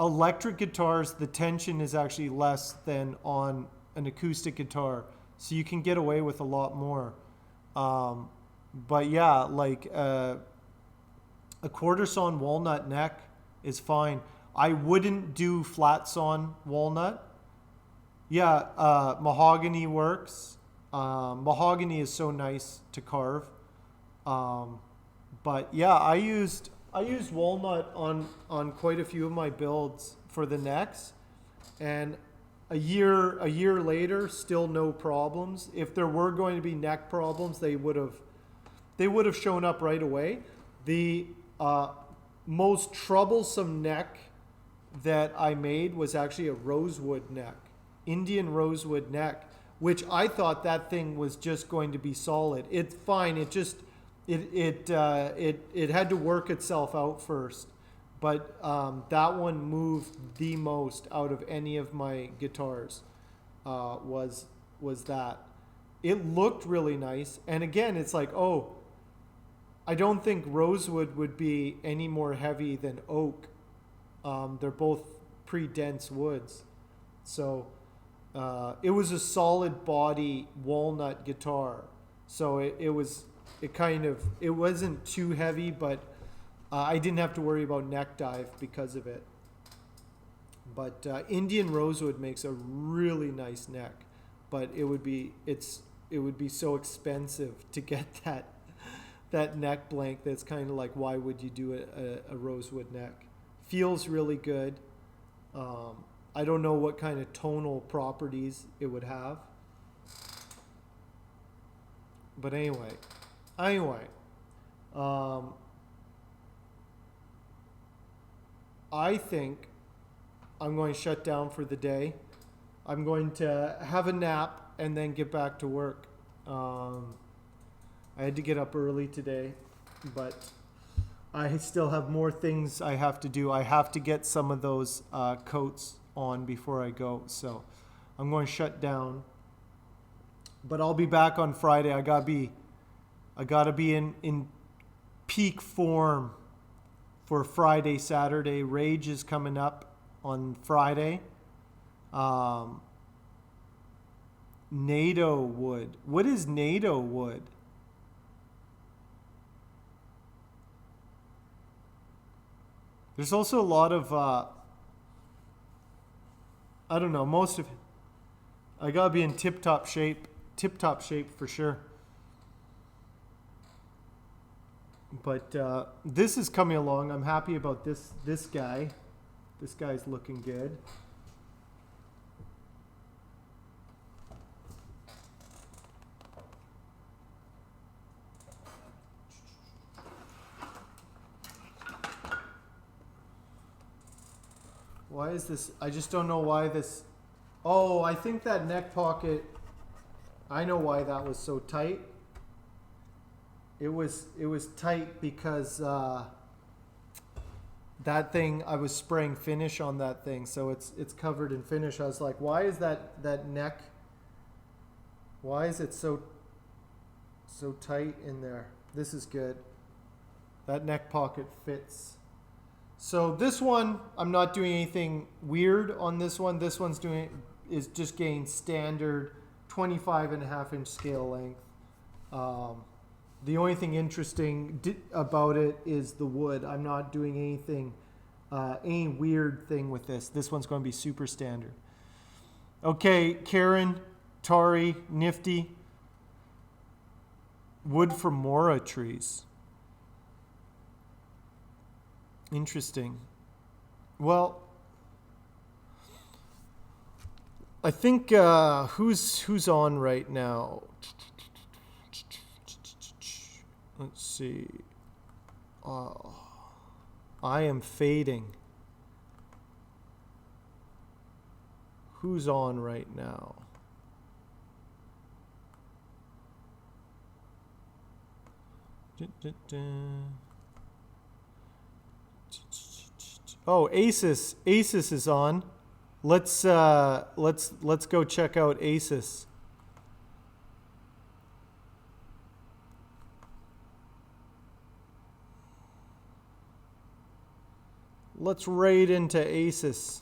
electric guitars, the tension is actually less than on an acoustic guitar, so you can get away with a lot more. But yeah, like a quarter sawn walnut neck is fine. I wouldn't do flat sawn walnut. Yeah, mahogany works. Mahogany is so nice to carve. But yeah, I used walnut on quite a few of my builds for the necks, and a year later, still no problems. If there were going to be neck problems, they would have shown up right away. The most troublesome neck that I made was actually a rosewood neck, Indian rosewood neck, which I thought that thing was just going to be solid. It's fine. It had to work itself out first, but that one moved the most out of any of my guitars. Was that? It looked really nice, and again, it's like, oh, I don't think rosewood would be any more heavy than oak. They're both pretty dense woods. So it was a solid body walnut guitar. So it wasn't too heavy, but I didn't have to worry about neck dive because of it. But Indian rosewood makes a really nice neck, but it would be so expensive to get that neck blank. That's kind of like, why would you do a rosewood neck? Feels really good. I don't know what kind of tonal properties it would have, but anyway, I think I'm going to shut down for the day. I'm going to have a nap and then get back to work. I had to get up early today, but I still have more things I have to do. I have to get some of those coats on before I go. So I'm going to shut down. But I'll be back on Friday. I gotta be in peak form for Friday, Saturday. Rage is coming up on Friday. NATO wood. What is NATO wood? There's also a lot of, I don't know, most of it. I gotta be in tip-top shape for sure. But this is coming along. I'm happy about this guy. This guy's looking good. Why is this? I just don't know why this. Oh, I think that neck pocket. I know why that was so tight. It was tight because that thing, I was spraying finish on that thing, so it's covered in finish. I was like, why is that neck? Why is it so tight in there? This is good. That neck pocket fits. So this one, I'm not doing anything weird on this one. This one's is just getting standard 25.5-inch scale length. The only thing interesting about it is the wood. I'm not doing anything, any weird thing with this. This one's going to be super standard. Okay, Karen, Tari, Nifty. Wood from Mora trees. Interesting. Well, I think who's on right now? Let's see. I am fading. Who's on right now? Oh, Asus is on. Let's go check out Asus. let's raid into Asus.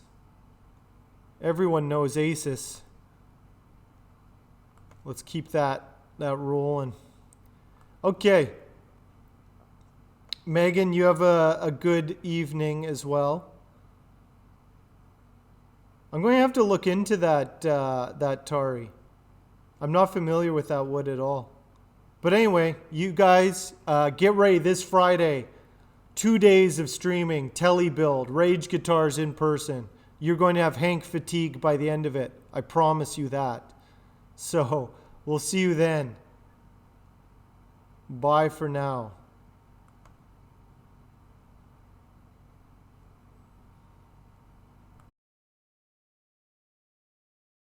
Everyone knows Asus. Let's keep that rolling. Okay. Megan, you have a good evening as well. I'm going to have to look into that Tari. I'm not familiar with that wood at all. But anyway, you guys get ready this Friday. 2 days of streaming, tele build, Rage Guitars in person. You're going to have Hank fatigue by the end of it. I promise you that. So we'll see you then. Bye for now.